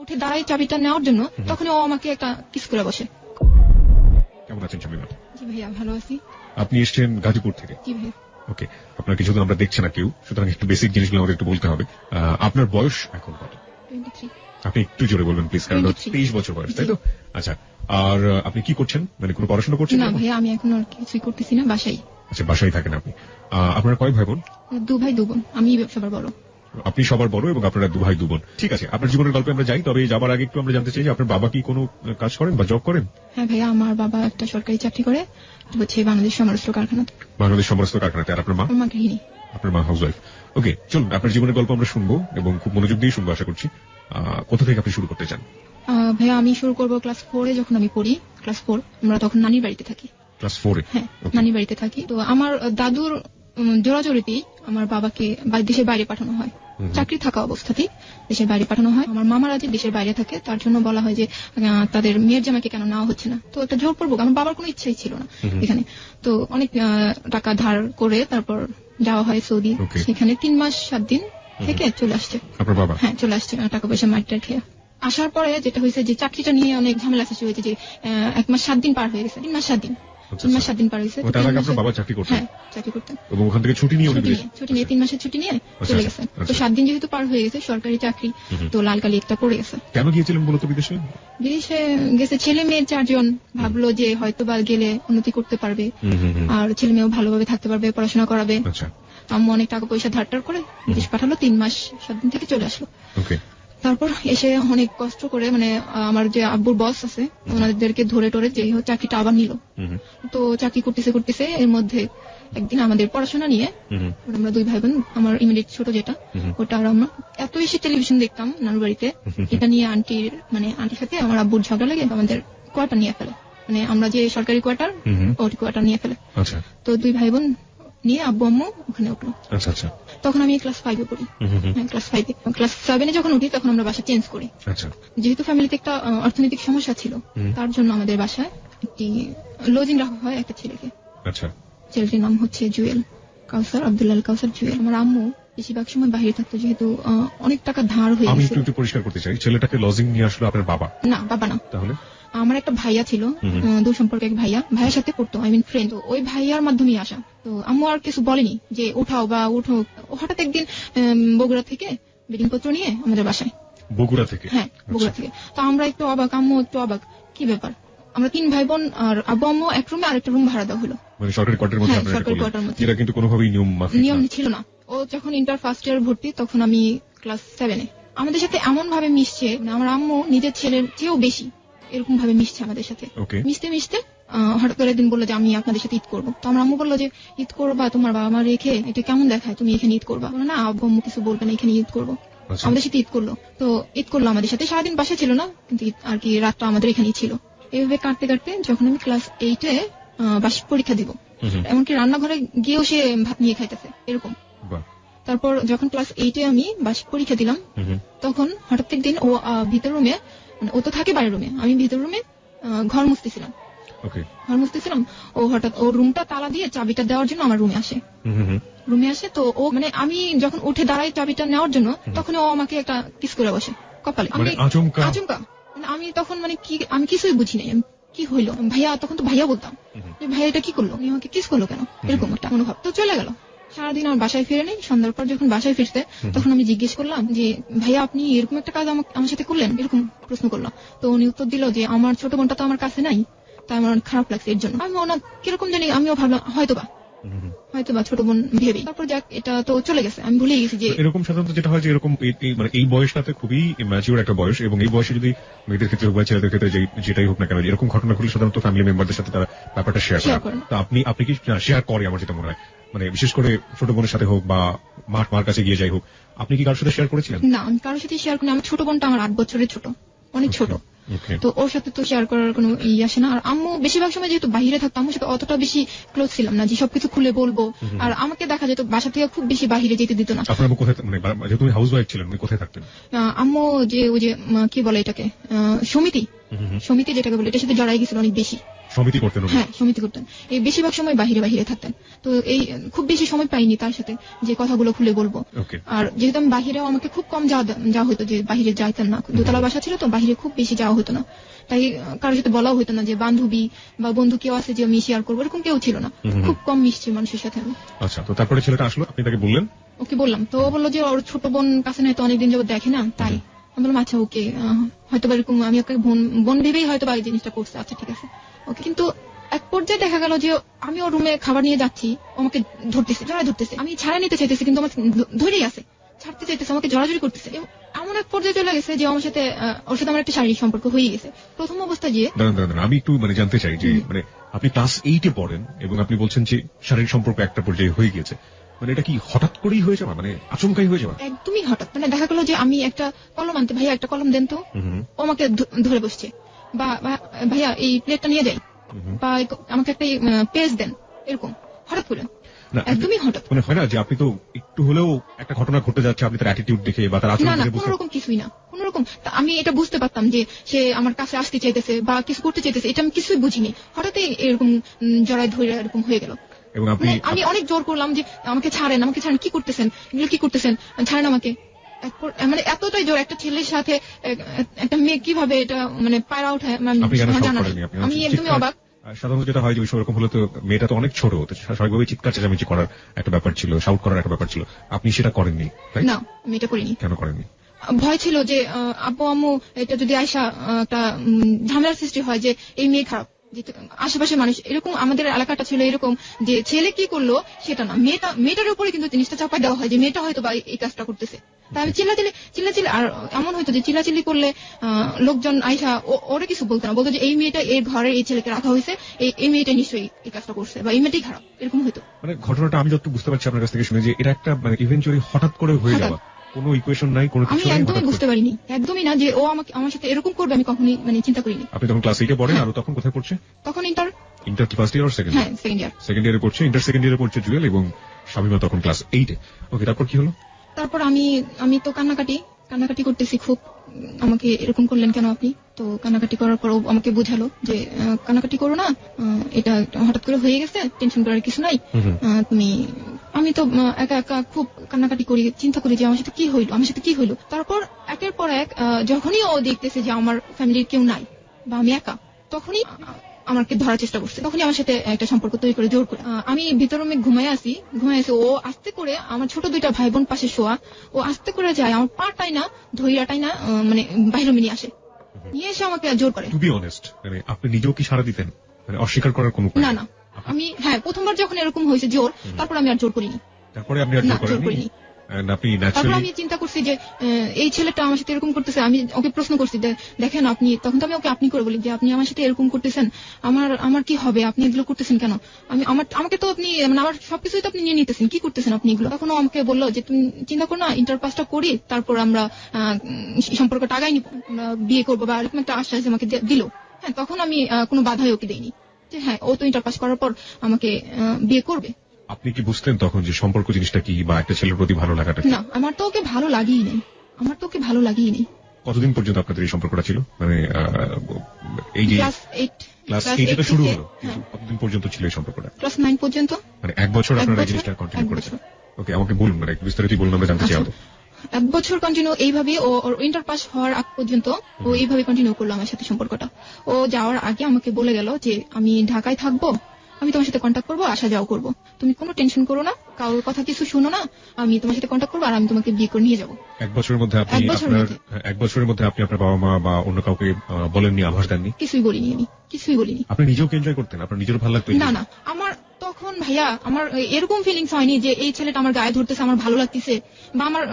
উঠে দাঁড়াই চাবিটা নেওয়ার জন্য, তখন ও আমাকে একটা কিস করে বসে। কেমন আছেন শামীমা? জি ভাইয়া, ভালো আছি। আপনি এসেছেন গাজীপুর থেকে? জি ভাইয়া। ওকে, আপনার কিছু তো আমরা দেখছি না কেউ, সুতরাং একটু বেসিক জিনিসগুলো আমাদের একটু বলতে হবে। আপনার বয়স এখন কত? 23। আপনি একটু জোরে বলবেন প্লিজ, কারণ 23 বছর বয়স, তাই তো? আচ্ছা, আর আপনি কি করছেন, মানে কোনো পড়াশোনা করছেন? না ভাইয়া, আমি এখন আর কিছুই করতেছি না, বাসায়। আচ্ছা, বাসায় থাকেন আপনি। আপনার কয় ভাই বোন? 2 ভাই 2 বোন, আমি সবার বড়। আপনি সবার বড় এবং আপনারা 2 ভাই 2 বোন। ঠিক আছে, আপনার জীবনের গল্পে আমরা যাই, তবে যাবার আগে একটু আমরা জানতে চাই যে আপনার বাবা কি কোনো কাজ করেন বা জব করেন? হ্যাঁ ভাইয়া, আমার বাবা একটা সরকারি চাকরি করে, হচ্ছে বাংলাদেশ সমরাস্ত্র কারখানাতে। বাংলাদেশ সমরাস্ত্র কারখানাতে। আর আপনার মা? আমার মা গৃহিণী। আপনার মা হাউস ওয়াইফ। ওকে, চলুন আপনার জীবনের গল্প আমরা শুনবো এবং খুব মনোযোগ দিয়ে শুনবো আশা করছি। কোথা থেকে আপনি শুরু করতে চান? ভাইয়া, আমি শুরু করবো ক্লাস 4-এ। যখন আমি পড়ি ক্লাস 4, আমরা তখন নানির বাড়িতে থাকি। ক্লাস 4-এ? হ্যাঁ, নানির বাড়িতে থাকি। তো আমার দাদুর জোরাজোরিতেই আমার বাবাকে দেশের বাইরে পাঠানো হয়। চাকরি থাকা অবস্থাতেই দেশের বাইরে পাঠানো হয়। আমার মামারা যে দেশের বাইরে থাকে, তার জন্য বলা হয় যে তাদের মেয়ের জামাইকে কেন নেওয়া হচ্ছে না। তো একটা জোরপূর্বক, আমার বাবার কোনো ইচ্ছাই ছিল না এখানে। তো অনেক টাকা ধার করে তারপর যাওয়া হয় সৌদি। সেখানে 3 মাস 7 দিন থেকে চলে আসছে আপনার বাবা? হ্যাঁ, চলে আসছে, টাকা পয়সা মাইটার খেয়ে। আসার পরে যেটা হয়েছে যে চাকরিটা নিয়ে অনেক ঝামেলা সৃষ্টি হয়েছে, যে 1 মাস 7 দিন পার হয়ে গেছে। 3 মাস 7 দিন, 3 মাস 7 দিন পার হয়েছে। তার আগে আপনার বাবা চাকরি করতেন? হ্যাঁ, চাকরি করতেন। এবং ওখান থেকে ছুটি নিয়ে 3 মাসের ছুটি নিয়ে চলে গেছে। তো 7 দিন যেহেতু পার হয়ে গেছে, সরকারি চাকরি, তো লাল কালি একটা পড়ে গেছে। কেন গিয়েছিলেন মূলত বিদেশে? বিদেশে গেছে ছেলে মেয়ে 4 জন, ভাবলো যে হয়তো বা গেলে উন্নতি করতে পারবে, আর ছেলে মেয়েও ভালোভাবে থাকতে পারবে, পড়াশোনা করাবে। আম্মু অনেক টাকা পয়সা ধার করে বিদেশ পাঠালো। 3 মাস 7 দিন থেকে চলে আসলো। তারপর এসে অনেক কষ্ট করে, মানে আমার যে আব্বুর বস আছে, ওনাদেরকে ধরে টরে যে চাকরিটা আবার নিল। তো চাকরি করতেছে এর মধ্যে একদিন আমাদের পড়াশোনা নিয়ে, আমরা 2 ভাই বোন, আমার ইমিডিয়েট ছোট যেটা, ওটা আর আমরা এত বেশি টেলিভিশন দেখতাম নানুর বাড়িতে, এটা নিয়ে আন্টির সাথে আমার আব্বুর ঝগড়া লাগে, আমাদের কোয়ার্টার নিয়ে ফেলে। মানে আমরা যে সরকারি কোয়ার্টার, ওই কোয়ার্টার নিয়ে ফেলে। তো 2 ভাই বোন নিয়ে আব্বু আম্মু ওখানে উঠলো। তখন আমি ক্লাস 5-এ পড়ি। ক্লাস 5-এ। ক্লাস 7-এ যখন উঠি, তখন আমরা বাসা চেঞ্জ করি। যেহেতু ফ্যামিলিতে একটা অর্থনৈতিক সমস্যা ছিল, তার জন্য আমাদের বাসায় একটি লজিং রাখা হয় একটা ছেলেকে। ছেলেটির নাম হচ্ছে জুয়েল কাউসার, আব্দুল্লাহ কাউসার জুয়েল। আমার আম্মু বেশিরভাগ সময় বাইরে থাকতো, যেহেতু অনেক টাকা ধার হয়ে গেছে। আমি একটু পরিষ্কার করতে চাই, ছেলেটাকে লজিং নিয়ে আসলো আপনার বাবা? না, বাবা না। তাহলে আমার একটা ভাইয়া ছিল, দূর সম্পর্কে এক ভাইয়ার সাথে পড়তো, আই মিন ফ্রেন্ড। ওই ভাইয়ার মাধ্যমে আসা। তো আম্মু আর কিছু বলেনি যে উঠাও বা উঠো। হঠাৎ একদিন বগুড়া থেকে বেডিং পত্র নিয়ে আমাদের বাসায়। বগুড়া থেকে? হ্যাঁ, বগুড়া থেকে। তো আমরা একটু অবাক, আম্মু একটু অবাক, কি ব্যাপার। আমরা 3 ভাই বোন, আর আব্বু আম্মু এক রুমে, আর একটা রুম ভাড়া দেওয়া হলো, মানে সরকারি কোয়ার্টারের মধ্যে। সরকারি কোয়ার্টারের মধ্যে, যেটা কিন্তু কোনোভাবেই নিয়ম ছিল না। ও যখন ইন্টার ফার্স্ট ইয়ার ভর্তি, তখন আমি ক্লাস 7-এ। আমাদের সাথে এমন ভাবে মিশছে, আমার আম্মু নিজের ছেলের চেয়েও বেশি এরকম ভাবে মিশছে আমাদের সাথে। মিশতে মিশতে হঠাৎ করে একদিন বললো যে আমি আপনাদের সাথে ঈদ করবো। তো আমার আম্মু বললো যে ঈদ করবা তোমার বাবা মা রেখে, এটা কেমন দেখায়, তুমি এখানে ঈদ করবা? না, আব্বু আম্মু কিছু বলবে না, এখানে ঈদ করবো। আমাদের সাথে ঈদ করলো। তো ঈদ করলো আমাদের সাথে, সারাদিন বাসায় ছিল না, কিন্তু আর কি রাতটা আমাদের এখানেই ছিল। এইভাবে কাটতে কাটতে যখন আমি ক্লাস 8-এ বার্ষিক পরীক্ষা দিব, এমনকি রান্নাঘরে গিয়েও সে ভাত নিয়ে খাইতেছে, এরকম। তারপর যখন ক্লাস 8-এ আমি বার্ষিক পরীক্ষা দিলাম, তখন হঠাৎ একদিন ও ভিতর রুমে, মানে ও তো থাকে বাইরের রুমে, আমি ভিতর রুমে ঘর মুছতেছিলাম। ও হঠাৎ ওর রুমটা তালা দিয়ে চাবিটা দেওয়ার জন্য আমার রুমে আসে। তো ও, মানে আমি যখন উঠে দাঁড়াই চাবিটা নেওয়ার জন্য, তখন ও আমাকে একটা কিস করে বসে কপালে। আমি আচমকা, আমি তখন মানে কি, আমি কিছুই বুঝি নাই কি হইলো। ভাইয়া, তখন তো ভাইয়া বলতাম, যে ভাইয়া এটা কি করলো, আমাকে কিস করলো কেন, এরকম একটা অনুভব। তো চলে গেল। সারাদিন আমার বাসায় ফিরে নেই। সন্ধ্যার পর যখন বাসায় ফিরতে, তখন আমি জিজ্ঞেস করলাম যে ভাইয়া আপনি এরকম একটা কাজ আমার সাথে করলেন, এরকম প্রশ্ন করলাম। তো উনি উত্তর দিল যে আমার ছোট বোনটা তো আমার কাছে নাই, তাই আমার খারাপ লাগছে এর জন্য। আমি ওনার কিরকম জানি, আমিও ভাবলাম হয়তোবা ছোট বোন ভেবেই। তারপর যাক, এটা তো চলে গেছে, আমি ভুলে গেছি। যে এরকম সাধারণত যেটা হয় যে এরকম, মানে এই বয়সটাতে খুবই ম্যাচিউর একটা বয়স, এবং এই বয়সে যদি মেয়েদের ক্ষেত্রে হোক বা ছেলেদের ক্ষেত্রে যেটাই হোক না কেন, এরকম ঘটনা ঘটলে সাধারণত ফ্যামিলি মেম্বারদের সাথে তারা ব্যাপারটা শেয়ার করে। তো আপনি কি শেয়ার করে? আমার যেটা মনে হয়, মানে বিশেষ করে ছোট বোনের সাথে হোক বা মার কাছে গিয়ে যাই হোক, আপনি কি কারোর সাথে শেয়ার করেছিলেন? না, আমি কারোর সাথে শেয়ার করি। আমার ছোট বোনটা আমার 8 বছরের ছোট, অনেক ছোট। তো ওর সাথে তো শেয়ার করার কোনো আসে না। আর আম্মু বেশিরভাগ সময় যেহেতু বাহিরে থাকতো, আম্মুর সাথে অতটা বেশি ক্লোজ ছিলাম না যে সবকিছু খুলে বলবো। আর আমাকে দেখা যেত বাসা থেকে খুব বেশি বাহিরে যেতে দিত না। আপনার কোথায়, মানে যেহেতু হাউস ওয়াইফ ছিলেন, কোথায় থাকতেন? আম্মু যে ওই যে কি বলে এটাকে, সমিতি যেটাকে বলে, এটার সাথে জড়াই গেছিল অনেক বেশি। সমিতি করতেন? হ্যাঁ, সমিতি করতেন। এই বেশিরভাগ সময় বাহিরে বাহিরে থাকতেন। তো এই খুব বেশি সময় পাইনি তার সাথে যে কথাগুলো খুলে বলবো। আর যেহেতু আমি বাহিরেও আমাকে খুব কম যাওয়া হতো, যে বাহিরে যাইতেন না, দোতলা বাসা ছিল তো বাহিরে খুব বেশি যাওয়া হতো না, তাই কারোর সাথে বলাও হতো না যে বান্ধবী বা বন্ধু কেউ আছে যে আমি শেয়ার করবো, এরকম কেউ ছিল না। খুব কম মিশছি মানুষের সাথে আমি। আচ্ছা, তো তারপরে ছেলেটা আসলো, আপনি তাকে বললেন? ওকে বললাম, তো ও বললো যে ওর ছোট বোন কাছে নয় তো অনেকদিন যাবত দেখে না, তাই আমি বললাম আচ্ছা ওকে, হয়তো এরকম আমি ওকে বোন ভেবেই হয়তো এই জিনিসটা করছে, আচ্ছা ঠিক আছে ওকে। কিন্তু এক পর্যায়ে দেখা গেল যে আমি ওর রুমে খাবার নিয়ে যাচ্ছি, আমাকে ধরতেছে, আমি ছাড়া নিতে চাইতেছি কিন্তু আমার ধরেই আছে, ছাড়তে চাইতেছে, আমাকে জড়াজড়ি করতেছে। এমন এক পর্যায়ে চলে গেছে যে আমার সাথে ওর সাথে আমার একটা শারীরিক সম্পর্ক হয়ে গেছে প্রথম অবস্থায়। যে আমি একটু জানতে চাই যে আপনি ক্লাস 8-এ পড়েন এবং আপনি বলছেন যে শারীরিক সম্পর্ক একটা পর্যায়ে হয়ে গেছে, এটা কি হঠাৎ করেই হয়ে যাওয়া, আচমকাই হয়ে যাওয়া? একদমই হঠাৎ। দেখা গেল যে আমি একটা কলম আনতে, ভাইয়া একটা কলম দেন তো, ও আমাকে ধরে বসছে, বা ভাইয়া এই প্লেটটা নিয়ে যাই, বা আমাকে একটা পেজ দেন, এরকম হঠাৎ করে, একদমই হঠাৎ। হয় না যে আপনি তো একটু হলেও একটা ঘটনা ঘটে যাচ্ছে, আপনি তার অ্যাটিটিউড দেখে বা তার আচরণ দেখে? কোনো রকম কিছুই না, কোনো রকম। আমি এটা বুঝতে পারতাম যে সে আমার কাছে আসতে চাইতেছে বা কিছু করতে চাইতেছে, এটা আমি কিছুই বুঝিনি, হঠাৎই এরকম জড়ায় ধরে এরকম হয়ে গেল। এবং আমি অনেক জোর করলাম যে আমাকে ছাড়েন, কি করতেছেন, এগুলো কি করতেছেন, ছাড়েন আমাকে। এতটাই জোর, একটা ছেলের সাথে একটা মেয়ে কিভাবে এটা পায়রা ওঠায়, আমি একদমই অবাক। সাধারণত যেটা হয় যে ওই সেরকম হলে তো মেয়েটা তো অনেক ছোট, স্বাভাবিকভাবে চিৎকার চেঁচামেচি করার একটা ব্যাপার ছিল, শাউট করার একটা ব্যাপার ছিল, আপনি সেটা করেননি? না, আমি এটা করিনি। কেন করেননি? ভয় ছিল যে আব্বু আম্মু এটা যদি আয়সা একটা ঝামেলার সৃষ্টি হয়, যে এই মেয়ে খারাপ, আশেপাশে মানুষ এরকম, আমাদের এলাকাটা ছিল এরকম যে ছেলে কি করলো সেটা না, মেয়েটার উপরে কিন্তু জিনিসটা চাপাই দেওয়া হয় যে মেয়েটা হয়তো বা এই কাজটা করতেছে। তাই আমি চিল্লাচিল্লি, আর এমন হয়তো যে চিল্লাচিল্লি করলে লোকজন আইসা ওরে কিছু বলতো না, বলতো যে এই মেয়েটা এর ঘরে এই ছেলেকে রাখা হয়েছে, এই মেয়েটা নিশ্চয়ই এই কাজটা করছে, বা এই মেয়েটাই খারাপ, এরকম হয়তো। ঘটনাটা আমি যত বুঝতে পারছি আপনার কাছ থেকে শুনে যে এটা একটা ইভেন্চুয়ালি হঠাৎ করে হয়ে যাওয়া, কোনো ইকুয়েশন নাই, কোনো কিছু নাই। আমি একদমই বুঝতে পারিনি, একদমই না, যে ও আমার সাথে এরকম করবে আমি কখনোই চিন্তা করিনি। আপনি তখন ক্লাস 8-এ পড়েন, আর তখন কোথায় পড়ছে? তখন ইন্টার কি ফার্স্ট ইয়ার আর সেকেন্ড ইয়ার? হ্যাঁ, সেকেন্ড ইয়ার। সেকেন্ড ইয়ারে পড়ছে, ইন্টার সেকেন্ড ইয়ারে পড়ছে জুয়েল, এবং শামিমা তখন ক্লাস 8-এ। ওকে, তারপর কি হলো? তারপর আমি তো কান্নাকাটি করতেছি খুব, আমাকে এরকম করলেন কেন আপনি? তো কান্নাকাটি করার পর আমাকে বুঝালো যে কান্নাকাটি করো না, এটা হঠাৎ করে হয়ে গেছে, টেনশন করার কিছু নাই। আমি তো একা একা খুব কান্নাকাটি করি, চিন্তা করি যে আমার সাথে কি হইলো। তারপর একের পর এক যখনই ও দেখতেছে যে আমার ফ্যামিলির কেউ নাই বা আমি একা, তখনই আমাকে ধরার চেষ্টা করছে, তখনই আমার সাথে একটা সম্পর্ক তৈরি করে জোর করে। আমি ভিতর রুমে ঘুমাই আছি, ও আস্তে করে, আমার ছোট দুইটা ভাই বোন পাশে শোয়া, ও আস্তে করে যায় আমার পাটাই না ধৈরাটাই না বাইরে নিয়ে আসে, নিয়ে এসে আমাকে জোর করে। টু বি অনেস্ট, আপনি নিজেও কি সাড়া দিতেন? অস্বীকার করার কোনো না, আমি প্রথমবার যখন এরকম হয়েছে জোর, তারপর আমি আর জোর করিনি। তারপরে আপনি আর জোর করেননি? তারপর আমি চিন্তা করছি যে এই ছেলেটা আমার সাথে এরকম করতেছে, আমি ওকে প্রশ্ন করছি, দেখেন আপনি, তখন তো আমি ওকে আপনি করে বলি যে আপনি আমার সাথে এরকম করতেছেন, আমার কি হবে, আপনি এগুলো করতেছেন কেন, আমাকে তো আপনি আমার সবকিছুই তো আপনি নিয়ে নিতেছেন, কি করতেছেন আপনি এগুলো। তখন আমাকে বললো যে তুমি চিন্তা করো না, ইন্টার পাসটা করি, তারপর আমরা সম্পর্কটা আগাই নিব, বিয়ে করবো, বা এরকম একটা আশ্বাস আমাকে দিল। হ্যাঁ, তখন আমি কোনো বাধাই ওকে দেইনি, যে হ্যাঁ ও তো ইন্টার পাস করার পর আমাকে বিয়ে করবে। আপনি কি বুঝতেন তখন যে সম্পর্ক জিনিসটা কি, বা একটা ছেলের প্রতি ভালো লাগাটা? না, আমার তো ওকে ভালো লাগেই নেই। কতদিন পর্যন্ত আপনাদের এই সম্পর্কটা ছিল? এই যে ক্লাস 8 থেকে শুরু হলো, কতদিন পর্যন্ত ছিল এই সম্পর্কটা? ক্লাস 9 পর্যন্ত। 1 বছর আপনারা এই জিনিসটা কন্টিনিউ করেছেন? ওকে, আমাকে বলুন, বিস্তারিত বলুন, আমরা জানতে চাই। 1 বছর কন্টিনিউ এইভাবে, ওর ইন্টার পাস হওয়ার আগ পর্যন্ত ও এইভাবে কন্টিনিউ করলো আমার সাথে সম্পর্কটা। ও যাওয়ার আগে আমাকে বলে গেল যে আমি ঢাকায় থাকবো, আমি তোমার সাথে কন্ট্যাক্ট করবো, আসা যাওয়া করবো, তুমি কোনো টেনশন করো না, কারোর কথা কিছু শুনো না, আমি তোমার সাথে কন্ট্যাক্ট করবো, আর আমি তোমাকে বিয়ে করে নিয়ে যাবো। 1 বছরের মধ্যে আপনি আপনার বাবা মা বা অন্য কাউকে বলেননি, আভাস দেননি? কিছুই বলিনি। আপনি নিজেও এনজয় করতেন? আপনার নিজের ভালো লাগতো? না, আমার তখন ভাইয়া আমার এরকম ফিলিংস হয়নি যে এই ছেলেটা আমার গায়ে ধরতেছে আমার ভালো লাগতেছে, বা আমার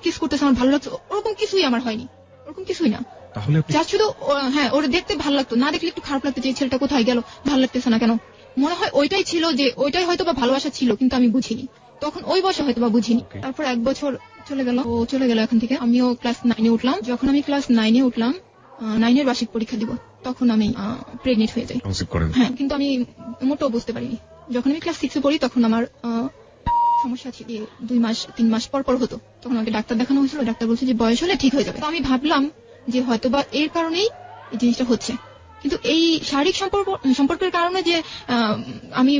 কিস করতেছে আমার ভালো লাগছে, ওরকম কিছুই আমার হয়নি, ওরকম কিছুই না। তাহলে যা শুধু ওরা দেখতে ভালো লাগতো, না দেখলে একটু খারাপ লাগতো যে এই ছেলেটা কোথায় গেল, ভালো লাগতেছে না কেন। মনে হয় ওইটাই ছিল, যে ওইটাই হয়তো বা ভালোবাসা ছিল, কিন্তু আমি বুঝিনি তখন, ওই বয়সে হয়তো বা বুঝিনি। তারপর 1 বছর চলে গেল এখান থেকে, আমিও ক্লাস 9-এ উঠলাম। যখন আমি ক্লাস 9-এ উঠলাম, 9-এর বার্ষিক পরীক্ষা দিব, তখন আমি প্রেগনেন্ট হয়ে যাই। হ্যাঁ, কিন্তু আমি মোটেও বুঝতে পারিনি। যখন আমি ক্লাস 6-এ পড়ি, তখন আমার সমস্যা ছিল, 2-3 মাস পর হতো, তখন আমাকে ডাক্তার দেখানো হয়েছিল, ডাক্তার বলছে যে বয়স হলে ঠিক হয়ে যাবে। তো আমি ভাবলাম যে হয়তো বা এর কারণেই এই জিনিসটা হচ্ছে, কিন্তু এই শারীরিক সম্পর্কের কারণে যে আমি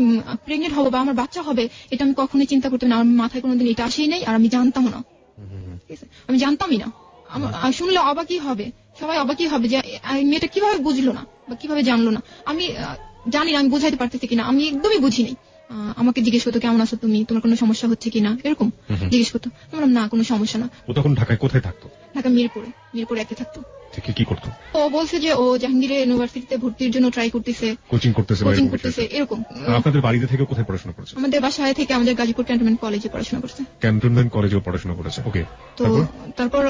প্রেগনেন্ট হবো বা আমার বাচ্চা হবে, এটা আমি কখনোই চিন্তা করতাম না। আমার মাথায় কোনোদিন এটা আসেই নাই, আর আমি জানতামও না। আমি জানতামই না। শুনলে অবাকই হবে, সবাই অবাকই হবে যে মেয়েটা কিভাবে বুঝলো না বা কিভাবে জানলো না। আমি জানি না আমি বুঝাইতে পারতেছি কিনা, আমি একদমই বুঝিনি। আমাকে জিজ্ঞেস করতো কেমন আছো তুমি, তোমার কোনো সমস্যা হচ্ছে কিনা, এরকম জিজ্ঞেস করতো। বললাম না, কোনো সমস্যা না। ও তখন ঢাকায় কোথায় থাকতো? ঢাকা মিরপুরে একে থাকতো। কি করতো? ও বলছে যে ও জাহাঙ্গীর ইউনিভার্সিটিতে ভর্তির জন্য ট্রাই করতেছে, কোচিং করতেছে এরকম। আপনাদের বাড়িতে থেকে কোথায় পড়াশোনা করেছে? আমাদের বাসায় থেকে আমাদের গাজীপুর ক্যান্টনমেন্ট কলেজে পড়াশোনা করছে। ক্যান্টনমেন্ট কলেজেও পড়াশোনা করেছে, ওকে। তো তারপর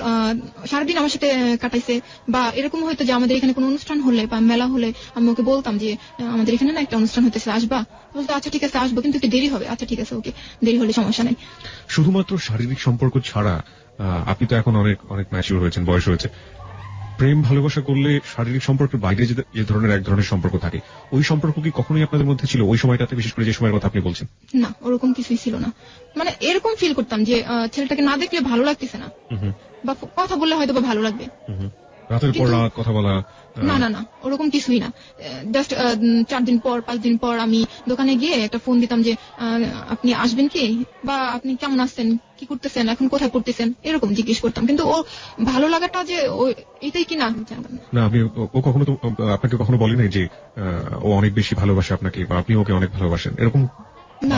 সারাদিন আমার সাথে কাটাইছে। বা এরকম হয়তো যে আমাদের এখানে কোনো অনুষ্ঠান হলে বা মেলা হলে আমি ওকে বলতাম যে আমাদের এখানে না একটা অনুষ্ঠান হতেছে, আসবা? বলতো আচ্ছা ঠিক আছে আসবো, কিন্তু একটু দেরি হবে। আচ্ছা ঠিক আছে, ওকে, দেরি হলে সমস্যা নাই। শুধুমাত্র শারীরিক সম্পর্ক ছাড়া আপনি তো এখন অনেক অনেক ম্যাচিউর হয়েছেন, বয়স হয়েছে। প্রেম ভালোবাসা করলে শারীরিক সম্পর্কের বাইরে যে ধরনের এক ধরনের সম্পর্ক থাকে, ওই সম্পর্ক কি কখনোই আপনাদের মধ্যে ছিল ওই সময়টাতে, বিশেষ করে যে সময়ের কথা আপনি বলছেন? না, ওরকম কিছুই ছিল না। মানে এরকম ফিল করতাম যে ছেলেটাকে না দেখলে ভালো লাগতেছে না, বা কথা বললে হয়তো বা ভালো লাগবে। রাতের পর রাত কথা বলা? না না না, ওরকম কিছুই না। জাস্ট 4 দিন পর 5 দিন পর আমি দোকানে গিয়ে একটা ফোন দিতাম যে আপনি আসবেন কি, বা আপনি কেমন আছেন, কি করতেছেন, এখন কোথায় পড়তেছেন, এরকম জিজ্ঞেস করতাম। কিন্তু ও ভালো লাগাটা যে এটাই কিনা জানতাম না। আপনি ও কখনো তো আপনাকে কখনো বলে নাই যে ও অনেক বেশি ভালোবাসে আপনাকে, বা আপনি ওকে অনেক ভালোবাসেন, এরকম? না,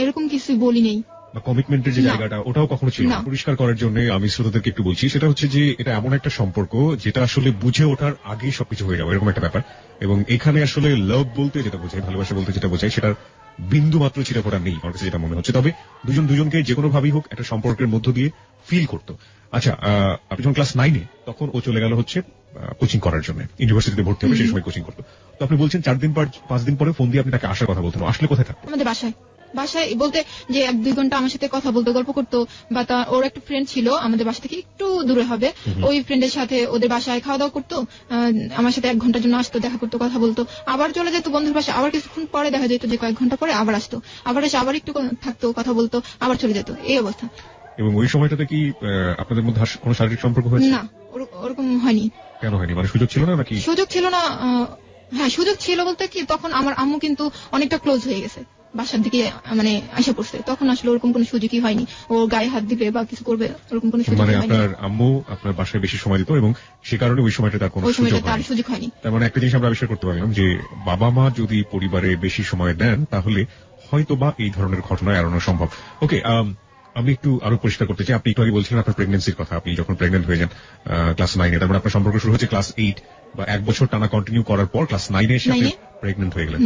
এরকম কিছুই বলি নেই। কমিটমেন্টের যে জায়গাটা, ওটাও কখনো ছিল না? পরিষ্কার করার জন্য আমি শ্রোতাদেরকে একটু বলছি, সেটা হচ্ছে যে এটা এমন একটা সম্পর্ক যেটা আসলে বুঝে ওঠার আগেই সবকিছু হয়ে যাবে, এরকম একটা ব্যাপার। এবং এখানে আসলে লাভ বলতে যেটা বোঝায়, ভালোবাসা বলতে যেটা বোঝায়, সেটার বিন্দু মাত্র ছিটাফোঁটা নেই আমার কাছে যেটা মনে হচ্ছে। তবে দুজনকে যে কোনো ভাবেই হোক একটা সম্পর্কের মধ্য দিয়ে ফিল করতো। আচ্ছা, আপনি যখন ক্লাস 9-এ, তখন ও চলে গেল হচ্ছে কোচিং করার জন্য, ইউনিভার্সিটিতে ভর্তি হবে, সেই সময় কোচিং করতো। তো আপনি বলছেন 4 দিন পর 5 দিন পরে ফোন দিয়ে আপনি তাকে আসার কথা বলতেন। আসলে কোথায় থাকতো? আমাদের বাসায় বলতে যে 1-2 ঘন্টা আমার সাথে কথা বলতো, গল্প করতো। বা ওর একটা ফ্রেন্ড ছিল আমাদের বাসা থেকে একটু দূরে হবে, ওই ফ্রেন্ডের সাথে ওদের বাসায় খাওয়া দাওয়া করতো। আমার সাথে 1 ঘন্টার জন্য আসতো, দেখা করতো, কথা বলতো, আবার চলে যেত বন্ধুর বাসায়। আবার কিছুক্ষণ পরে দেখা যেত যে কয়েক ঘন্টা পরে আবার আসতো, আবার এসে আবার একটু থাকতো, কথা বলতো, আবার চলে যেত, এই অবস্থা। এবং ওই সময়টাতে কি আপনাদের মধ্যে কোনো শারীরিক সম্পর্ক হয়েছে? না, ওরকম হয়নি। কেন হয়নি? মানে সুযোগ ছিল না নাকি? সুযোগ ছিল না। হ্যাঁ, সুযোগ ছিল বলতে কি, তখন আমার আম্মু কিন্তু অনেকটা ক্লোজ হয়ে গেছে, বাসার দিকে মানে আসা পড়ছে। তখন আসলে ওরকম কোনো সুযোগই হয়নি, ও গায়ে হাত দিবে বা কিছু করবে, ওরকম কোনো সুযোগ হয়নি। মানে আপনার আম্মু আপনার বাসায় বেশি সময় দিত এবং সে কারণে ওই সময়টা তার কোনো সুযোগ হয়নি। তার মানে একটা জিনিস আমরা আবিষ্কার করতে পারলাম যে বাবা মা যদি পরিবারে বেশি সময় দেন, তাহলে হয়তো বা এই ধরনের ঘটনা এড়ানো সম্ভব। ওকে, আমি একটু আরো পরিষ্কার করতে চাই। আপনি একটু আগে বলছিলেন আপনার প্রেগনেন্সির কথা। আপনি যখন প্রেগনেন্ট হয়ে যান ক্লাস 9-এ, তার মানে আপনার সম্পর্ক শুরু হচ্ছে ক্লাস 8 বা 1 বছর টানা কন্টিনিউ করার পর ক্লাস 9-এ এসে আপনি প্রেগনেন্ট হয়ে গেলেন।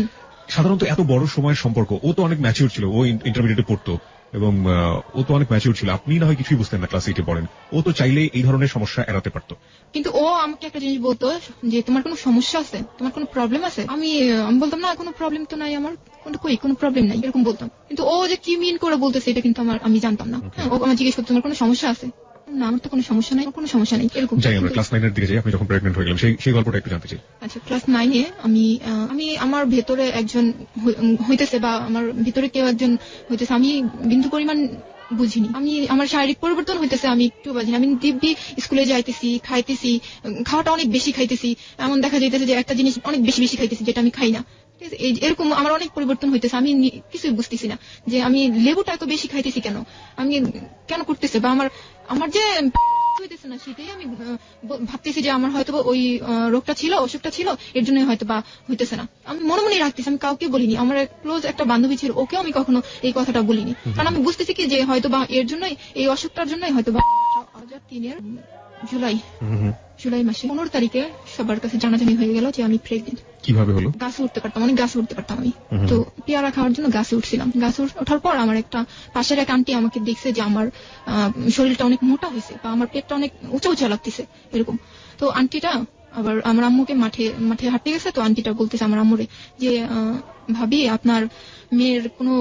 সাধারণত এত বড় সময়ের সম্পর্ক, ও তো অনেক ম্যাচিউর ছিল, ও ইন্টারমিডিয়েটে পড়তো এবং ও তো অনেক ম্যাচিউর ছিল। আপনি না হয় কিছুই বুঝতেন না, ক্লাস 8-এ পড়েন। ও তো চাইলে এই ধরনের সমস্যা এড়াতে পারতো। কিন্তু ও আমাকে একটা জিনিস বলতো যে তোমার কোনো সমস্যা আছে, তোমার কোনো প্রবলেম আছে। আমি বলতাম না, কোনো প্রবলেম তো নাই আমার, কোনো প্রবলেম নাই, এরকম বলতাম। কিন্তু ও যে কি মিন করে বলতেছে এটা কিন্তু আমি জানতাম না। ও আমার জিজ্ঞেস করতো তোমার কোনো সমস্যা আছে, না আমার তো কোনো সমস্যা নাই, কোনো সমস্যা নেই, এরকম। যাই আমরা ক্লাস 9-এর দিকে যাই। আপনি যখন প্রেগনেন্ট হয়ে গেলেন সেই গল্পটা একটু জানতে চাই। আচ্ছা, ক্লাস 9-এ আমি আমার ভেতরে একজন হইতেছে, বা আমার ভিতরে কেউ একজন হইতেছে, আমি বিন্দু পরিমাণ বুঝিনি। আমার শারীরিক পরিবর্তন হইতেছে, আমি একটু বুঝিনি। আমি দিব্যি স্কুলে যাইতেছি, খাইতেছি, খাওয়াটা অনেক বেশি খাইতেছি, এমন দেখা যাইতেছে যে একটা জিনিস অনেক বেশি বেশি খাইতেছি যেটা আমি খাই না। এরকম আমার অনেক পরিবর্তন হইতেছে, আমি কিছুই বুঝতেছি না যে আমি লেবুটা এত বেশি খাইতেছি কেন, আমি কেন করতেছে, বা আমার যে হইতেছে না, সেটাই আমি ভাবতেছি যে আমার হয়তো ওই রোগটা ছিল, অসুখটা ছিল, এর জন্য হয়তো বা হইতেছে না। আমি মনে মনে রাখতেছি, আমি কাউকে বলিনি। আমার ক্লোজ একটা বান্ধবী ছিল, ওকেও আমি কখনো এই কথাটা বলিনি, কারণ আমি বুঝতেছি কি যে হয়তো বা এর জন্যই, এই অসুখটার জন্যই হয়তো বা 2003-এর জুলাই মাসে 15 তারিখে সবার কাছে জানাজানি হয়ে গেল যে আমি প্রেগনেন্ট। কিভাবে হলো? গাছে উঠতে পারতাম, অনেক গাছে উঠতে পারতাম আমি। তো পেয়ারা খাওয়ার জন্য গাছে উঠছিলাম। গাছে ওঠার পর আমার একটা পাশের এক আন্টি আমাকে দেখছে যে আমার শরীরটা অনেক মোটা হয়েছে, বা আমার পেটটা অনেক উঁচা উঁচা লাগতেছে, এরকম। তো আন্টিটা আবার আমার আম্মুকে মাঠে হাঁটতে গেছে। তো আন্টিটা বলতেছে আমার আম্মুরে যে ভাবি, আপনার মেয়ের কোনো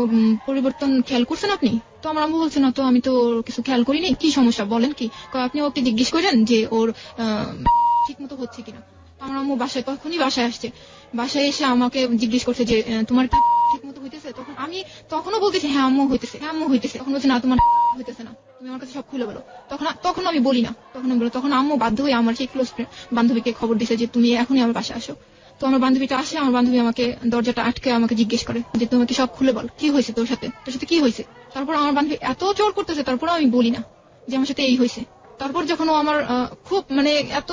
পরিবর্তন খেয়াল করছেন আপনি? তো আমার আম্মু বলছে না তো, আমি তো কিছু খেয়াল করিনি। কি সমস্যা বলেন কি? আপনি ওকে জিজ্ঞেস করেন যে ওর ঠিক মতো হচ্ছে কিনা। আমার আম্মু তখনই বাসায় আসছে। বাসায় এসে আমাকে জিজ্ঞেস করছে যে তোমার কি ঠিক মতো হইতেছে? আমি তখনও বলতেছি হ্যাঁ আম্মু হইতেছে, হ্যাঁ আম্মু হইতেছে। তখন বলছে না, তোমার হইতেছে না, তুমি আমার কাছে সব খুলে বলো। তখন আমি বলি না, তখন আম্মু বাধ্য হয়ে আমার সেই ক্লোজ বান্ধবীকে খবর দিছে যে তুমি এখনই আমার বাসায় আসো। তো আমার বান্ধবীটা আসে, আমার বান্ধবী আমাকে দরজাটা আটকে আমাকে জিজ্ঞেস করে যে তোমাকে সব খুলে বল, কি হয়েছে তোর সাথে কি হয়েছে। তারপর আমার বান্ধবী এত জোর করতেছে, তারপর আমি বলি না যে আমার সাথে এই হয়েছে। তারপর যখন ও আমার খুব এত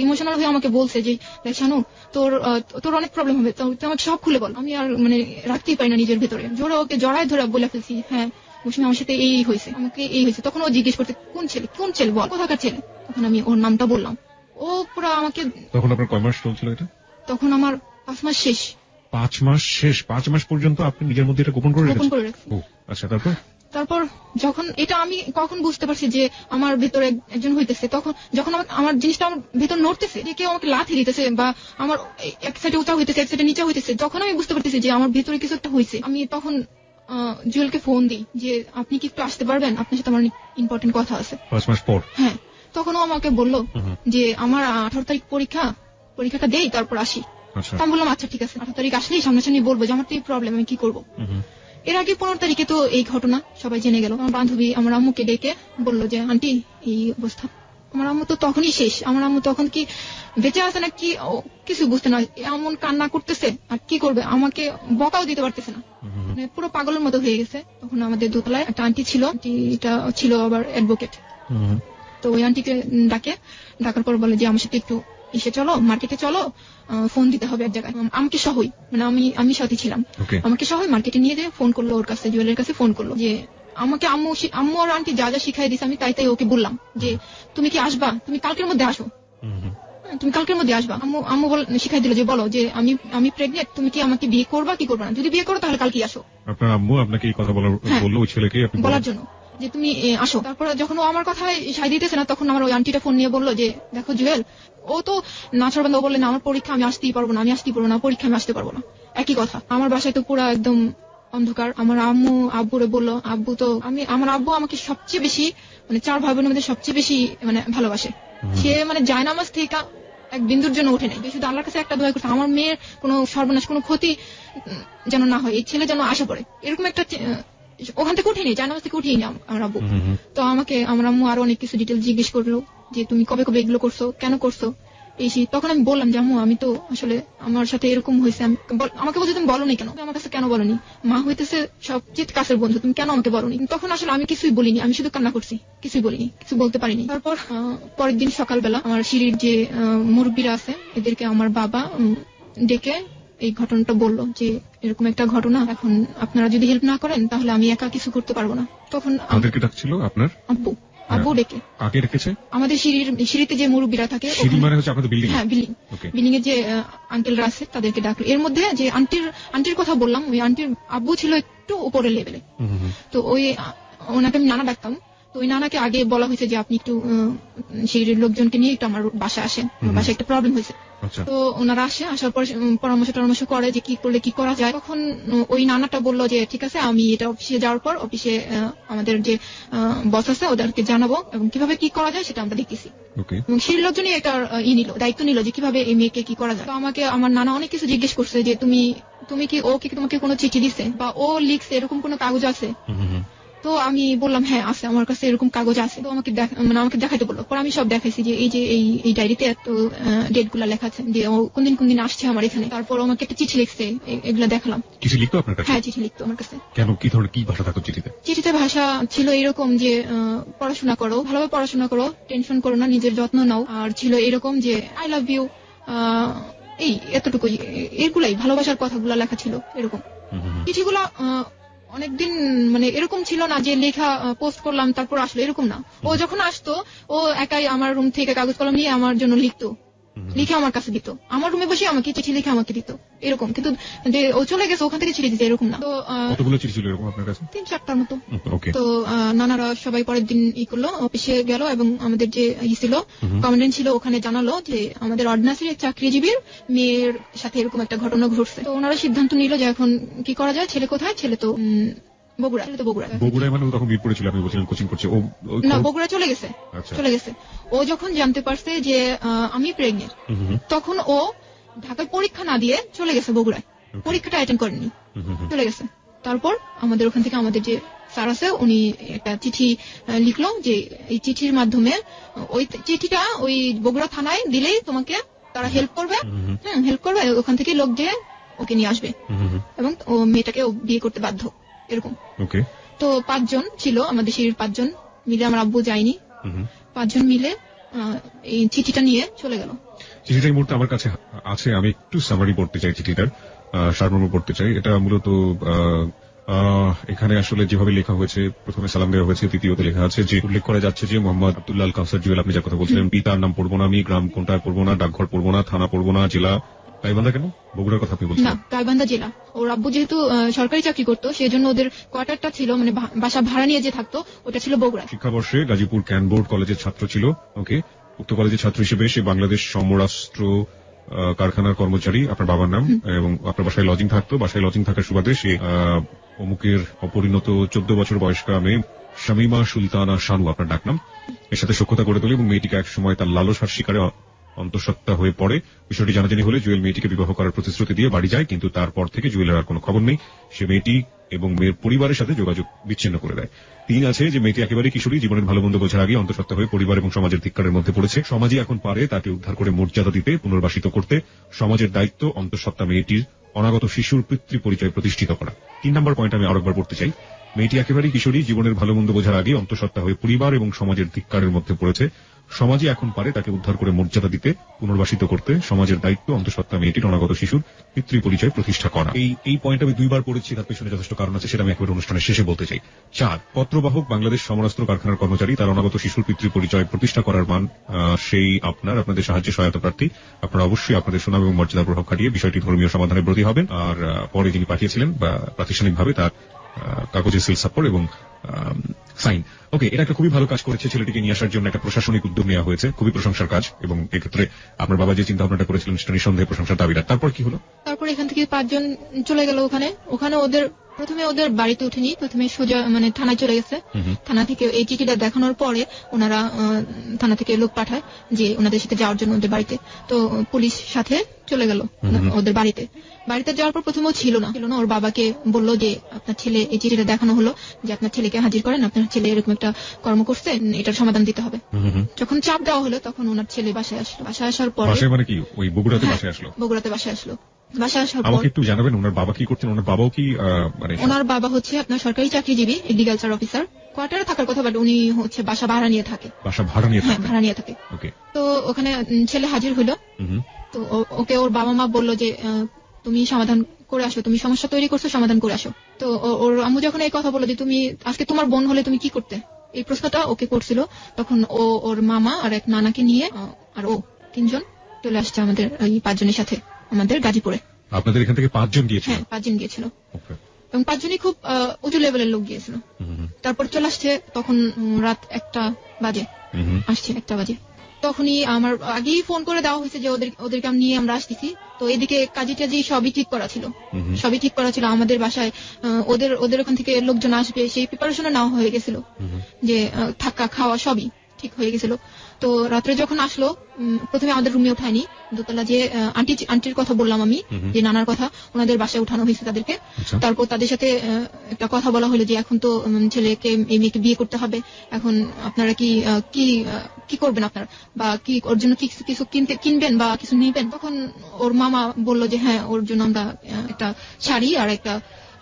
ইমোশনাল হয়ে আমাকে বলছে যে দেখ শানু, তোর অনেক প্রবলেম হবে, তুই আমাকে সব খুলে বল। আমি আর রাখতেই পারি না নিজের ভেতরে, জোরে ওকে জড়ায় ধরে বলে ফেলছি, হ্যাঁ মৌসুমী আমার সাথে এই হয়েছে, আমাকে এই হয়েছে। তখন ও জিজ্ঞেস করতে কোন ছেলে বল, কোথাকার ছেলে। তখন আমি ওর নামটা বললাম। ও পুরো আমাকে। তখন আপনার কয় মাস চলছিল এটা? তখন আমার 5 মাস শেষ। 5 মাস শেষ? 5 মাস পর্যন্ত আপনি নিজের মধ্যে এটা গোপন করে রাখছি। আচ্ছা, তারপর যখন এটা আমি কখন বুঝতে পারছি যে আমার ভেতরে একজন হইতেছে, তখন যখন আমার জিনিসটা আমার ভেতর নড়তেছে, যে কেউ আমাকে লাথি দিতেছে বা আমার এক সাইডে উঁচা হইতেছে, এক সাইডে নিচা হইতেছে, যখন আমি বুঝতে পারতেছি যে আমার ভেতরে কিছু একটা হয়েছে, আমি তখন জুয়েলকে ফোন দিই যে আপনি কি একটু আসতে পারবেন, আপনার সাথে আমার ইম্পর্টেন্ট কথা আছে। 5 মাস পর? হ্যাঁ। তখন ও আমাকে বললো যে আমার 18 তারিখ পরীক্ষাটা দেই, তারপর আসি। আমি বললাম আচ্ছা ঠিক আছে, 18 তারিখ আসলেই সামনাসামনি বলবো যে আমার তো এই প্রবলেম, আমি কি করবো। এর আগে 15 তারিখে তো এই ঘটনা সবাই জেনে গেল। আমার বান্ধবী আমার আম্মুকে ডেকে বললো যে আন্টি এই অবস্থা। আমার আম্মু তো তখনই শেষ। আমার আম্মু তখন কি বেঁচে আছে না কি কিছু বুঝতে না, এমন কান্না করতেছে, আর কি করবে, আমাকে বকাও দিতে পারতেছে না, পুরো পাগলের মতো হয়ে গেছে। তখন আমাদের দোতলায় একটা আন্টি ছিল, আন্টিটা ছিল আবার অ্যাডভোকেট। তো ওই আন্টিকে ডাকার পর বলে যে আমার সাথে একটু চলো, মার্কেটে চলো, ফোন দিতে হবে এক জায়গায়, আমাকে সহই, আমি সাথে ছিলাম, আমাকে সহই মার্কেটে নিয়ে যেয়ে ফোন করলো ওর কাছে, জুয়েলের কাছে ফোন করলো যে আমাকে আম্মু আর আন্টি যা যা শিখাই দিছে আমি তাই ওকে বললাম যে তুমি কি আসবা, তুমি কালকের মধ্যে আসো, তুমি কালকের মধ্যে আসবা। আম্মু শিখাই দিল যে বলো যে আমি প্রেগনেন্ট, তুমি কি আমাকে বিয়ে করবা কি করবা না, যদি বিয়ে করো তাহলে কালকে আসো। আপনার আম্মু আপনাকে এই কথা বললো ওই ছেলেকে বলার জন্য যে তুমি আসো। তারপর যখন ও আমার কথায় সায় দিতেছে না, তখন আমার ওই আন্টিটা ফোন নিয়ে বললো যে দেখো জুয়েল, ও তো নাছাড়বান্ধা, ও বললে না আমার পরীক্ষা, আমি আসতেই পারবো না, পরীক্ষা আমি আসতে পারবো না। একই কথা, আমার বাসায় তো পুরো একদম অন্ধকার। আমার আব্বুরে বললো, আব্বু তো আমার আব্বু আমাকে সবচেয়ে বেশি 4 ভাই বোনের মধ্যে সবচেয়ে বেশি ভালোবাসে। সে জায়নামাজ থেকে এক বিন্দুর জন্য ওঠে নাই, শুধু আল্লাহর কাছে একটা দোয়া করছে আমার মেয়ের কোনো সর্বনাশ, কোনো ক্ষতি যেন না হয়, এই ছেলে যেন আশা পড়ে, এরকম একটা ওখান থেকে উঠিনি, জায়নামাজ থেকে উঠিনি আমার আব্বু। তো আমাকে আমার আম্মু আরো অনেক কিছু ডিটেল জিজ্ঞেস করলো যে তুমি কবে এগুলো করছো, কেন করছো এই। তখন আমি বললাম যে আম্মু আমি তো আসলে আমার সাথে এরকম হয়েছে। আমাকে বলছে তুমি বলোনি কেন, আমার কাছে কেন বলোনি, মা হইতেছে সবচেয়ে কাছের বন্ধু, তুমি কেন আমাকে বলোনি। তখন আসলে আমি কিছুই বলিনি, আমি শুধু কান্না করছি, কিছুই বলিনি, কিছু বলতে পারিনি। তারপর পরের দিন সকালবেলা আমার সিঁড়ির যে মুরব্বীরা আছে এদেরকে আমার বাবা ডেকে এই ঘটনাটা বললো যে এরকম একটা ঘটনা, এখন আপনারা যদি হেল্প না করেন তাহলে আমি একা কিছু করতে পারবো না। তখন আমাদেরকে ডাকছিল আপনার আব্বু ডেকে। কাকে ডেকেছে? আমাদের সিঁড়িতে যে মুরব্বীরা থাকে, সিঁড়ি মানে হচ্ছে আপনাদের বিল্ডিং? হ্যাঁ, বিল্ডিং এর যে আঙ্কেলরা আছে তাদেরকে ডাকলো। এর মধ্যে যে আন্টির কথা বললাম, ওই আন্টির আব্বু ছিল একটু উপরের লেভেলে। তো ওনাকে আমি নানা ডাকতাম। তো ওই নানাকে আগে বলা হয়েছে যে আপনি একটু সিঁড়ির লোকজনকে নিয়ে একটু আমার বাসায় আসেন, আমার বাসায় একটা প্রবলেম হয়েছে। তো ওনারা আসার পর পরামর্শ করে যে কি করলে কি করা যায়। তখন ওই নানাটা বললো যে ঠিক আছে, আমি এটা অফিসে যাওয়ার পর অফিসে আমাদের যে বস আছে ওদেরকে জানাবো এবং কিভাবে কি করা যায় সেটা আমরা দেখতেছি। এবং সেই লোকজনই একটা দায়িত্ব নিল যে কিভাবে এই মেয়েকে কি করা যায়। তো আমাকে আমার নানা অনেক কিছু জিজ্ঞেস করছে যে তুমি কি ও কি তোমাকে কোনো চিঠি দিছে বা ও লিখছে, এরকম কোনো কাগজ আছে? তো আমি বললাম হ্যাঁ আছে, আমার কাছে এরকম কাগজ আছে। তো আমাকে দেখাইতে বললো। পরে আমি সব দেখাইছি যে এই ডায়েরিতে এত ডেট গুলা লেখা আছে, যে ও কোনদিন আসছে আমার এখানে। তারপর আমাকে একটা চিঠি লিখছে, এগুলা দেখালাম। চিঠি লিখতো আপনার কাছে? হ্যাঁ, চিঠি লিখতো আমার কাছে। কেন, কি ধরনের কি ভাষা থাকতো চিঠিতে? চিঠিতে ভাষা ছিল এরকম যে পড়াশোনা করো, ভালোভাবে পড়াশোনা করো, টেনশন করো না, নিজের যত্ন নাও। আর ছিল এরকম যে আই লাভ ইউ, এই এতটুকুই, এগুলাই ভালোবাসার কথাগুলা লেখা ছিল এরকম। চিঠিগুলা অনেকদিন এরকম ছিল না যে লেখা পোস্ট করলাম তারপর আসলো, এরকম না। ও যখন আসতো ও একাই আমার রুম থেকে কাগজ কলম নিয়ে আমার জন্য লিখতো, লিখে আমার কাছে দিত, আমার রুমে বসে আমাকে চিঠি লিখে আমাকে দিত এরকম। কিন্তু যে ও চলে গেছে ওখান থেকে চিঠি দিতে এরকম না। তো কতগুলো চিঠি ছিল এরকম আপনার কাছে? 3-4টার মতো। তো নানারা সবাই পরের দিন করলো, অফিসে গেল এবং আমাদের যে ছিল কমান্ডেন্ট ছিল ওখানে জানালো যে আমাদের অর্ডিন্যান্সের চাকরিজীবীর মেয়ের সাথে এরকম একটা ঘটনা ঘটছে। তো ওনারা সিদ্ধান্ত নিল যে এখন কি করা যায়। ছেলে কোথায়? ছেলে তো বগুড়ায়। মানে তখন মিরপুরে ছিল, আপনি বলছিলেন কোচিং করছে। ও না, বগুড়া চলে গেছে। ও যখন জানতে পারছে যে আমি প্রেগনেন্ট, তখন ও ঢাকায় পরীক্ষা না দিয়ে চলে গেছে বগুড়ায়, পরীক্ষাটা অ্যাটেন্ড করেনি, চলে গেছে। তারপর আমাদের ওখান থেকে আমাদের যে স্যার আছে উনি একটা চিঠি লিখলো যে এই চিঠির মাধ্যমে ওই চিঠিটা ওই বগুড়া থানায় দিলেই তোমাকে তারা হেল্প করবে, হেল্প করবে, ওখান থেকে লোক যে ওকে নিয়ে আসবে এবং ও মেয়েটাকে বিয়ে করতে বাধ্য, এরকম। তো 5 জন ছিল আমাদের সিঁড়ির 5 জন মিলে, আমার আব্বু যায়নি, 5 জন মিলে এই চিঠিটা নিয়ে চলে গেল। চিঠিটা এই মুহূর্তে আমার কাছে আছে, আমি একটু সামারি পড়তে চাই, চিঠিটার সারমর্ম পড়তে চাই। এটা মূলত এখানে আসলে যেভাবে লেখা হয়েছে, প্রথমে সালাম দেওয়া হয়েছে, দ্বিতীয়তে লেখা আছে যে উল্লেখ করা যাচ্ছে যে মোহাম্মদ আব্দুল্লাহ আল কাউসার জুয়েল, আপনি যার কথা বলছিলেন, পিতার নাম পড়বো না আমি, গ্রাম কোনটা পড়বো না, ডাকঘর পড়বো না, থানা পড়বো না, জেলা গাইবান্ধা। কেন বগুড়ার কথা আপনি বলছেন? না, গাইবান্ধা জেলা। ওর আব্বু যেহেতু সরকারি চাকরি করতো, সেই জন্য ওদের কোয়ার্টারটা ছিল, মানে বাসা ভাড়া নিয়ে যে থাকতো, ওটা ছিল বগুড়া। শিক্ষাবর্ষে গাজীপুর ক্যানবোর্ড কলেজের ছাত্র ছিল। ওকে, উক্ত কলেজের ছাত্র হিসেবে সে বাংলাদেশ সমরাষ্ট্র কারখানার কর্মচারী, আপনার বাবার নাম, এবং আপনার বাসায় লজিং থাকতো। বাসায় লজিং থাকার সুবাদে সে অমুকের অপরিণত 14 বছর বয়স্কা মেয়ে শামীমা সুলতানা শানু, আপনার ডাকনাম, এর সাথে সখ্যতা করে তোলে এবং মেয়েটিকে এক সময় তার লালসার শিকারে অন্তঃসত্ত্বা হয়ে পড়ে। বিষয়টি জানাজানি হলে জুয়েল মেয়েটিকে বিবাহ করার প্রতিশ্রুতি দিয়ে বাড়ি যায়, কিন্তু তারপর থেকে জুয়েলের আর কোনো খবর নেই। সে মেয়েটি এবং মেয়ের পরিবারের সাথে যোগাযোগ বিচ্ছিন্ন করে দেয়। 3 আছে যে মেয়েটি একেবারে কিশোরী, জীবনের ভালো মন্দ বোঝার আগে অন্তঃসত্ত্বা হয়ে পরিবার এবং সমাজের ধিক্কারের মধ্যে পড়েছে। সমাজই এখন পারে তাকে উদ্ধার করে মর্যাদা দিতে, পুনর্বাসিত করতে। সমাজের দায়িত্ব অন্তঃসত্ত্বা মেয়েটির অনাগত শিশুর পিতৃ পরিচয় প্রতিষ্ঠিত করা। 3 নম্বর পয়েন্ট আমি আরেকবার পড়তে চাই। মেয়েটি একেবারে কিশোরী, জীবনের ভালো মন্দ বোঝার আগে অন্তঃসত্ত্বা হয়ে পরিবার এবং সমাজের ধিক্কারের মধ্যে পড়েছে। সমাজই এখন পারে তাকে উদ্ধার করে মর্যাদা দিতে, পুনর্বাসিত করতে। সমাজের দায়িত্ব অন্তঃসত্ত্বা মেয়েটির অনাগত শিশুর পিতৃ পরিচয় প্রতিষ্ঠা করা। এই পয়েন্ট আমি 2 বার পড়েছি, তার পেছনে যথেষ্ট কারণ আছে, সেটা আমি একবার অনুষ্ঠানের শেষে বলতে চাই। 4, পত্রবাহক বাংলাদেশ সমরাস্ত্র কারখানার কর্মচারী, তার অনাগত শিশুর পিতৃ পরিচয় প্রতিষ্ঠা করার মান সেই আপনাদের সাহায্যে সহায়তা প্রার্থী। আপনারা অবশ্যই আপনাদের সুনাম এবং মর্যাদার প্রভাব খাটিয়ে বিষয়টি ধর্মীয় সমাধানের ব্রতী হবেন। আর পরে যিনি পাঠিয়েছিলেন বা প্রাতিষ্ঠানিকভাবে তার কাগজে সিল সাপোর্ট এবং সাইন। ওকে, এটা একটা খুবই ভালো কাজ করেছে, ছেলেটিকে নিয়ে আসার জন্য একটা প্রশাসনিক উদ্যোগ নেওয়া হয়েছে, খুবই প্রশংসার কাজ, এবং এক্ষেত্রে আপনার বাবা যে চিন্তা ভাবনাটা করেছিলেন সেটা নিঃসন্দেহে প্রশংসার দাবিদার। তারপর কি হলো? তারপর এখান থেকে 5 জন চলে গেল ওখানে প্রথমে ওদের বাড়িতে উঠেনি, প্রথমে সোজা মানে থানায় চলে গেছে। থানা থেকে এই চিঠিটা দেখানোর পরে ওনারা থানা থেকে লোক পাঠায় যে ওনাদের সাথে যাওয়ার জন্য ওদের বাড়িতে। তো পুলিশ সাথে চলে গেল ওদের বাড়িতে যাওয়ার পর প্রথমেও ছিল না, ওর বাবাকে বললো যে আপনার ছেলে, এই চিঠিটা দেখানো হলো যে আপনার ছেলেকে হাজির করেন, আপনার ছেলে এরকম একটা কর্ম করছে, এটার সমাধান দিতে হবে। যখন চাপ দেওয়া হলো তখন ওনার ছেলে বাসায় আসলো। বাসায় আসার পর মানে কি ওই বগুড়াতে বাসায় আসলো? বগুড়াতে বাসায় আসলো। বাসায় আসার পর আমাকে একটু জানাবেন ওনার বাবা কি করতেন? ওনার বাবাও কি মানে ওনার বাবা হচ্ছে আপনার সরকারি চাকরিজীবী, এগ্রিকালচার অফিসার, কোয়ার্টারে থাকার কথা, বাট উনি হচ্ছে বাসা ভাড়া নিয়ে থাকে। ভাড়া নিয়ে থাকে। তো ওখানে ছেলে হাজির হইলো। তো ওকে ওর বাবা মা বললো যে তুমি সমাধান করে আসো, তুমি সমস্যা তৈরি করছো, সমাধান করে আসো। তো ওর আম্মু যখন এই কথা বললো যে তুমি আজকে তোমার বোন হলে তুমি কি করতে, এই প্রশ্নটা ওকে করছিল, তখন ওর মামা আর এক নানাকে নিয়ে আর 3 জন চলে আসছে আমাদের এই 5 জনের সাথে আমাদের গাজীপুরে। আপনাদের এখান থেকে 5 জন গিয়েছিল? হ্যাঁ, 5 জন গিয়েছিল, এবং 5 জনই খুব উঁচু লেভেলের লোক গিয়েছিল। তারপর চলে আসছে তখন রাত 1টা বাজে, আসছে 1টা বাজে। তখনই আমার আগেই ফোন করে দেওয়া হয়েছে যে ওদেরকে নিয়ে আমরা আসতেছি। তো এদিকে কাজী টাজি সবই ঠিক করা ছিল, আমাদের বাসায় ওদের ওখান থেকে লোকজন আসবে সেই প্রিপারেশনও নেওয়া হয়ে গেছিল, যে থাকা খাওয়া সবই ঠিক হয়ে গেছিল। তো রাত্রে যখন আসলো, প্রথমে আমাদের রুমে উঠায়নি, দোতলা যে আন্টির কথা বললাম আমি, যে নানার কথা, ওনাদের বাসায় উঠানো হয়েছে তাদেরকে। তারপর তাদের সাথে একটা কথা বলা হলো যে এখন তো ছেলেকে এই মেয়েকে বিয়ে করতে হবে, এখন আপনারা কি করবেন আপনারা, বা কি ওর জন্য কিছু কিনবেন বা কিছু নিবেন? তখন ওর মামা বললো যে হ্যাঁ, ওর জন্য আমরা একটা শাড়ি আর একটা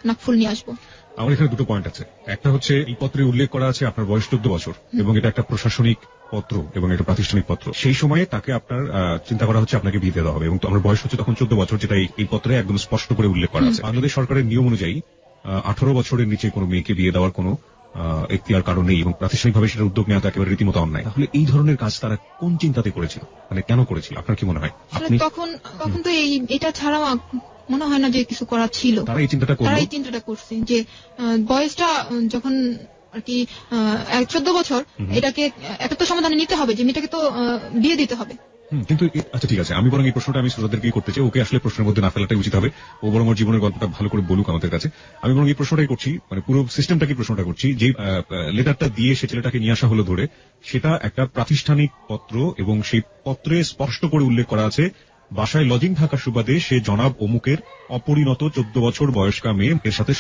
নাকফুল নিয়ে আসবো। আমার এখানে 2টো পয়েন্ট আছে। একটা হচ্ছে এই পত্রে উল্লেখ করা আছে আপনার বয়স 14 বছর, এবং এটা একটা প্রশাসনিক পত্র এবং এটা প্রাতিষ্ঠানিক পত্র। সেই সময়ে তাকে আপনার চিন্তা করা হচ্ছে আপনাকে বিয়ে দেওয়া হবে, এবং আমার বয়স হচ্ছে তখন 14 বছর, যেটা এই পত্রে একদম স্পষ্ট করে উল্লেখ করা আছে। বাংলাদেশ সরকারের নিয়ম অনুযায়ী 18 বছরের নিচে কোনো মেয়েকে বিয়ে দেওয়ার কোনো এখতিয়ার কারণ নেই, এবং প্রাতিষ্ঠানিকভাবে সেটা উদ্যোগ নেওয়া একেবারে রীতিমতো অন্যায়। তাহলে এই ধরনের কাজ তারা কোন চিন্তাতে করেছিল, মানে কেন করেছিল, আপনার কি মনে হয়? তখন তো এটা ছাড়া মনে হয় না যে কিছু করা ছিল। তারা এই চিন্তাটা করছে যে বয়সটা যখন আর কি 14 বছর, এটাকে একটা তো সমাধানে নিতে হবে, যে মেয়েটাকে তো বিয়ে দিতে হবে। কিন্তু আচ্ছা ঠিক আছে, আমি বরং এই প্রশ্নটা আমি শ্রোতাদেরকেই করতে চাই, ওকে আসলে প্রশ্নের মধ্যে না ফেলাটাই উচিত হবে, ও বরং ওর জীবনের গল্পটা ভালো করে বলুক আমাদের কাছে। আমি বরং এই প্রশ্নটাই করছি, মানে পুরো সিস্টেমটাকে প্রশ্নটা করছি, যে লেটারটা দিয়ে সে ছেলেটাকে নিয়ে আসা হলো ধরে, সেটা একটা প্রাতিষ্ঠানিক পত্র, এবং সেই পত্রে স্পষ্ট করে উল্লেখ করা আছে বাসায় লজিং থাকার সুবাদে সে জনাব অমুকের অপরিণত 14 বছর বয়স্কা মেয়ে এর সাথে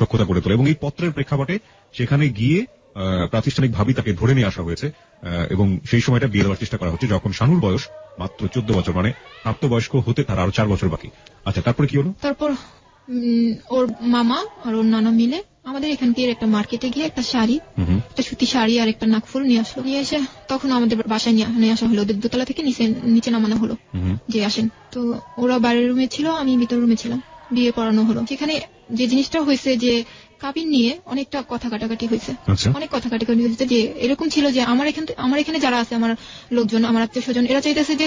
সখ্যতা করে তোলে, এবং এই পত্রের প্রেক্ষাপটে সেখানে গিয়ে প্রাতিষ্ঠানিকভাবেই তাকে ধরে নিয়ে আসা হয়েছে এবং সেই সময়টা বিয়ে দেওয়ার চেষ্টা করা হচ্ছে যখন শানুর বয়স মাত্র 14 বছর, মানে প্রাপ্তবয়স্ক হতে তার আরো 4 বছর বাকি। আচ্ছা, তারপরে কি হলো? তারপর ওর মামা আর ওর নানা মিলে আমাদের এখানকার একটা মার্কেটে গিয়ে একটা শাড়ি, একটা সুতি শাড়ি আর একটা নাকফুল নিয়ে আসলো। নিয়ে এসে তখন আমাদের বাসায় নিয়ে আসা হলো, ওদের দোতলা থেকে নিচে নামানো হলো যে আসেন। তো ওরা বাইরের রুমে ছিল, আমি ভিতর রুমে ছিলাম। বিয়ে পড়ানো হলো। সেখানে যে জিনিসটা হয়েছে যে কাবিন নিয়ে অনেকটা কথা কাটাকাটি হয়েছে, অনেক কথা কাটাকাটি হয়েছে। যে এরকম ছিল যে আমার এখানে যারা আছে, আমার লোকজন, আমার আত্মীয় স্বজন, এরা চাইতেছে যে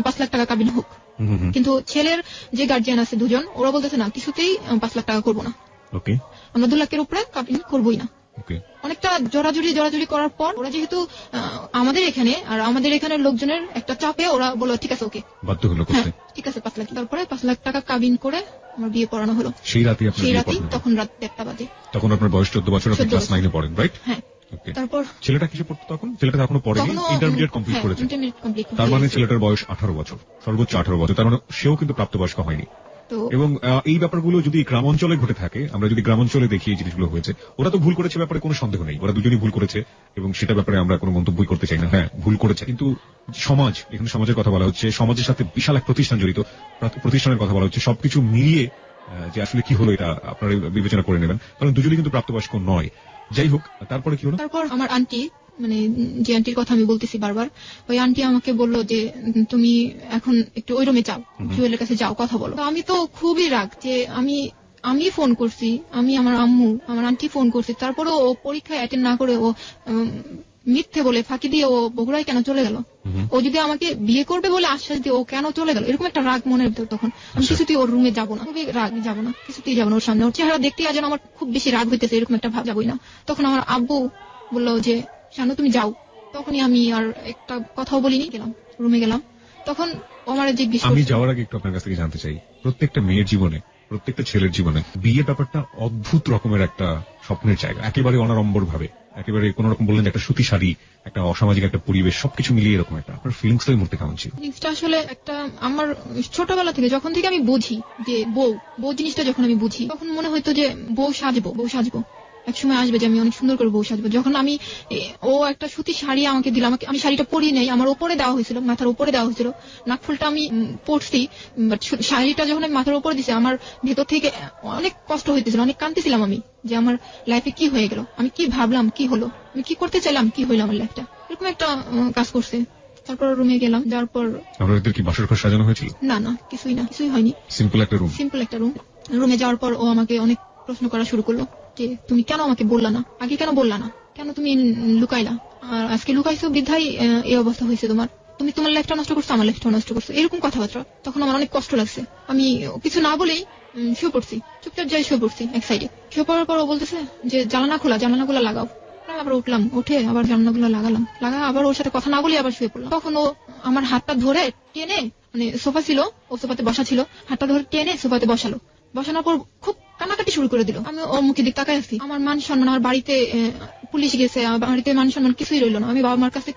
5 লাখ টাকা কাবিন হোক, কিন্তু ছেলের যে গার্জিয়ান আছে দুজন, ওরা বলতেছে না, কিছুতেই 5 লাখ টাকা করবো না, আমরা 2 লাখের উপরে কাবিন করবোই না। অনেকটা জোরাজুরি করার পর ওরা যেহেতু আমাদের এখানে আর আমাদের এখানের লোকজনের একটা চাপে ওরা বলল ঠিক আছে, ওকে, বাধ্য হলো করতে, ঠিক আছে 5 লাখ। তারপরে 5 লাখ টাকা কাবিন করে আমার বিয়ে পড়ানো হলো। সেই রাতে তখন রাত 1টা বাজে। তখন আপনার বয়স 14 বছর, আপনি ক্লাস 9 এ পড়েন, রাইট? হ্যাঁ। তারপর ছেলেটা কিসে পড়তো তখন? ছেলেটা এখনো পড়েনি, ইন্টারমিডিয়েট কমপ্লিট করেছে। তার মানে ছেলেটার বয়স 18 বছর, সর্বোচ্চ 18 বছর। তার মানে সেও কিন্তু প্রাপ্তবয়স্ক হয়নি। এবং এই ব্যাপারগুলো যদি গ্রাম অঞ্চলে ঘটে থাকে, আমরা যদি গ্রাম অঞ্চলে দেখি এই জিনিসগুলো হয়েছে, ওরা তো ভুল করেছে, ব্যাপারে কোনো সন্দেহ নেই, ওরা দুজনই ভুল করেছে এবং সেটা ব্যাপারে আমরা কোনো মন্তব্যই করতে চাই না। হ্যাঁ, ভুল করেছে, কিন্তু সমাজ, এখানে সমাজের কথা বলা হচ্ছে, সমাজের সাথে বিশাল এক প্রতিষ্ঠান জড়িত, প্রতিষ্ঠানের কথা বলা হচ্ছে, সবকিছু মিলিয়ে যে আসলে কি হলো এটা আপনারা বিবেচনা করে নেবেন, কারণ দুজনই কিন্তু প্রাপ্তবয়স্ক নয়। যাই হোক, তারপরে কি হলো? তারপর আমার আন্টি, মানে যে আন্টির কথা আমি বলতেছি বারবার, ওই আন্টি আমাকে বললো যে তুমি এখন একটু ওই রুমে যাও, জুয়েলের কাছে যাও, কথা বলো। আমি তো খুবই রাগ যে আমি ফোন করছি, আমি আমার আম্মু আমার আন্টি ফোন করছি, তারপরে ও পরীক্ষায় অ্যাটেন্ড না করে ও মিথ্যে বলে ফাঁকি দিয়ে ও বগুড়ায় কেন চলে গেল? ও যদি আমাকে বিয়ে করবে বলে আশ্বাস দিয়ে ও কেন চলে গেল? এরকম একটা রাগ মনের ভিতর। তখন আমি কিছুতেই ওর রুমে যাবো না, খুবই রাগ, যাবো না, কিছুতেই যাবো না ওর সামনে। ওর চেহারা দেখতে যেন আমার খুব বেশি রাগ হইতেছে, এরকম একটা ভাব, যাবোই না। তখন আমার আব্বু বললো যে শানু তুমি যাও। তখনই আমি আর একটা কথাও বলিনি, গেলাম, রুমে গেলাম। তখন আমার জিজ্ঞেস, আমি যাওয়ার আগে একটু আপনার কাছ থেকে জানতে চাই, প্রত্যেকটা মেয়ের জীবনে, প্রত্যেকটা ছেলের জীবনে বিয়ের ব্যাপারটা অদ্ভুত রকমের একটা স্বপ্নের জায়গা, একেবারে অনাড়ম্বর ভাবে, একেবারে কোন রকম বললেন একটা সুতি শাড়ি, একটা অসামাজিক একটা পরিবেশ, সবকিছু মিলিয়ে এরকম একটা আপনার ফিলিংস এই মুহূর্তে কেমন ছিল? জিনিসটা আসলে একটা আমার ছোটবেলা থেকে, যখন থেকে আমি বুঝি যে বউ জিনিসটা, যখন আমি বুঝি তখন মনে হয়তো যে বউ সাজবো, একসময় আসবে যে আমি অনেক সুন্দর করে বউ সাজবো। যখন ও একটা সুতি শাড়ি আমাকে দিল, আমি শাড়িটা পরিয়ে নেই, আমার উপরে দেওয়া হয়েছিল, মাথার উপরে দেওয়া হয়েছিল, নাকফুলটা আমি পরছি, শাড়িটা যখন আমি মাথার উপরে দিছি, আমার ভেতর থেকে অনেক কষ্ট হইতেছিল, অনেক কাঁদতেছিলাম আমি, যে আমার লাইফে কি হয়ে গেল, আমি কি ভাবলাম, কি হলো, আমি কি করতে চাইলাম, কি হইলো আমার লাইফটা, এরকম একটা কাজ করছে। তারপর রুমে গেলাম, যাওয়ার পর আপনাদের কি বাসর ঘর সাজানো হয়েছিল? না, কিছুই হয়নি, সিম্পল একটা রুম। রুমে যাওয়ার পর ও আমাকে অনেক প্রশ্ন করা শুরু করলো যে তুমি কেন আমাকে বললা না, আগে কেন বললা না, কেন তুমি লুকাইলা, আর আজকে লুকাইছো বিধাই এই অবস্থা হয়েছে তোমার, তুমি তোমার লাইফটা নষ্ট করছো, আমার লাইফটা নষ্ট করছো, এরকম কথাবার্তা। তখন আমার অনেক কষ্ট লাগছে, আমি কিছু না বলেই শুয়ে পড়ছি, চুপচাপ যাই শুয়ে পড়ছি এক সাইডে। শুয়ে পড়ার পর ও বলতেছে যে জানালাগুলো লাগাও। আবার উঠলাম, উঠে আবার জানালাগুলো লাগালাম, আবার ওর সাথে কথা না বলে আবার শুয়ে পড়লাম। তখন ও আমার হাতটা ধরে টেনে, মানে সোফা ছিল, ও সোফাতে বসা ছিল, হাতটা ধরে টেনে সোফাতে বসানোর পর খুব কান্নাকাটি শুরু করে দিল। আমি ওর মুখে দিক তাকাই আছি, আমার মান সম্মান, আমার বাড়িতে পুলিশ গেছে, বাড়িতে মান সম্মান কিছুই রইল না, আমি বাবা মার কাছে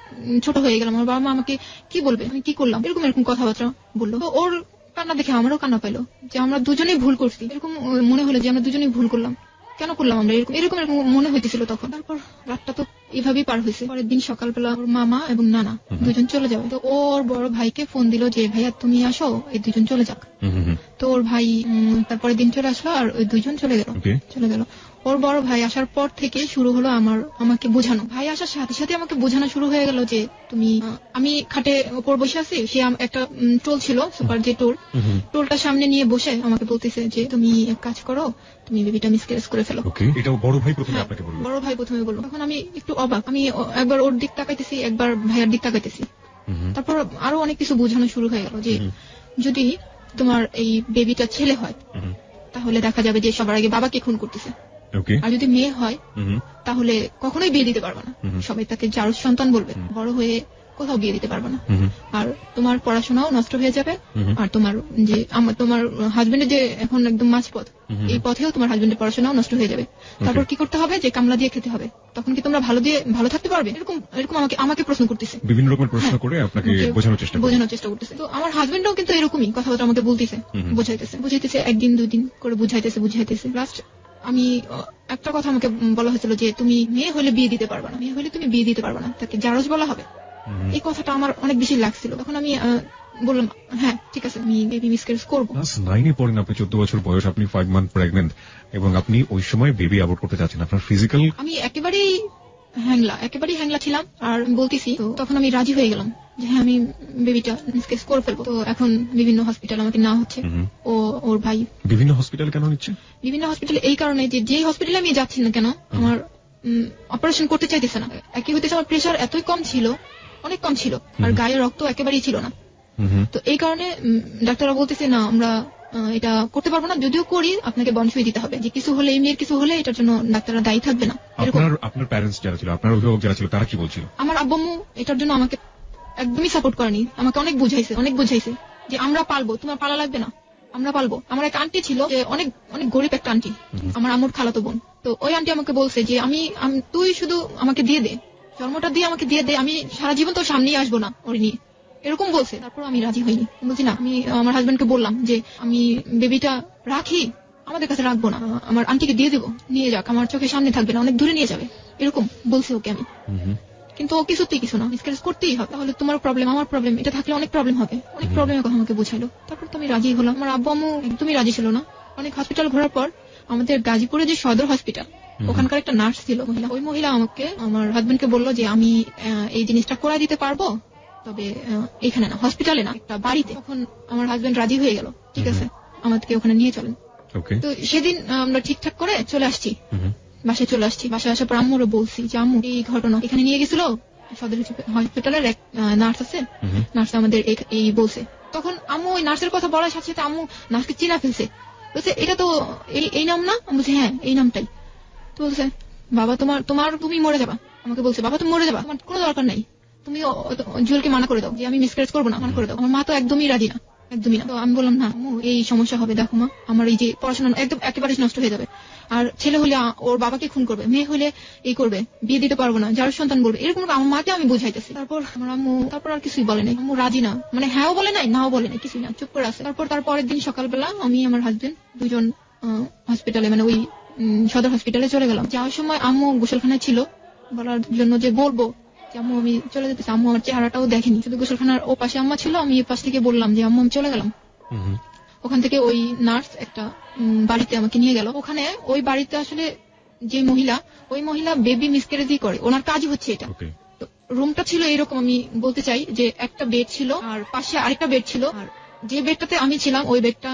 ছোট হয়ে গেলাম, আমার বাবা মা আমাকে কি বলবে, আমি কি করলাম, এরকম কথাবার্তা বললো। তো ওর কান্না দেখে আমারও কান্না পাইলো, যে আমরা দুজনেই ভুল করছি, এরকম মনে হলো যে আমরা দুজনেই ভুল করলাম, কেন করলাম আমরা এরকম মনে হইতেছিল তখন। তারপর রাতটা তো এইভাবেই পার হয়েছে। পরের দিন সকালবেলা ওর মামা এবং নানা দুজন চলে যাবে। তো ওর বড় ভাইকে ফোন দিল যে ভাইয়া তুমি আসো, এই দুজন চলে যাক। তো ওর ভাই তারপরের দিন চলে আসলো, আর ওই দুজন চলে গেল। ওর বড় ভাই আসার পর থেকে শুরু হলো আমাকে বোঝানো। ভাই আসার সাথে সাথে আমাকে বোঝানো শুরু হয়ে গেল যে তুমি, আমি খাটে ওপর বসে আছি, সে একটা টোল ছিল, সুপার যে টোলটা সামনে নিয়ে বসে আমাকে বলতেছে যে তুমি এক কাজ করো, তুমি বেবিটা মিসক্যারেজ করে ফেলো। এটা বড় ভাই প্রথমে আপনাকে বলল? বড় ভাই প্রথমে বলল। তখন আমি একটু অবাক, আমি একবার ওর দিক তাকাইতেছি, একবার ভাইয়ার দিক তাকাইতেছি। তারপর আরো অনেক কিছু বোঝানো শুরু হয়ে গেল যে যদি তোমার এই বেবিটা ছেলে হয় তাহলে দেখা যাবে যে সবার আগে বাবাকে খুন করতেছে, আর যদি মেয়ে হয় তাহলে কখনোই বিয়ে দিতে পারবে না, সবাই তাকে জারজ সন্তান বলবে, বড় হয়ে কোথাও বিয়ে দিতে পারবে না, আর তোমার পড়াশোনাও নষ্ট হয়ে যাবে, আর তোমার হাজবেন্ডের যে এখন একদম মাঝপথ, এই পথেও তোমার হাজবেন্ডের পড়াশোনাও নষ্ট হয়ে যাবে। তারপর কি করতে হবে, যে কামলা দিয়ে খেতে হবে, তখন কি তোমরা ভালো থাকতে পারবে? এরকম আমাকে প্রশ্ন করতেছে, বিভিন্ন রকমের প্রশ্ন করে আপনাকে বোঝানোর চেষ্টা করতেছে। তো আমার হাজবেন্ডও কিন্তু এরকমই কথাবার্তা আমাকে বলতেছে, বুঝাইতেছে, একদিন দুই দিন করে বুঝাইতেছে। লাস্ট আমি একটা কথা আমাকে বলা হয়েছিল যে তুমি মেয়ে হলে বিয়ে দিতে পারবে না, মেয়ে হলে তুমি বিয়ে দিতে পারবে না, তাকে জারজ বলা হবে। এই কথাটা আমার অনেক বেশি লাগছিল। তখন আমি বললাম হ্যাঁ ঠিক আছে, আমি বেবি মিসক্যারেজ করবো। ক্লাস 9-এ পড়েন আপনি, 14 বছর বয়স, আপনি 5 মান্থ প্রেগনেন্ট, এবং আপনি ওই সময় বেবি অ্যাবর্ট করতে চাচ্ছেন। আপনার ফিজিক্যাল, আমি একেবারেই হ্যাংলা ছিলাম। আর বলতেছি, তো তখন আমি রাজি হয়ে গেলাম যে হ্যাঁ আমি বেবিটা মিসক্যারেজ করে ফেলবো। তো এখন বিভিন্ন হসপিটাল আমাকে না হচ্ছে, ও ওর ভাই বিভিন্ন হসপিটালে কেন নিচ্ছে? বিভিন্ন হসপিটালে এই কারণে যে হসপিটালে আমি যাচ্ছি না কেন, আমার অপারেশন করতে চাইতেছে না। একই হইতেছে আমার প্রেশার এতই কম ছিল, অনেক কম ছিল, আর গায়ে রক্ত একেবারেই ছিল না। তো এই কারণে ডাক্তাররা বলতেছে না আমরা এটা করতে পারবো না, যদিও করি আপনাকে বনসই দিতে হবে, যে কিছু হলে, মেয়ের কিছু হলে এটার জন্য ডাক্তাররা দায়ী থাকবে না। আপনার প্যারেন্টস যারা ছিল, আপনার অভিভাবক যারা ছিল, তারা কি বলছিল? আমার আব্বু এটার জন্য আমাকে একদমই সাপোর্ট করেনি, আমাকে অনেক বুঝাইছে যে আমরা পালবো, তোমার পালা লাগবে না, আমরা পালবো। আমার এক আন্টি ছিল, যে অনেক অনেক গরিব একটা আন্টি, আমার আম্মুর খালাতো বোন। তো ওই আন্টি আমাকে বলছে যে তুই শুধু আমাকে দিয়ে দে, জন্মটা দিয়ে আমাকে দিয়ে দে, আমি সারা জীবন তোর সামনেই আসবো না ওর নিয়ে, এরকম বলছে। তারপর আমি রাজি হইনি, বলছি না। আমি আমার হাজবেন্ডকে বললাম যে আমি বেবিটা রাখি, আমাদের কাছে রাখবো না, আমার আন্টিকে দিয়ে দেবো, নিয়ে যাক, আমার চোখের সামনে থাকবে না, অনেক দূরে নিয়ে যাবে, এরকম বলছি ওকে আমি। কিন্তু ও কিছুতেই কিছু না, মিসক্যারেজ করতেই হবে, তাহলে তোমার প্রবলেম আমার প্রবলেম, এটা থাকলে অনেক প্রবলেম হবে, অনেক প্রবলেমের কথা আমাকে বুঝাইলো। তারপর তো আমি রাজি হলাম। আমার আব্বু আম্মু একদমই রাজি ছিল না। অনেক হসপিটাল ঘোরার পর আমাদের গাজীপুরে যে সদর হসপিটাল, ওখানকার একটা নার্স ছিল মহিলা, ওই মহিলা আমাকে, আমার হাজবেন্ডকে বললো যে আমি এই জিনিসটা করাই দিতে পারবো, তবে এখানে না, হসপিটালে না, একটা বাড়িতে। তখন আমার হাজবেন্ড রাজি হয়ে গেল, ঠিক আছে আমাদেরকে ওখানে নিয়ে চলেন। তো সেদিন আমরা ঠিকঠাক করে চলে আসছি, বাসায় চলে আসছি। বাসায় আসার পর আম্মুরও বলছি যে আম্মু এই ঘটনা, এখানে নিয়ে গেছিল সদর হসপিটালের এক নার্স আছে, নার্স আমাদের এই বলছে। তখন আম্মু ওই নার্সের কথা বলার সাথে সাথে আম্মু নার্সকে চিনা ফেলছে, বলছে এটা তো এই নাম না? আমি বলছি হ্যাঁ এই নামটাই। তো বলছে বাবা তুমি মরে যাবা, আমাকে বলছে বাবা তুমি মরে যাবা, তোমার কোনো দরকার নাই, তুমি জুয়েলকে মানা করে দাও যে আমি মিসক্যারেজ করবো না, মানা করে দাও। আমার মা তো একদমই রাজি না, একদমই না। তো আমি বললাম না আম্মু এই সমস্যা হবে, দেখো মা আমার এই যে পড়াশোনা একদম একেবারে নষ্ট হয়ে যাবে, আর ছেলে হলে ওর বাবাকে খুন করবে, মেয়ে হলে এই করবে, বিয়ে দিতে পারবো না, যার সন্তান করবে, এরকম আমার মাকে আমি বুঝাইতেছি। তারপর আমার আম্মু আর কিছুই বলে নাই, আম্মু রাজি না, মানে হ্যাঁও বলে নাই নাও বলে নাই, কিছুই না, চুপ করে আছে। তার পরের দিন সকালবেলা আমি আমার হাজবেন্ড দুজন হসপিটালে, মানে ওই সদর হসপিটালে চলে গেলাম। যাওয়ার সময় আম্মু গোসলখানায় ছিল, বলার জন্য যে বলবো যে আম্মু আমি চলে যেতেছি। আম্মু আমার চেহারাটাও দেখেনি, শুধু গোসলখানার ও পাশে আম্মা ছিল, আমি এ পাশ থেকে বললাম যে আম্মু আমি চলে গেলাম। ওখান থেকে ওই নার্স একটা বাড়িতে আমাকে নিয়ে গেল। ওখানে ওই বাড়িতে আসলে যে মহিলা, ওই মহিলা বেবি মিসক্যারেজই করে, ওনার কাজই হচ্ছে এটা। রুমটা ছিল এরকম, আমি বলতে চাই যে একটা বেড ছিল আর পাশে আরেকটা বেড ছিল, আর যে বেডটাতে আমি ছিলাম ওই বেডটা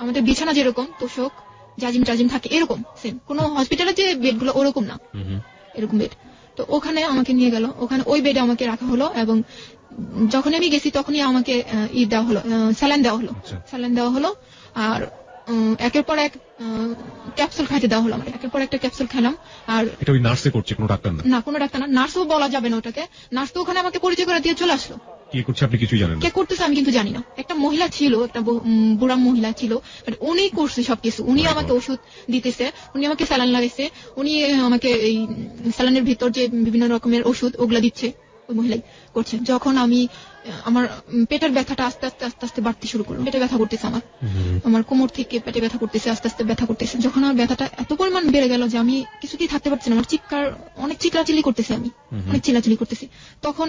আমাদের বিছানা যেরকম তোষক জাজিম টাজিম থাকে এরকম সেম, কোন হসপিটালে যে বেড গুলো ওরকম না, এরকম বেড। তো ওখানে আমাকে নিয়ে গেল, ওখানে ওই বেডে আমাকে রাখা হলো, এবং যখন আমি গেছি তখনই আমাকে দেওয়া হলো, স্যালাইন দেওয়া হলো, আর একের পর এক ক্যাপসুল খাইতে দেওয়া হলো। একের পর একটা ক্যাপসুল খেলাম। আর এটা ওই নার্সে করছে, কোনো ডাক্তার না? কোনো ডাক্তার না, নার্সও বলা যাবে না ওটাকে। নার্স তো ওখানে আমাকে পরিচয় করে দিয়ে চলে আসলো। কে করছে আপনি কিছুই জানেন না? কে করতেছে আমি কিন্তু জানি না। একটা মহিলা ছিল, একটা বুড়া মহিলা ছিল, উনি করছে সবকিছু। উনি আমাকে ওষুধ দিতেছে, উনি আমাকে স্যালাইন লাগাইছে, উনি আমাকে এই স্যালাইনের ভিতর যে বিভিন্ন রকমের ওষুধ ওগুলা দিচ্ছে, ওই মহিলাই করছে। যখন আমার পেটের ব্যথাটা আস্তে আস্তে বাড়তে শুরু করলো, পেটে ব্যথা করতেছে, আমার কোমর থেকে পেটে ব্যথা করতেছে, আস্তে আস্তে ব্যথা করতেছে। যখন আমার ব্যথাটা এত পরিমাণ বেড়ে গেল যে আমি কিছুতেই থাকতে পারছি না, আমার অনেক চিল্লাচিল্লি করতেছি, অনেক চিল্লাচিল্লি করতেছি। তখন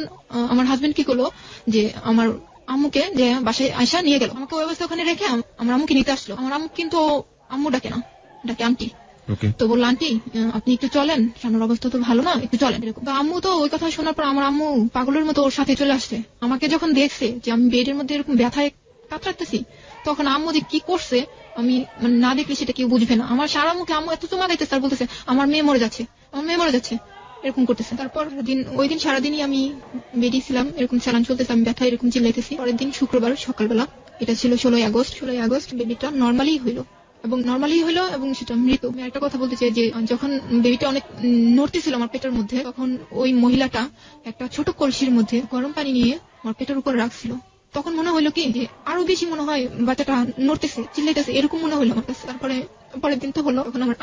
আমার হাজবেন্ড কি করলো যে আমার আম্মুকে যে বাসায় আয়সা নিয়ে গেল, আমাকে ওই অবস্থা ওখানে রেখে আমার আম্মুকে নিতে আসলো। আমার আম্মু কিন্তু আম্মু ডাকে না, ডাকে আন্টি। তো বললো আন্টি আপনি একটু চলেন, সামনের অবস্থা তো ভালো না, একটু চলেন। আম্মু তো ওই কথা শোনার পর আমার আম্মু পাগলের মতো ওর সাথে চলে আসছে। আমাকে যখন দেখছে যে আমি বেডের মধ্যে এরকম ব্যথায় কাতরাতেছি, তখন আম্মু যে কি করছে আমি মানে না দেখলে সেটা কেউ বুঝবে না। আমার সারা মুখে আম্মু এত চুমা গাইতেছে আর বলতেছে আমার মেয়ে মরে যাচ্ছে, আমার মেয়ে মরে যাচ্ছে, এরকম করতেছে। তারপর ওই দিন সারাদিনই আমি বেরিয়েছিলাম, এরকম স্যালাইন চলতেছে, আমি ব্যথা এরকম চিল্লাইতেছি। পরের দিন শুক্রবার সকালবেলা, এটা ছিল 16 আগস্ট, বেবিটা নর্মালি হইলো, এবং সেটা মৃত। আমি একটা কথা বলতে চাই যে যখন বেবিটা অনেক নড়তেছিল আমার পেটের মধ্যে, তখন ওই মহিলাটা একটা ছোট কলসির মধ্যে গরম পানি নিয়ে আমার পেটের উপর রাখছিল। তখন মনে হইলো কি যে আরো বেশি মনে হয় বাচ্চাটা নড়তেছে, চিল্লাইতেছে, এরকম মনে হইলো আমার কাছে। তারপরে পরের দিন তো হলো, তখন আমার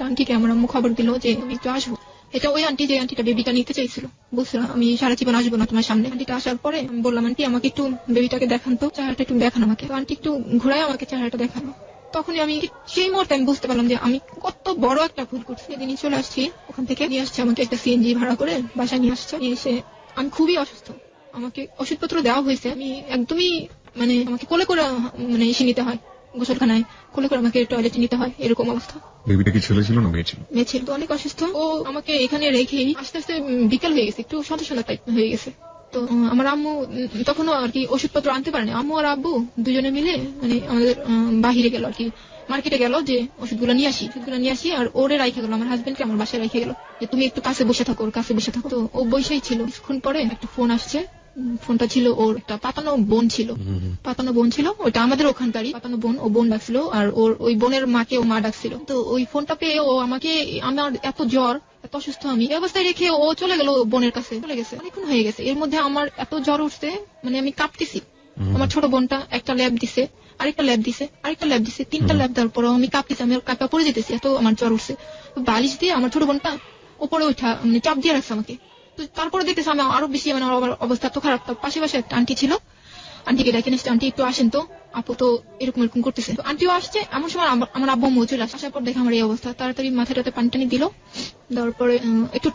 আন্টিকে আমার আম্মু খবর দিল যে তুমি একটু আসবো। এটা ওই আন্টি যে আন্টিটা বেবিটা নিতে চাইছিল, বলছিল আমি সারা জীবন আসবো না তোমার সামনে। আন্টিটা আসার পরে আমি বললাম আন্টি আমাকে একটু বেবিটাকে দেখান তো, চেহারাটা একটু দেখান আমাকে। তো আন্টি একটু ঘুরায় আমাকে চেহারাটা দেখানো। তখনই আমি সেই মুহূর্তে আমি বুঝতে পারলাম যে আমি কত বড় একটা ভুল করছি। সেদিনই চলে আসছি, ওখান থেকে নিয়ে আসছে আমাকে একটা সিএনজি ভাড়া করে বাসায় নিয়ে আসছে। নিয়ে এসে আমি খুবই অসুস্থ, আমাকে ওষুধপত্র দেওয়া হয়েছে, আমি একদমই মানে আমাকে কোলে করে মানে এসে নিতে হয়, গোসলখানায় কোলে করে আমাকে টয়লেটে নিতে হয়, এরকম অবস্থা। বেবিটা কি ছেলে ছিল না মেয়ে ছিল? মেয়ে ছিল, অনেক অসুস্থ। ও আমাকে এখানে রেখেই আস্তে আস্তে বিকেল হয়ে গেছে, একটু সন্ধ্যা সন্ধ্যা টাইপ হয়ে গেছে। তো আমার আম্মু তখনও আর কি ওষুধপত্র আনতে পারেনি, আম্মু আর আব্বু দুজনে মিলে মানে আমাদের বাহিরে গেল আর কি, মার্কেটে গেল যে ওষুধগুলো নিয়ে আসি আর ওরে রাইখে গেল, আমার হাজবেন্ডকে আমার বাসায় রাইখে গেল যে তুমি একটু কাছে বসে থাকো, ওর কাছে বসে থাকো। তো ও বসেই ছিল। কিছুক্ষণ পরে একটা ফোন আসছে, ফোনটা ছিল ওর একটা পাতানো বোন ছিল, ওটা আমাদের ওখানকারই পাতানো বোন, ও বোন ডাকছিল আর ওর ওই বোনের মাকে ও মা ডাকছিল। তো ওই ফোনটা পেয়ে ও আমাকে, আমার এত জ্বর, এত অসুস্থ, আমি এই অবস্থায় রেখে ও চলে গেল বোনের কাছে, চলে গেছে, অনেকক্ষণ হয়ে গেছে। এর মধ্যে আমার এত জ্বর উঠছে, মানে আমি কাঁপতেছি। আমার ছোট বোনটা একটা ল্যাব দিছে, আরেকটা ল্যাব দিছে, 3টা ল্যাব দেওয়ার পর আমি কাঁপতেছি, আমি কাঁপা পড়ে যেতেছি, এত আমার জ্বর উঠছে। বালিশ দিয়ে আমার ছোট বোনটা উপরে উঠা মানে চাপ দিয়ে রাখছে আমাকে। তো তারপরে দেখতেছি আমি আরো বেশি, মানে আমার অবস্থা তো খারাপ। পাশে একটা আন্টি ছিল, আন্টিকে ডাকে নিচ্ছে, আন্টি একটু আসেন তো, আপু তো এরকম করতেছে। আন্টিও আসছে, এমন সময় আমার আব্বু আম্মু চলে আসে। আসার পর দেখে আমার এই অবস্থা, তাড়াতাড়ি মাথাটাতে পানি টানি দিল, দেওয়ার পরে একটু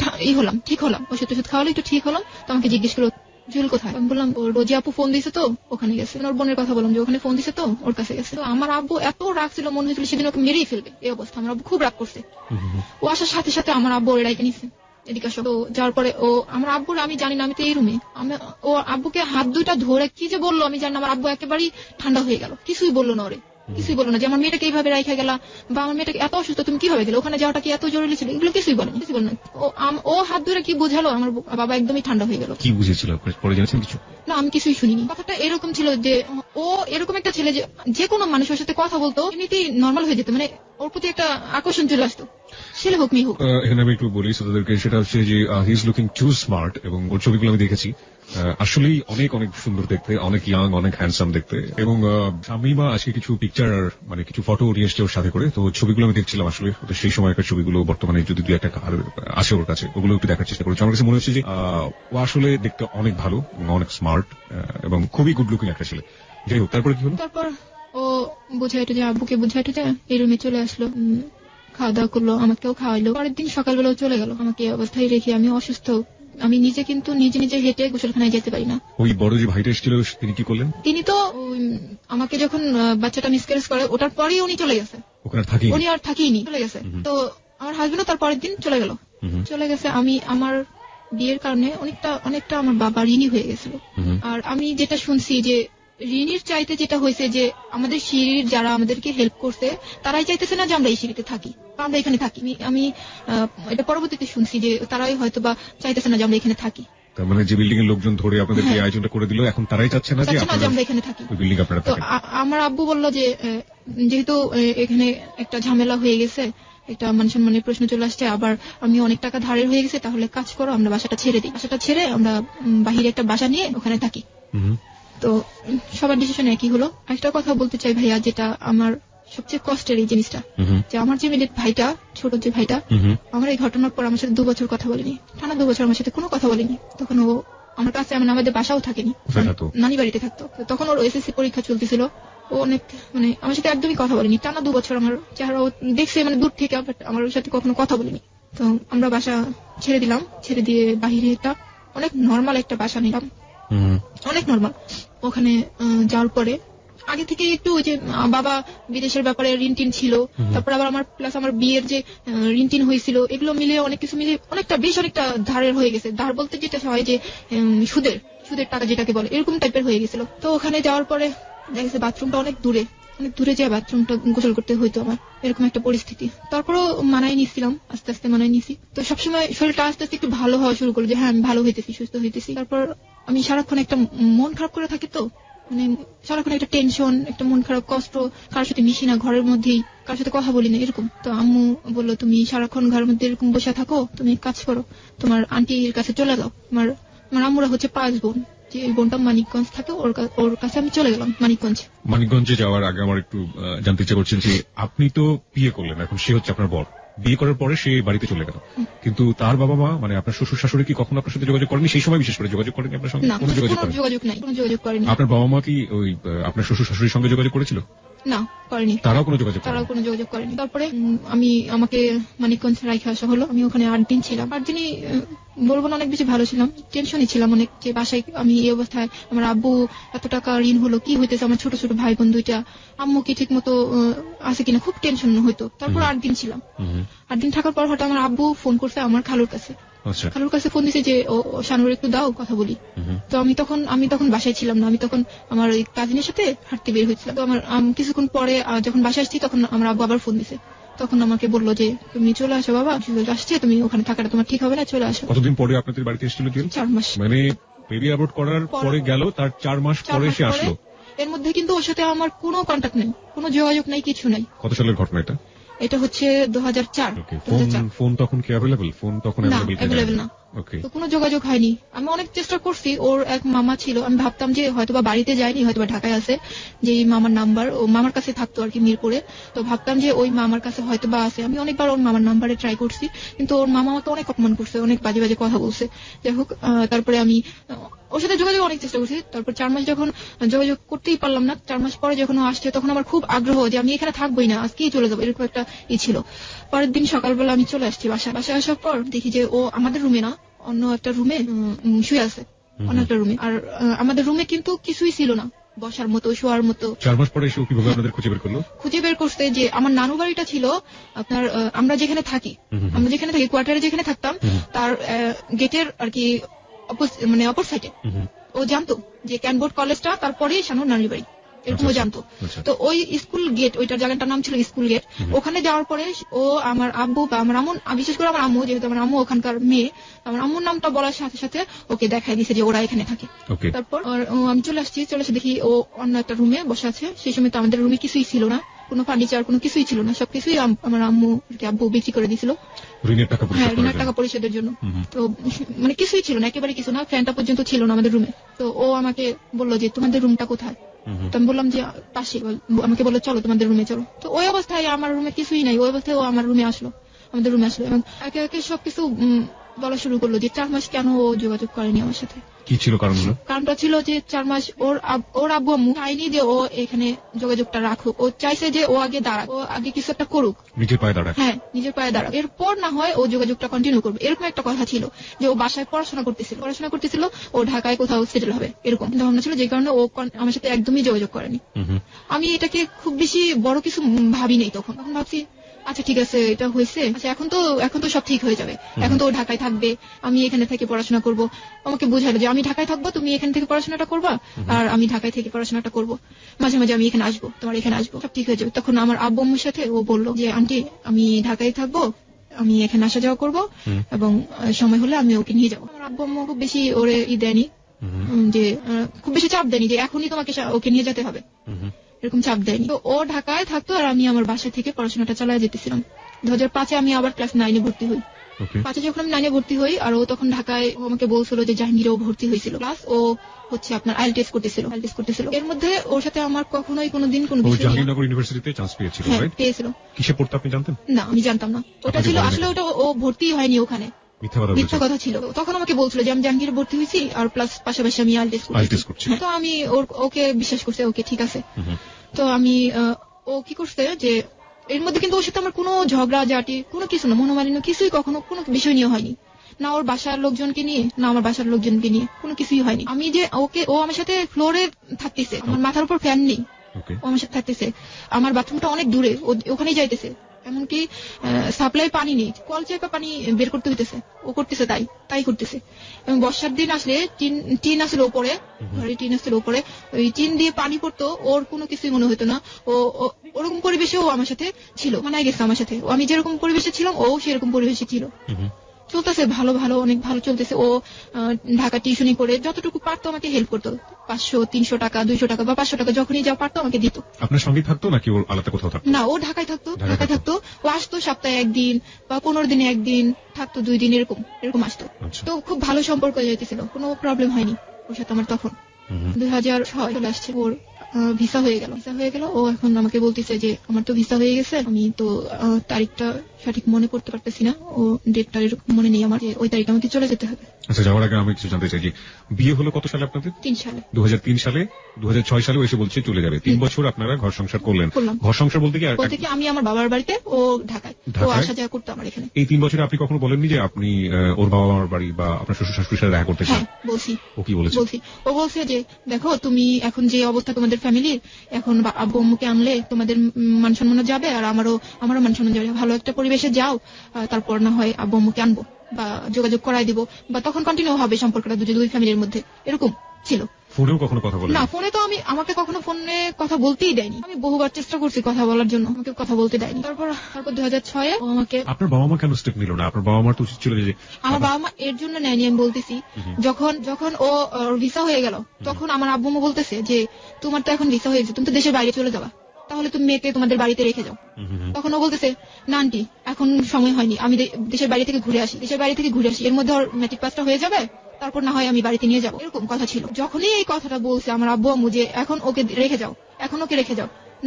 ঠিক হলাম, ওষুধ খাওয়ালে একটু ঠিক হলাম। তো আমাকে জিজ্ঞেস করলো জুয়েল কোথায়? আমি বললাম ওর রোজি আপু ফোন দিছে তো ওখানে গেছে। ওর বোনের কথা বললাম যে ওখানে ফোন দিছে তো ওর কাছে গেছে। তো আমার আব্বু এত রাগ ছিল, মনে হয়েছিল সেদিন ওকে মেরেই ফেলবে, এই অবস্থা। আমার আব্বু খুব রাগ করছে। ও আসার সাথে সাথে আমার আব্বু ওর রাইকে নিছে এদিকে। তো যাওয়ার পরে ও আমার আব্বুর, আমি জানি না, আমি তো এই রুমে, ও আব্বুকে হাত দুইটা ধরে কি যে বললো আমি জানি না। আমার আব্বু একেবারেই ঠান্ডা হয়ে গেল, কিছুই বললো না, কিছুই বললো না যে আমার মেয়েটাকে এইভাবে রাইখা গেলা, বা আমার মেয়েটাকে এত অসুস্থ তুমি কিভাবে গেলে, ওখানে যাওয়াটা কি এত জরুরি ছিল, এগুলো কিছুই বলেনি। ও হাত ধরে কি বুঝালো, আমার বাবা একদমই ঠান্ডা হয়ে গেল। কি বুঝেছিল পরে জানেন কিছু? না, আমি কিছুই শুনিনি। কথাটা এরকম ছিল যে ও এরকম একটা ছেলে যে কোনো মানুষের সাথে কথা বলতো এমনিতেই নর্মাল হয়ে যেত, মানে ওর প্রতি একটা আকর্ষণ চলে আসতো, ছেলে হোক মেয়ে হোক। এখানে আমি একটু বলি তাদেরকে, সেটা হচ্ছে যে he is looking to smart, এবং ওর ছবিগুলো আমি দেখেছি, আসলেই অনেক অনেক সুন্দর দেখতে, অনেক ইয়াং, অনেক হ্যান্ডসাম দেখতে। এবং শামিমা আজকে কিছু পিকচার মানে কিছু ফটো নিয়ে এসছে ওর সাথে করে, তো ছবিগুলো আমি দেখছিলাম আসলে সেই সময়কার ছবিগুলো, বর্তমানে যদি দুই একটা আছে ওর কাছে, ওগুলো একটু দেখার চেষ্টা করেছি। আমার কাছে মনে হচ্ছে যে ও আসলে দেখতে অনেক ভালো, অনেক স্মার্ট এবং খুবই গুড লুকিং একটা ছেলে। যাই হোক, তারপরে কি হলো? তারপর ও বুঝাইতে যায়, আব্বুকে বুঝাইতে যায়, এই রুমে চলে আসলো, খাওয়া দাওয়া করলো, আমাকেও খাওয়াইলো। পরের দিন সকালবেলাও চলে গেল, আমাকে অবস্থায় রেখে। আমি অসুস্থ, আমি নিজে কিন্তু নিজে হেঁটে গোসলখানায় যেতে পারি না। ওই বড় যে ভাইটা এসেছিল তিনি কি করলেন? তিনি তো আমাকে যখন বাচ্চাটা মিসক্যারেজ করে ওটার পরেই উনি চলে গেছে, উনি আর থাকিনি, চলে গেছে। তো আমার হাজবেন্ডও তার পরের দিন চলে গেছে। আমি আমার বিয়ের কারণে অনেকটা আমার বাবা ঋণী হয়ে গেছিল। আর আমি যেটা শুনছি যে ঋণীর চাইতে যেটা হয়েছে যে আমাদের সিঁড়ির যারা আমাদেরকে হেল্প করছে তারাই চাইতেছে না যে আমরা এই সিঁড়িতে থাকি, আমরা এখানে থাকি। আমি এটা পরবর্তীতে শুনছি যে তারাই হয়তো বা চাইতেছে না যে আমরা এখানে থাকি। তার মানে যে বিল্ডিং এর লোকজন ধরে আপনাদের এই আয়োজনটা করে দিল, এখন তারাই চাচ্ছে না যে আমরা এখানে থাকি, ওই বিল্ডিং আপনারা থাকেন। আমার আব্বু বলল যে যেহেতু এখানে একটা ঝামেলা হয়ে গেছে, একটা মান সম্মানের প্রশ্ন চলে আসছে, আবার আমি অনেক টাকা ধারের হয়ে গেছে, তাহলে কাজ করো আমরা বাসাটা ছেড়ে দিই, বাসাটা ছেড়ে আমরা বাহিরে একটা বাসা নিয়ে ওখানে থাকি। তো সবার ডিসিশন একই হলো। একটা কথা বলতে চাই ভাইয়া, যেটা আমার সবচেয়ে কষ্টের এই জিনিসটা, যে আমার যে মেয়ের ভাইটা, ছোট যে ভাইটা, আমার এই ঘটনার পর আমার সাথে 2 বছর কথা বলেনি, টানা 2 বছর আমার সাথে কোনো কথা বলেনি। তখন ও আমার কাছে, আমাদের বাসাও থাকেনি, নানি বাড়িতে থাকতো। তখন ওর এসএসসি পরীক্ষা চলতেছিল, ও অনেক মানে আমার সাথে একদমই কথা বলেনি, টানা 2 বছর। আমার চেহারা দেখছে মানে দূর থেকে, আমার ওর সাথে কখনো কথা বলেনি। তো আমরা বাসা ছেড়ে দিলাম, ছেড়ে দিয়ে বাহিরে একটা অনেক নর্মাল একটা বাসা নিলাম, অনেক নর্মাল। ওখানে যাওয়ার পরে আগে থেকে একটু ওই যে বাবা বিদেশের ব্যাপারে ঋণ টিন ছিল, তারপর আবার আমার প্লাস আমার বিয়ের যে ঋণ টিন হয়েছিল, এগুলো মিলে অনেক কিছু মিলে অনেকটা ধারের হয়ে গেছে। ধার বলতে যেটা হয় যে সুদের টাকা যেটাকে বলে, এরকম টাইপের হয়ে গেছিল। তো ওখানে যাওয়ার পরে দেখা গেছে বাথরুমটা অনেক দূরে যায় বাথরুমটা গোসল করতে হইতো আমার, এরকম একটা পরিস্থিতি। তারপরও মানায় নিছিলাম, আস্তে আস্তে মানায় নিছি। তো সবসময় শরীরটা আস্তে আস্তে একটু ভালো হওয়া শুরু করলো, যে হ্যাঁ আমি ভালো হইতেছি, সুস্থ হইতেছি। তারপর আমি সারাক্ষণ একটা মন খারাপ করে থাকি, তো মানে সারাক্ষণ একটা টেনশন, একটা মন খারাপ, কষ্ট, কারোর সাথে মিশি না, ঘরের মধ্যেই কারোর সাথে কথা বলি না, এরকম। তো আম্মু বললো তুমি সারাক্ষণ ঘরের মধ্যে এরকম বসে থাকো, তুমি কাজ করো, তোমার আন্টির কাছে চলে যাও। আমার আম্মুরা হচ্ছে 5 বোন, যে বোনটা মানিকগঞ্জ থাকে, ওর কাছে আমি চলে গেলাম মানিকগঞ্জে যাওয়ার আগে আমার একটু জানতে ইচ্ছা করছেন যে আপনি তো বিয়ে করলেন, এখন সে হচ্ছে আপনার বর, বিয়ে করার পরে সে বাড়িতে চলে গেল, কিন্তু তার বাবা মা মানে আপনার শ্বশুর শাশুড়ি কি কখনো আপনার সাথে যোগাযোগ করেনি? সেই সময় বিশেষ করে যোগাযোগ করেনি আপনার সঙ্গে? কোনো যোগাযোগ নাই, কোনো যোগাযোগ করেনি। আপনার বাবা মা কি ওই আপনার শ্বশুর শাশুড়ির সঙ্গে যোগাযোগ করেছিল? না, করেনি। তারাও কোনো যোগাযোগ করেনি। তারপরে আমাকে মানিকগঞ্জ রাইখে আসা হলো। আমি ওখানে 8 দিন ছিলাম। 8 দিনই বলবো না, অনেক বেশি ভালো ছিলাম। টেনশনই ছিলাম অনেক, যে বাসায় আমি এই অবস্থায়, আমার আব্বু এত টাকা ঋণ হলো, কি হইতেছে, আমার ছোট ছোট ভাই বোন 2টা, আম্মু কি ঠিক মতো আছে কিনা, খুব টেনশন হইতো। তারপর 8 দিন ছিলাম। 8 দিন থাকার পর হঠাৎ আমার আব্বু ফোন করছে আমার খালুর কাছে। খালুর কাছে ফোন দিছে যে শানুর একটু দাও, কথা বলি। তো আমি তখন বাসায় ছিলাম না। আমি তখন আমার ওই কাজিনের সাথে হাঁটতে বের হয়েছিলাম। তো আমার কিছুক্ষণ পরে যখন বাসায় আসছি, তখন আমার আব্বু আবার ফোন দিছে। তখন আমাকে বললো যে তুমি চলে আসো বাবা, আসছে, তুমি ওখানে থাকাটা তোমার ঠিক হবে না, চলে আসো। কতদিন পরে আপনাদের বাড়িতে এসেছিল? 4 মাস। মানে বেবি অ্যাবর্ট করার পরে গেল, তার 4 মাস পরে সে আসলো। এর মধ্যে কিন্তু ওর সাথে আমার কোনো কন্টাক্ট নেই, কোনো যোগাযোগ নাই, কিছু নাই। কত সালের ঘটনা এটা? এটা হচ্ছে 2004। ফোন তখন কি অ্যাভেলেবল? ফোন তখন অ্যাভেলেবল না। তো কোনো যোগাযোগ হয়নি। আমি অনেক চেষ্টা করছি। ওর এক মামা ছিল, আমি ভাবতাম যে হয়তোবা বাড়িতে যায়নি, হয়তোবা ঢাকায় আছে, যে মামার নাম্বার ও মামার কাছে থাকতো আর কি, মিরপুরে। তো ভাবতাম যে ওই মামার কাছে হয়তোবা আছে। আমি অনেকবার ওর মামার নাম্বারে ট্রাই করছি, কিন্তু ওর মামা আমাকে অনেক অপমান করছে, অনেক বাজে বাজে কথা বলছে। যাই হোক, তারপরে আমি ওর সাথে যোগাযোগ অনেক চেষ্টা করছি। তারপর 4 মাস যখন যোগাযোগ করতেই পারলাম না, 4 মাস পরে যখন ও আসছে, তখন আমার খুব আগ্রহ যে আমি এখানে থাকবোই না, আজকেই চলে যাবো, এরকম একটা ছিল। পরের দিন সকালবেলা আমি চলে আসছি বাসায় আসার পর দেখি যে ও আমাদের রুমে না, অন্য একটা রুমে শুয়ে আছে, অন্য একটা রুমে। আর আমাদের রুমে কিন্তু কিছুই ছিল না, বসার মতো, শোয়ার মতো। 4 মাস পরে এসে কিভাবে আপনাদের খুঁজে বের করলো? খুঁজে বের করতে যে আমার নানু বাড়িটা ছিল আপনার, আমরা যেখানে থাকি, কোয়ার্টারে যেখানে থাকতাম, তার গেটের আর কি মানে অপর সাইডে। ও জানতো যে ক্যানবোর্ড কলেজটা তারপরেই শানুর নানির বাড়ি, এরকম ও জানতো। তো ওই স্কুল গেট, ওইটার জায়গাটার নাম ছিল স্কুল গেট। ওখানে যাওয়ার পরে ও আমার আব্বু বা আমার আম্মু, বিশেষ করে আমার আম্মু, যেহেতু আমার আম্মু ওখানকার মেয়ে, আমার আম্মুর নামটা বলার সাথে সাথে ওকে দেখাই দিছে যে ওরা এখানে থাকে। তারপর আমি চলে এসে দেখি ও অন্য একটা রুমে বসে আছে। সেই সময় তো আমাদের রুমে কিছুই ছিল না, কোনো ফার্নিচার, কোনো কিছুই ছিল না, সবকিছুই আমার আব্বু বিক্রি করে দিয়েছিল ঋণের টাকা পরিশোধের জন্য। তো মানে কিছুই ছিল না, একেবারে কিছু না, ফ্যানটা পর্যন্ত ছিল না আমাদের রুমে। তো ও আমাকে বললো যে তোমাদের রুমটা কোথায়? তো আমি বললাম যে পাশে। আমাকে বললো চলো তোমাদের রুমে চলো। তো ওই অবস্থায় আমার রুমে কিছুই নাই, ওই অবস্থায় ও আমার রুমে আসলো, আমাদের রুমে আসলো, এবং একে একে সবকিছু বলা শুরু করলো যে 4 মাস কেন ও যোগাযোগ করেনি আমার সাথে। কি ছিল কারণগুলো? কারণটা ছিল যে 4 মাস ওর আব্বু আম্মু চাইনি যে ও এখানে যোগাযোগটা রাখুক। ও চাইছে যে ও আগে দাঁড়াক, ও আগে কিছু একটা করুক, নিজের পায়ে দাঁড়াক। হ্যাঁ, নিজের পায়ে দাঁড়াক, এরপর না হয় ও যোগাযোগটা কন্টিনিউ করবে, এরকম একটা কথা ছিল। যে ও বাসায় পড়াশোনা করতেছিল, ও ঢাকায় কোথাও সেটেল হবে, এরকম ধারণা ছিল, যে কারণে ও আমার সাথে একদমই যোগাযোগ করেনি। আমি এটাকে খুব বেশি বড় কিছু ভাবি নাই। তখন ভাবছি আচ্ছা ঠিক আছে, এটা হয়েছে, আচ্ছা এখন তো সব ঠিক হয়ে যাবে, এখন তো ও ঢাকায় থাকবে, আমি এখানে থেকে পড়াশোনা করব। আমাকে বোঝালো যে আমি ঢাকায় থাকবো, তুমি এখান থেকে পড়াশোনাটা করবা, আর আমি ঢাকায় থেকে পড়াশোনাটা করব, মাঝে মাঝে আমি এখানে আসবো, তোমার এখানে আসবো, সব ঠিক হয়ে যাবে। তখন আমার আব্বু আম্মুর সাথে ও বললো যে আন্টি আমি ঢাকায় থাকবো, আমি এখানে আসা যাওয়া করবো, এবং সময় হলে আমি ওকে নিয়ে যাবো। আমার আব্বু আম্মু খুব বেশি ওরে দেয়নি, যে খুব বেশি চাপ দেয়নি যে এখনই তোমাকে ওকে নিয়ে যেতে হবে, এরকম চাপ দেয়নি। তো ও ঢাকায় থাকতো আর আমি আমার বাসা থেকে পড়াশোনাটা চালিয়ে যেতেছিলাম। 2005-এ আমি আবার ক্লাস 9-এ ভর্তি হই। 5-এ যখন আমি 9-এ ভর্তি হই, আর ও তখন ঢাকায় আমাকে বলছিল যে জাহাঙ্গীরেও ভর্তি হয়েছিল, প্লাস ও হচ্ছে আপনার আইএলটিএস করতেছিল। এর মধ্যে ওর সাথে আমার কখনোই কোনোদিন কোনো বিষয়, জাহাঙ্গীরনগর ইউনিভার্সিটিতে চান্স পেয়েছিল, রাইট? পেয়েছিল। কিসে পড়তে আপনি জানতেন? না, আমি জানতাম না। ওটা ছিল আসলে, ওটা ও ভর্তি হয়নি ওখানে, মিথ্যা কথা ছিল। তখন আমাকে বলছিল যে আমি জাহাঙ্গীরে ভর্তি হয়েছি, আর প্লাস পাশাপাশি আমি আইএলটিএস করছি। তো আমি ওকে বিশ্বাস করছি, ওকে ঠিক আছে। তো আমি ও কি করছে যে এর মধ্যে কিন্তু ওর সাথে আমার কোনো ঝগড়া ঝাঁটি, কোনো কিছু না, মনোমালিন্য কিছুই কখনো কোনো বিষয় নিয়ে হয়নি, না ওর বাসার লোকজনকে নিয়ে, না আমার বাসার লোকজনকে নিয়ে, কোনো কিছুই হয়নি। আমি যে ও আমার সাথে ফ্লোরে থাকতেছে, আমার মাথার উপর ফ্যান নেই, ও আমার সাথে থাকতেছে, আমার বাথরুমটা অনেক দূরে, ওখানেই যাইতেছে, এমনকি সাপ্লাই পানি নেই, কল চেপে পানি বের করতে হইতেছে, ও করতেছে তাই করতেছে। এবং বর্ষার দিন আসলে টিন আসলে ওপরে, ঘরে টিন আসলে ওপরে, ওই টিন দিয়ে পানি পড়তো, ওর কোনো কিছুই মনে হতো না। ওরকম পরিবেশে ও আমার সাথে ছিল, মানায় গেছে আমার সাথে, আমি যেরকম পরিবেশে ছিলাম ও সেরকম পরিবেশে ছিল। চলতেছে ভালো, অনেক ভালো চলতেছে। ও ঢাকা টিউশনি করে যতটুকু পারতো আমাকে হেল্প করতো, 500, 300 টাকা, 200 টাকা বা 500 টাকা যখনই যা পারতো আমাকে দিত। আপনার সঙ্গে থাকতো নাকি ওর আলাদা কোথাও থাকতো? না, ও ঢাকায় থাকতো। ও আসতো সপ্তাহে 1 দিন বা 15 দিনে 1 দিন থাকতো, 2 দিন এরকম আসতো। তো খুব ভালো সম্পর্ক যেতেছিল, কোনো প্রবলেম হয়নি ওর সাথে আমার। তখন 2006 চলে আসছে, ওর ভিসা হয়ে গেল। ও এখন আমাকে বলতেছে যে আমার তো ভিসা হয়ে গেছে, আমি তো তারিখটা সঠিক মনে করতে পারতেছি না, ও ডেটটা এরকম মনে নেই আমার, ওই তারিখে আমাকে চলে যেতে হবে। আচ্ছা, যাওয়ার আগে আমি কিছু জানতে চাই যে বিয়ে হলো কত সালে আপনাদের? 3 সালে। 2003 সালে 2006 সালে এসে বলছে চলে যাবে। 3 বছর আপনারা ঘর সংসার করলেন। ঘর সংসার বলতে কি আমি আমার বাবার বাড়িতে, ও ঢাকায়, ও আসা যাওয়া করতো আমার এখানে। এই 3 বছরে আপনি কখনো বলেননি যে আপনি ওর বাবা মার বাড়ি বা আপনার শ্বশুর শাশুড়ির সাথে দেখা করতে চান? বলছি। ও কি বলেছে? ও বলছে যে দেখো তুমি এখন যে অবস্থা তোমাদের ফ্যামিলির, এখন আব্বু আম্মুকে আনলে তোমাদের মান সম্মান যাবে, আর আমারও মান সম্মান যাবে। ভালো একটা পরিবেশে যাও, তারপর না হয় আব্বু আম্মুকে আনবো বা যোগাযোগ করাই দিব, বা তখন কন্টিনিউ হবে সম্পর্কটা দুই ফ্যামিলির মধ্যে। এরকম ছিল। ফোনেও কখনো কথা বলেন? না, ফোনে তো আমাকে কখনো ফোনে কথা বলতেই দেয়নি। আমি বহুবার চেষ্টা করছি কথা বলার জন্য, আমাকে কথা বলতে দেয়নি। তারপর 2006-এ আমাকে। আপনার বাবা মা কেন স্টেপ নিল না? আপনার বাবা মা তো উচিত ছিল যে। আমার বাবা মা এর জন্য নেয়নি, আমি বলতেছি। যখন ও ভিসা হয়ে গেল, তখন আমার আব্বু মা বলতেছে যে তোমার তো এখন ভিসা হয়েছে, তুমি তো দেশের বাইরে চলে যাবা, তাহলে তুমি মেয়েকে তোমাদের বাড়িতে রেখে যাও। তখন ও বলতেছে না আন্টি, এখন সময় হয়নি, আমি দেশের বাইরে থেকে ঘুরে আসি, এর মধ্যে ওর ম্যাট্রিক পাসটা হয়ে যাবে, তারপর না হয় আমি বাড়িতে নিয়ে যাবো। এরকম কথা ছিল। যখনই এই কথাটা বলছে আমার আব্বু আম্মু যে এখন ওকে রেখে যাও,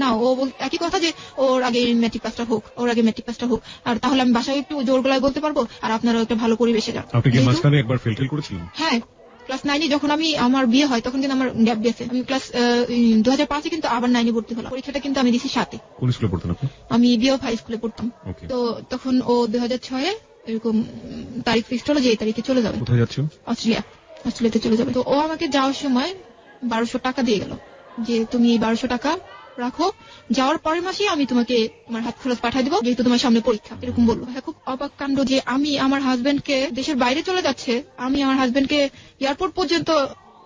না, ও একই কথা যে ওর আগে ম্যাট্রিক পাসটা হোক, আর তাহলে আমি বাসায় একটু জোর গলায় বলতে পারবো, আর আপনারাও একটা ভালো পরিবেশে যান। আপনি কি মাঝখানে একবার ফেল করেছিলেন? হ্যাঁ, ক্লাস 9-এ যখন আমার বিয়ে হয়, তখন কিন্তু আমার গ্যাপ গেছে। আমি ক্লাস 2005-এ কিন্তু আবার 9-এ ভর্তি হলাম। পরীক্ষাটা কিন্তু আমি দিছি 7-এ। কোন স্কুলে পড়তেন আপনি? আমি বিওএফ হাই স্কুলে পড়তাম। তো তখন ও 2006-এ এরকম তারিখ ফিক্সড হলো যে এই তারিখে চলে যাবে। কোথায় যাচ্ছেন? অস্ট্রেলিয়াতে চলে যাবে। তো ও আমাকে যাওয়ার সময় 1200 টাকা দিয়ে গেল, যে তুমি এই 1200 টাকা রাখো, যাওয়ার পরের মাসে আমি তোমাকে তোমার হাত খরচ পাঠিয়ে দেবো, যেহেতু তোমার সামনে পরীক্ষা। এরকম বললো। খুব অবাক কাণ্ড যে আমি আমার হাজবেন্ডকে দেশের বাইরে চলে যাচ্ছে, আমি আমার হাজবেন্ডকে এয়ারপোর্ট পর্যন্ত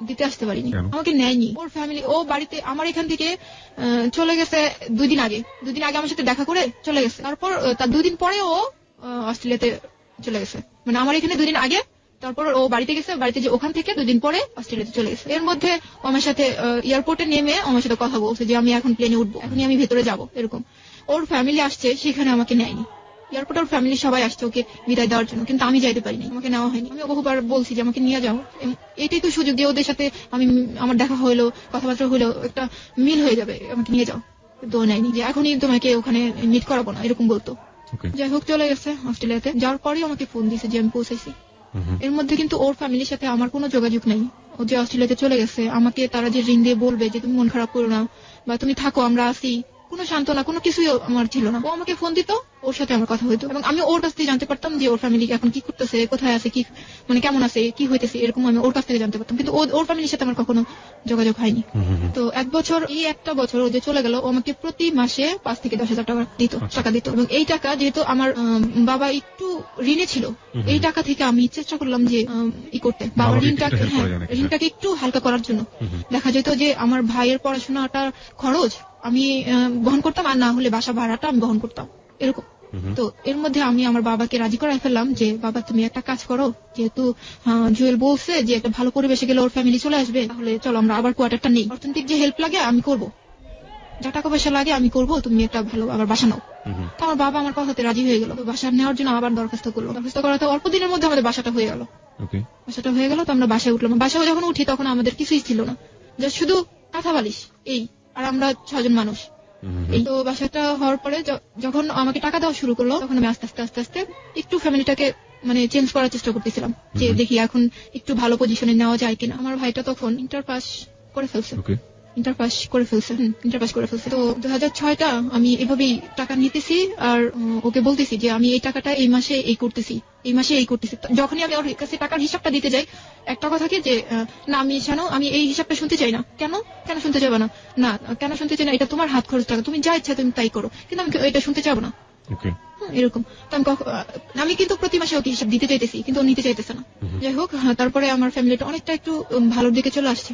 দিতে আসতে পারিনি, আমাকে নেয়নি। ওর ফ্যামিলি, ও বাড়িতে আমার এখান থেকে চলে গেছে 2 দিন আগে আমার সাথে দেখা করে চলে গেছে। তারপর তার 2 দিন পরে ও অস্ট্রেলিয়াতে চলে গেছে, মানে আমার এখানে 2 দিন আগে, তারপর ও বাড়িতে গেছে, বাড়িতে যে ওখান থেকে 2 দিন পরে অস্ট্রেলিয়াতে চলে গেছে। এর মধ্যে আমার সাথে এয়ারপোর্টে নেমে আমার সাথে কথা বলছে যে আমি এখন প্লেনে উঠবো, এখনই আমি ভেতরে যাবো। এরকম ওর ফ্যামিলি আসছে, সেখানে আমাকে নেয়নি। এয়ারপোর্টে ওর ফ্যামিলি সবাই আসছে ওকে বিদায় দেওয়ার জন্য, কিন্তু আমি যাইতে পারিনি, আমাকে নেওয়া হয়নি। আমি বহুবার বলছি যে আমাকে নিয়ে যাও, এটাই তো সুযোগ দিয়ে ওদের সাথে আমার দেখা হইলো, কথাবার্তা হইলো, একটা মিল হয়ে যাবে, আমাকে নিয়ে যাও। তো নেয়নি, যে এখনই তোমাকে ওখানে মিট করাবো না, এরকম বলতো। যাই হোক, চলে গেছে অস্ট্রেলিয়াতে। যাওয়ার পরেই আমাকে ফোন দিয়েছে যে আমি পৌঁছাইছি। এর মধ্যে কিন্তু ওর ফ্যামিলির সাথে আমার কোনো যোগাযোগ নেই। ও যে অস্ট্রেলিয়াতে চলে গেছে, আমাকে তারা যে রিং দিয়ে বলবে যে তুমি মন খারাপ করো না, বা তুমি থাকো, আমরা আসি, কোনো সান্ত্বনা, কোনো কিছুই আমার ছিল না। ও আমাকে ফোন দিত, ওর সাথে আমার কথা হইতো, এবং আমি ওর কাছ থেকে জানতে পারতাম যে ওর ফ্যামিলি এখন কি করতেছে, কোথায় আছে, কি মানে কেমন আছে, কি হইতেছে, এরকম আমি ওর কাছ থেকে জানতে পারতাম। কিন্তু ওর ফ্যামিলির সাথে আমার কখনো যোগাযোগ হয়নি। তো একটা বছর ও যে চলে গেল, ও আমাকে প্রতি মাসে 5 থেকে 10,000 টাকা দিত, এবং এই টাকা যেহেতু আমার বাবা একটু ঋণে ছিল, এই টাকা থেকে আমি চেষ্টা করলাম যে করতে, বাবার ঋণটাকে একটু হালকা করার জন্য। দেখা যেত যে আমার ভাইয়ের পড়াশোনাটার খরচ আমি বহন করতাম, আর না হলে বাসা ভাড়াটা আমি বহন করতাম, এরকম। তো এর মধ্যে আমি আমার বাবাকে রাজি করাই ফেললাম যে বাবা তুমি একটা কাজ করো, যেহেতু জুয়েল বলছে যে একটা ভালো পরিবেশে গেলে ওর ফ্যামিলি চলে আসবে, তাহলে চলো আমরা আবার কোয়ার্টারটা নেই, অর্থনৈতিক যে হেল্প লাগে আমি করব, যা টাকা পয়সা লাগে আমি করব, তুমি একটা ভালো আবার বাসা নাও। তো আমার বাবা আমার কথাতে রাজি হয়ে গেল। বাসা নেওয়ার জন্য আবার দরখাস্ত করলো। দরখাস্ত করাতে অল্প দিনের মধ্যে আমাদের বাসাটা হয়ে গেল। তো আমরা বাসায় উঠলাম। বাসায় যখন উঠি তখন আমাদের কিছুই ছিল না, যা শুধু কাঁথা বালিশ, এই, আর আমরা 6 জন মানুষ। এই তো বাসাটা হওয়ার পরে যখন আমাকে টাকা দেওয়া শুরু করলো, তখন আমি আস্তে আস্তে একটু ফ্যামিলিটাকে মানে চেঞ্জ করার চেষ্টা করতেছিলাম, যে দেখি এখন একটু ভালো পজিশনে নেওয়া যায় কিনা। আমার ভাইটা তখন ইন্টার পাস করে ফেলছে। তো 2006টা আমি এভাবেই টাকা নিতেছি, আর ওকে বলতেছি যে আমি এই টাকাটা এই মাসে এই করতেছি। যখনই আমি ওর কাছে টাকার হিসাবটা দিতে যাই, একটা কথা কি যে না আমি এই হিসাবটা শুনতে চাই না। কেন শুনতে চাইবো না? না, কেন শুনতে চাই না? এটা তোমার হাত খরচ টাকা, তুমি যা ইচ্ছা তুমি তাই করো, কিন্তু আমি এটা শুনতে চাবো না। এরকম। আমি কিন্তু প্রতি মাসে ওকে হিসাব দিতে চাইতেছি, কিন্তু ও নিতে চাইতেছে না। যাই হোক, তারপরে আমার ফ্যামিলিটা অনেকটা একটু ভালোর দিকে চলে আসছে।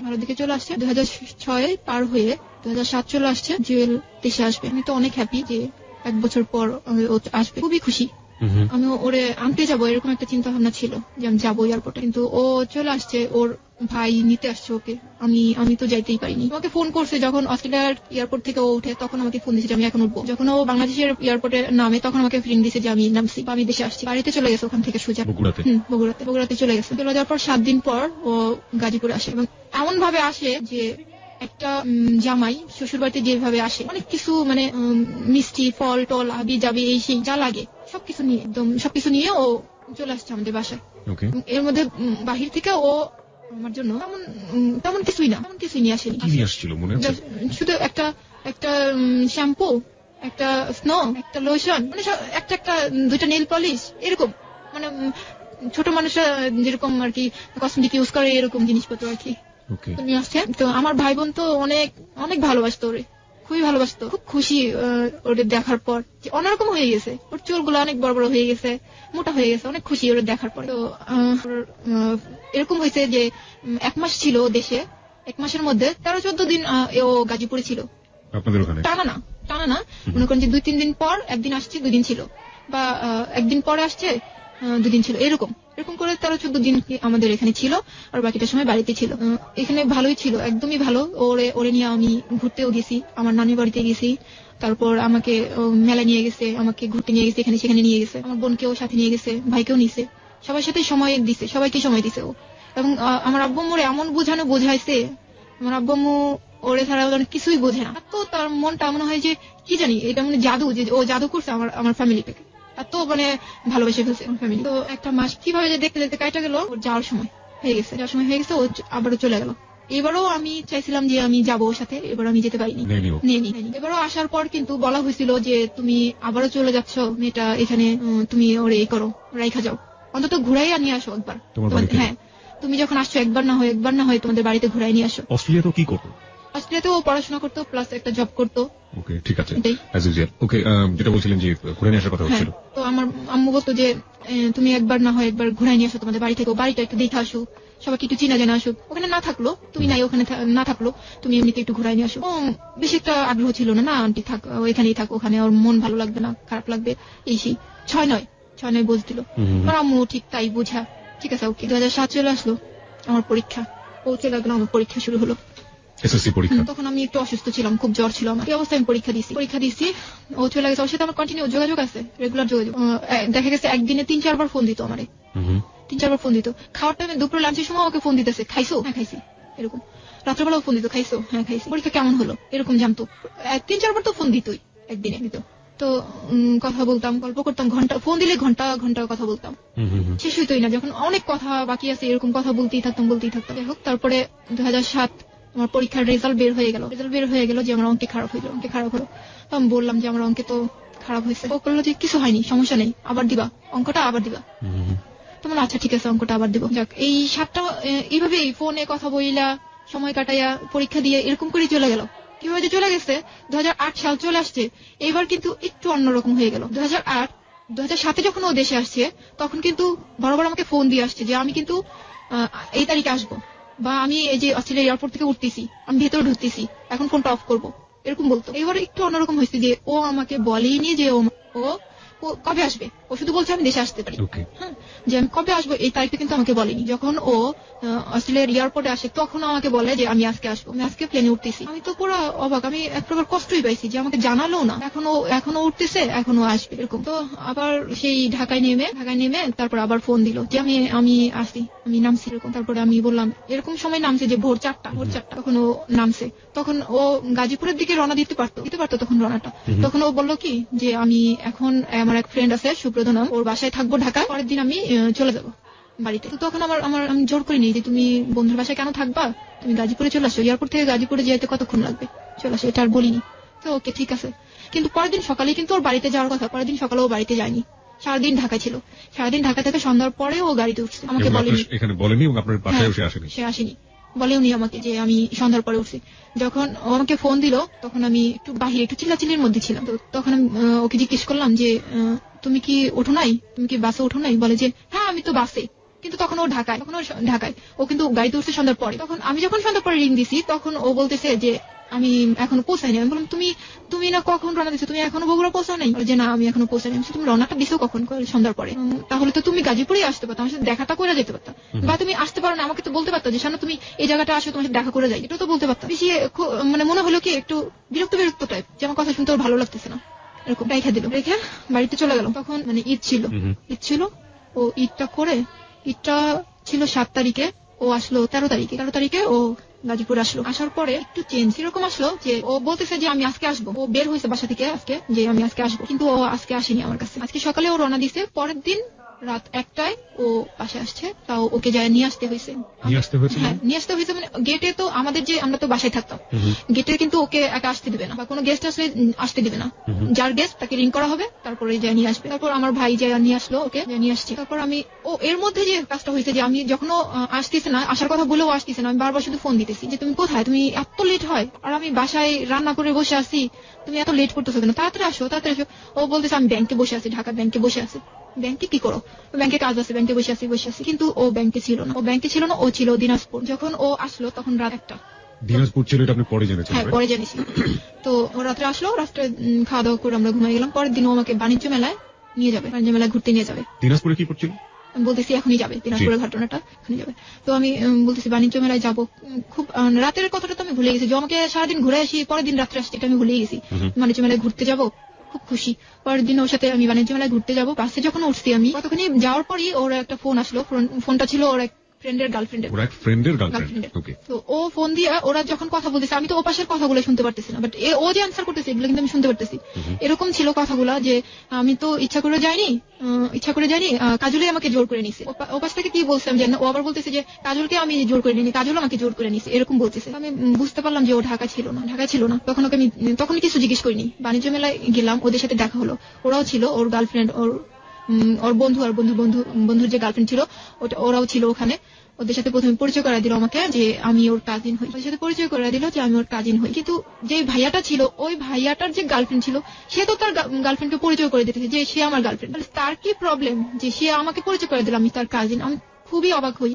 2006 পার হয়ে 2007 চলে আসছে, জুয়েল দেশে আসবে। আমি তো অনেক হ্যাপি যে 1 বছর পর ও আসবে, খুবই খুশি। আমি ওরে আনতে যাবো, এরকম একটা চিন্তা ভাবনা ছিল যে আমি যাবো এয়ারপোর্টে, কিন্তু ও চলে আসছে, ওর ভাই নিতে আসছে ওকে। আমি তো যাইতেই পারিনি। আমাকে ফোন করছে যখন অস্ট্রেলিয়ার এয়ারপোর্ট থেকে ও উঠে, তখন আমাকে ফোন দিয়েছে যে আমি এখন উঠবো। যখন ও বাংলাদেশের এয়ারপোর্টে নামে, তখন আমাকে ফোন দিয়েছে যে আমি নামছি, আমি দেশে আসছি। বাড়িতে চলে গেছে ওখান থেকে সোজা বগুড়াতে চলে গেছে। চলে যাওয়ার পর 7 দিন পর ও গাজীপুরে আসে, এবং এমন ভাবে আসে যে একটা জামাই শ্বশুর বাড়িতে যেভাবে আসে, অনেক কিছু মানে মিষ্টি, ফল টল, আবি যাবি, এই সেই যা লাগে সবকিছু নিয়ে একদম সবকিছু নিয়ে ও চলে আসছে আমাদের বাসায়। এর মধ্যে বাহির থেকে ও আমার জন্য তেমন কিছুই নিয়ে আসেনি। শুধু একটা শ্যাম্পু, একটা স্নো, একটা লোশন, মানে একটা দুইটা নেল পলিশ, এরকম মানে ছোট মানুষরা যেরকম আর কি কসমেটিক ইউজ করে এরকম জিনিসপত্র আর কি নিয়ে আসছে। তো আমার ভাই বোন তো অনেক অনেক ভালোবাসতো ওরে, খুবই ভালোবাসতো। খুব খুশি ওরে দেখার পর যে অন্যরকম হয়ে গেছে, ওর চুলগুলো অনেক বড় বড় হয়ে গেছে, মোটা হয়ে গেছে, অনেক খুশি ওরে দেখার পর। তো এরকম হয়েছে যে 1 মাস ছিল দেশে, 1 মাসের মধ্যে 13-14 দিন ও গাজীপুরে ছিল। টানা না মনে করেন যে 2-3 দিন পর একদিন আসছে, 2 দিন ছিল, বা একদিন পরে আসছে 2 দিন ছিল, এরকম করে 13-14 দিন আমাদের এখানে ছিল। আর বাকিটা সময় বাড়িতে ছিল। এখানে ভালোই ছিল, একদমই ভালো। ওরে নিয়ে আমি ঘুরতেও গেছি, আমার নানির বাড়িতে গেছি, তারপর আমাকে মেলা নিয়ে গেছে, আমাকে ঘুরতে নিয়ে গেছে, এখানে সেখানে নিয়ে গেছে, আমার বোনকেও সাথে নিয়ে গেছে, ভাইকেও নিছে, সবার সাথে সময় দিছে, সবাইকে সময় দিছে ও। এবং আমার আব্বু আম্মুরে এমন বোঝাইছে, আমার আব্বু আম্মু ওরে ছাড়া অনেক কিছুই বোঝে না। তো তার মনটা মনে হয় যে কি জানি, এটা মানে জাদু, যে ও জাদু করছে আমার ফ্যামিলি থেকে, এত মানে ভালোবেসে ফেলছে আমার ফ্যামিলি। তো 1 মাস কিভাবে যে দেখতে দেখতে কাটা গেল, ওর যাওয়ার সময় হয়ে গেছে, ও আবারও চলে গেল। এবারও আমি চাইছিলাম যে আমি যাবো ওর সাথে, এবার আমি যেতে পারিনি। এবারও আসার পর কিন্তু বলা হয়েছিল যে তুমি আবারও চলে যাচ্ছ, মেয়েটা এখানে, তুমি ওরে এই করো, রাইখা যাও, অন্তত ঘুরাইয়া নিয়ে আসো একবার। হ্যাঁ, তুমি যখন আসছো একবার না হয় তোমাদের বাড়িতে ঘুরাই নিয়ে আসো। অস্ট্রেলিয়া তো কি করতো? অস্ট্রেলিয়াতেও পড়াশোনা করতো, প্লাস একটা জব করতো। ওকে, ঠিক আছে, অ্যাজ ইউজুয়াল। ওকে, যেটা বলছিলেন যে ঘুরে নিয়ে আসার কথা হচ্ছিল। তো আমার আম্মু বলতো যে তুমি একবার ঘুরাই নিয়ে আসো তোমাদের বাড়ি থেকে, বাড়িটা একটু দেখে আসো, সবাইকে একটু চিনা জানা আসুক, ওখানে না থাকলো তুমি নাই, ওখানে না থাকলো তুমি এমনিতে একটু ঘুরাই নিয়ে আসো। বেশি একটা আগ্রহ ছিল না, আন্টি থাক, এখানেই থাক, ওখানে ওর মন ভালো লাগবে না, খারাপ লাগবে, এই সেই। 6-9 বোঝ দিল আমার আম্মু, ঠিক তাই বোঝা, ঠিক আছে ওকে। 2007 চলে আসলো আমার পরীক্ষা, ও চলে গেল, আমার পরীক্ষা শুরু হলো, এসএসসি পরীক্ষা। তখন আমি একটু অসুস্থ ছিলাম, খুব জ্বর ছিল আমার, এই অবস্থায় আমি পরীক্ষা দিছি। ও চলে গেছে, ওর সাথে আমার কন্টিনিউ যোগাযোগ আছে, রেগুলার যোগাযোগ। দেখা গেছে একদিনে 3-4 বার ফোন দিত আমারে, 3-4 বার ফোন দিত। খাওয়ার টাইমে, দুপুরে লাঞ্চের সময় আমাকে ফোন দিতেছে, খাইছো? হ্যাঁ খাইছি, এরকম। রাত্রেবেলাও ফোন দিত, খাইছো? হ্যাঁ খাইছি। পরীক্ষা কেমন হলো এরকম জানতো, 3-4 বার তো ফোন দিতই একদিনে দিত। তো কথা বলতাম, গল্প করতাম, ফোন দিলে ঘন্টা কথা বলতাম, শেষ হইতোই না। যখন অনেক কথা বাকি আছে, এরকম কথা বলতেই থাকতাম। যাই হোক, তারপরে 2007 আমার পরীক্ষার রেজাল্ট বের হয়ে গেল যে আমার অঙ্কে খারাপ হলো। তো আমি বললাম যে আমার অঙ্কে তো খারাপ হয়েছে। ও বললো যে কিছু হয়নি, সমস্যা নেই, আবার দিবা, অঙ্কটা আবার দিবা। তোমার আচ্ছা ঠিক আছে, অঙ্কটা আবার দিব। যাক, এই 7টা এইভাবেই ফোনে কথা বইলা সময় কাটাইয়া পরীক্ষা দিয়ে এরকম করে চলে গেল। কিভাবে যে চলে গেছে, 2008 সাল চলে আসছে। এইবার কিন্তু একটু অন্যরকম হয়ে গেল। 2007 যখন ও দেশে আসছে, তখন কিন্তু বরাবর আমাকে ফোন দিয়ে আসছে যে আমি কিন্তু এই তারিখে আসবো, বা আমি এই যে অস্ট্রেলিয়া এয়ারপোর্ট থেকে উঠতেছি, আমি ভেতরে ঢুকতেছি, এখন ফোনটা অফ করবো, এরকম বলতো। এবার একটু অন্যরকম হয়েছে যে ও আমাকে বলেইনি যে ও কবে আসবে, ও শুধু বলছে আমি দেশে আসতে পারি। হ্যাঁ, যে আমি কবে আসবো এই তারিখটা কিন্তু আমাকে বলেনি। যখন ও অস্ট্রেলিয়ার এয়ারপোর্টে আসে, তখন আমাকে বলে যে আমি আজকে আসবো, আমি আজকে প্লেনে উঠতেছি। আমি তো পুরো অবাক, আমি এক প্রকার কষ্টই পাইছি যে আমাকে জানালো না, এখনো উঠতেছে, এখনো আসবে, এরকম। তো আবার সেই ঢাকায় নেমে তারপর আবার ফোন দিল যে আমি আসি, আমি নামছি, এরকম। তারপরে আমি বললাম, এরকম সময় নামছে যে ভোর 4টা, তখন ও নামছে। তখন ও গাজীপুরের দিকে রওনা দিতে পারতো তখন রওনাটা। তখন ও বললো কি যে আমি এখন, আমার এক ফ্রেন্ড আছে সুব্রত নাম, ওর বাসায় থাকবো ঢাকায়, পরের দিন আমি চলে যাবো বাড়িতে। তো তখন আমি জোর করিনি যে তুমি বন্ধুর বাসায় কেন থাকবা, তুমি গাজীপুরে চলে আসো, এয়ারপোর্ট থেকে গাজীপুরে যেতে কতক্ষণ লাগবে, চলে আসো, এটা আর বলিনি। তো ওকে ঠিক আছে। কিন্তু পরের দিন সকালে কিন্তু ওর বাড়িতে যাওয়ার কথা, পরের দিন সকালে ও বাড়িতে যায়নি, সারাদিন ঢাকা ছিল। সারাদিন ঢাকা থেকে সন্ধ্যার পরে ও গাড়িতে উঠছে, আমাকে বলেনি, সে আসেনি, বলেওনি আমাকে যে আমি সন্ধ্যার পরে উঠছি। যখন ও আমাকে ফোন দিল, তখন আমি একটু বাহিরে একটু চিল্লাচিল্লির মধ্যে ছিলাম। তো তখন আমি ওকে জিজ্ঞেস করলাম যে তুমি কি বাসে ওঠো নাই? বলে যে হ্যাঁ আমি তো বাসে, কিন্তু তখন ও ঢাকায়, ও কিন্তু গাড়িতে উঠছে সন্ধ্যার পরে। তখন আমি যখন সন্ধ্যার পরে রিং দিছি, তখন ও বলতেছে যে আমি এখনো পৌঁছাইনি। আমি বললাম তুমি না কখন রওনা দিছো, তুমি এখনো বগুড়া পৌঁছাও নাই? যে না আমি এখনো পৌঁছাইনি। তুমি রওনাটা দিছো কখন? সন্ধ্যার পরে। তাহলে তো তুমি গাজীপুরেই আসতে পারতো, আমার সাথে দেখাটা করে যেতে পারতা, বা তুমি আসতে পারো না, আমাকে তো বলতে পারতো যে শানু তুমি এই জায়গাটা আসো, তোমার সাথে দেখা করে যাই, এটা তো বলতে পারতা। বেশি মানে মনে হলো কি একটু বিরক্ত টাইপ, যে আমার কথা শুনতে ওর ভালো লাগতেছে না, এরকম রেখে বাড়িতে চলে গেল। তখন মানে ঈদ ছিল, ও ঈদটা ছিল 7 তারিখে, ও আসলো 13 তারিখে ও গাজীপুর আসলো, আসার পরে একটু চেঞ্জ এরকম আসলো যে ও বলতেছে যে আমি আজকে আসবো। ও বের হয়েছে বাসা থেকে আজকে যে আমি আজকে আসবো, কিন্তু ও আজকে আসেনি আমার কাছে। আজকে সকালে ও রওনা দিছে, পরের দিন রাত 1টায় ও বাসায় আসছে। তাও ওকে যায় নিয়ে আসতে হয়েছে। হ্যাঁ, নিয়ে আসতে হয়েছে মানে গেটে তো আমাদের যে আমরা তো বাসায় থাকতাম, গেটে কিন্তু ওকে একা আসতে দিবে না, বা কোনো গেস্ট আসলে আসতে দিবে না। যার গেস্ট তাকে রিং করা হবে, তারপরে যায় নিয়ে আসবে। তারপর আমার ভাই যায় নিয়ে আসলো, ওকে নিয়ে আসছে। তারপর আমি এর মধ্যে যে কাজটা হয়েছে যে আমি যখন আসতেছে না, আসার কথা বলেও আসতেছে না, আমি বারবার শুধু ফোন দিতেছি যে তুমি কোথায়, তুমি এত লেট হয়, আর আমি বাসায় রান্না করে বসে আছি, তুমি এত লেট করতেছো কেন, তাড়াতাড়ি আসো তাড়াতাড়ি আসো। ও বলতেছে আমি ব্যাংকে বসে আছি, ঢাকা ব্যাংকে বসে আছি। ব্যাংকে কি করো? ব্যাংকে কাজ আছে, ব্যাংকে বসে আছি। কিন্তু ও ব্যাংকে ছিল না, ও ছিল দিনাজপুর। যখন ও আসলো তখন রাত 1টা। দিনাজপুর ছিল এটা আপনি পরে জেনেছেন? হ্যাঁ, পরে জেনেছি। তো ও রাত্রে আসলো, রাত্রে খাওয়া দাওয়া করে আমরা ঘুমাই গেলাম। পরের দিন ও আমাকে বাণিজ্য মেলায় নিয়ে যাবে, বাণিজ্য মেলায় ঘুরতে নিয়ে যাবে। দিনাজপুরে কি করছিল? আমি বলতেছি এখনই যাবে, দিনাজপুরের ঘটনাটা এখনই যাবে। তো আমি বলতেছি বাণিজ্য মেলায় যাবো। খুব রাতের কথাটা তো আমি ভুলে গেছি, যে আমাকে সারাদিন ঘুরে আসি, পরের দিন রাত্রে আসছি, এটা আমি ভুলে গেছি। বাণিজ্য মেলায় ঘুরতে যাবো, খুব খুশি। পরের দিন ওর সাথে আমি বাণিজ্য মেলায় ঘুরতে যাবো। বাসে যখন উঠছি আমি, কতক্ষণই যাওয়ার পরই ওর একটা ফোন আসলো। ফোনটা ছিল ওর এক ফ্রেন্ডের গার্লফ্রেন্ডের। তো ও ফোন দিয়ে ওরা যখন কথা বলতেছে, আমি তো ও পাশের কথাগুলো শুনতে পারতেছি না, বাট ও যে অ্যান্সার করতেছে এগুলো কিন্তু আমি শুনতে পারতেছি। এরকম ছিল কথাগুলো যে আমি তো ইচ্ছা করে যাইনি, কাজলই আমাকে জোর করে নিছে। ও পাশ থেকে কি বলছে আমি জানি না। ও আবার বলতেছে যে কাজলকে আমি জোর করে নিই, কাজল আমাকে জোর করে নিছে, এরকম বলতেছে। আমি বুঝতে পারলাম যে ও ঢাকায় ছিল না। তখন ওকে আমি তখন কিছু জিজ্ঞেস করিনি। বাণিজ্য মেলায় গেলাম, ওদের সাথে দেখা হলো, ওরাও ছিল, ওর গার্লফ্রেন্ড, ওর বন্ধু আর বন্ধুর যে গার্লফ্রেন্ড ছিল ওরাও ছিল ওখানে। ওদের সাথে প্রথমে পরিচয় করা দিল আমাকে যে আমি ওর কাজিন হই। ওদের সাথে পরিচয় করা দিল যে আমি ওর কাজিন হই। কিন্তু যে ভাইয়াটা ছিল, ওই ভাইয়াটার যে গার্লফ্রেন্ড ছিল, সে তো তার গার্লফ্রেন্ডকে পরিচয় করে দিতেছে যে সে আমার গার্লফ্রেন্ড। তার কি প্রবলেম যে সে আমাকে পরিচয় করে দিল আমি তার কাজিন? আমি খুবই অবাক হই।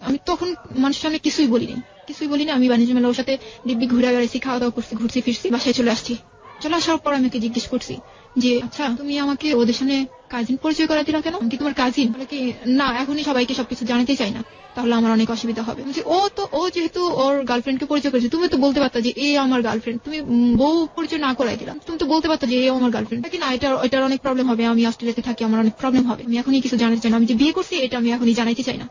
আমি তখন মানুষের সামনে কিছুই বলিনি। আমি বাণিজ্য মেলা ওর সাথে দিব্যি ঘুরে বেড়াইছি, খাওয়া দাওয়া করছি, ঘুরছি ফিরছি, বাসায় চলে আসার পর আমি ওকে জিজ্ঞেস করছি যে আচ্ছা তুমি আমাকে ওদের সামনে কাজিন পরিচয় করা দিলা কেন? আমি কি তোমার কাজিন? বলে কি না, এখনই সবাইকে সবকিছু জানাতে চাই না, তাহলে আমার অনেক অসুবিধা হবে। ও যেহেতু ওর গার্লফ্রেন্ডকে পরিচয় করেছে, তুমি তো বলতে পারতা যে এ আমার গার্লফ্রেন্ড, তুমি বউ পরিচয় না করাই দিলাম, তুমি তো বলতে পারতা যে এ আমার গার্লফ্রেন্ড। কি না, এটার অনেক প্রবলেম হবে, আমি অস্ট্রেলিয়াতে থাকি, আমার অনেক প্রবলেম হবে, আমি এখনই কিছু জানাতে চাই না, আমি যে বিয়ে করছি এটা আমি এখনই জানাইতে চাই না,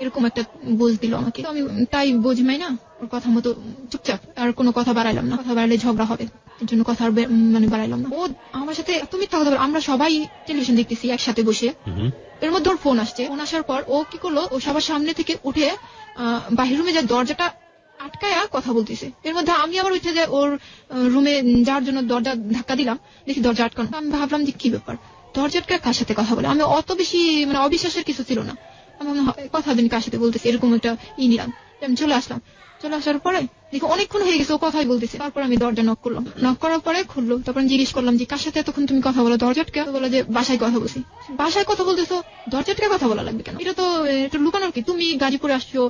এরকম একটা বুঝ দিল আমাকে। আমি তাই বুঝমাই না, ওর কথা মতো চুপচাপ, আর কোনো কথা বাড়াইলাম না, কথা বাড়ালে ঝগড়া হবে, এর জন্য কথা বাড়াইলাম না। ও আমার সাথে এত মিথ্যা কথা বলে। আমরা সবাই টেলিভিশন দেখতেছি একসাথে বসে, এর মধ্যে ওর ফোন আসছে। ফোন আসার পর ও কি করলো, ও সবার সামনে থেকে উঠে বাহির রুমে যায়, দরজাটা আটকায়া কথা বলতেছে। এর মধ্যে আমি আবার উঠে যাই ওর রুমে যাওয়ার জন্য, দরজা ধাক্কা দিলাম, দেখি দরজা আটকানো। আমি ভাবলাম যে কি ব্যাপার, দরজা আটকা কার সাথে কথা বলে? আমি অত বেশি অবিশ্বাসের কিছু ছিল না। আমি কথা দিন কার সাথে বলতেছি, এরকম একটা নিলাম। আমি চলে আসার পরে দেখি অনেকক্ষণ হয়ে গেছে ও কথাই বলতেছে। তারপর আমি দরজা নক করলাম, নক করার পরে খুললো। তারপর জিজ্ঞেস করলাম যে কার সাথে এতক্ষণ তুমি কথা বলো? দরজাটকে বলে যে বাসায় কথা বলছি। বাসায় কথা বলতেছো, দরজাটকে কথা বলা লাগবে কেন? এটা লুকানোর কি? তুমি গাজীপুরে আসছো,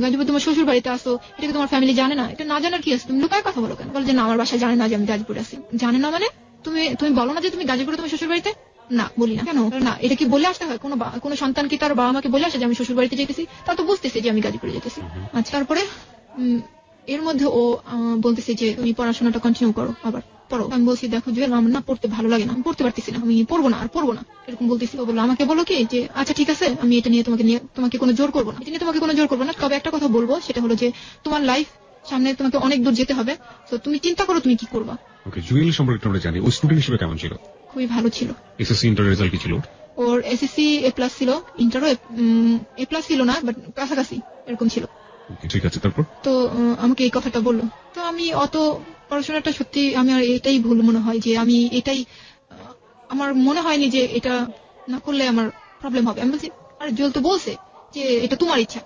গাজীপুর তোমার শ্বশুর বাড়িতে আসো, এটা কি তোমার ফ্যামিলি জানে না? এটা না জানার কি আছে? তুমি লুকায় কথা বলো কেন? বলে যে না, আমার বাসায় জানে না যে আমি গাজীপুরে আছি। জানে না মানে? তুমি বলো না যে তুমি গাজীপুরে তোমার শ্বশুর বাড়িতে? না, বলি না। কেন না? এটা কি বলে আসতে হয়? কোনো সন্তান কি তার বাবা মাকে বলে আসে যে আমি শ্বশুর বাড়িতে যেতেছি? তা তো বুঝতেছে যে আমি গাজীপুরে যেতেছি। আচ্ছা, তারপরে এর মধ্যে ও বলতেছে যে তুমি পড়াশোনাটা কন্টিনিউ করো, আবার পড়ো। আমি বলছি দেখো জুয়েল, আমার না পড়তে ভালো লাগে না, আমি পড়তে পারতেছি না, আমি পড়বো না এরকম বলতেছি। ও বললো আমাকে বলো কি যে আচ্ছা ঠিক আছে, আমি এটা নিয়ে তোমাকে কোনো জোর করবো না, তবে একটা কথা বলবো, সেটা হলো যে তোমার লাইফ সামনে, তোমাকে অনেক দূর যেতে হবে, তো তুমি চিন্তা করো তুমি কি করবা। ওকে, জুয়েল সম্পর্কে আমরা জানি, ও স্টুডেন্ট হিসেবে কেমন ছিল? খুবই ভালো ছিল। এসএসসি ইন্টার রেজাল্ট কি ছিল? ওর এসএসসি A+ ছিল, ইন্টারও A+ ছিল না, বাট কাছাকাছি এরকম ছিল। ঠিক আছে, তারপর তো আমাকে এই কথাটা বললো। তো আমি অত পড়াশোনাটা সত্যি আমি আর এটাই ভুল মনে হয় যে আমি এটাই, আমার মনে হয়নি যে এটা না করলে আমার প্রবলেম হবে। আমি বলছি আরে জুয়েল তো বলছে যে এটা তোমার ইচ্ছা,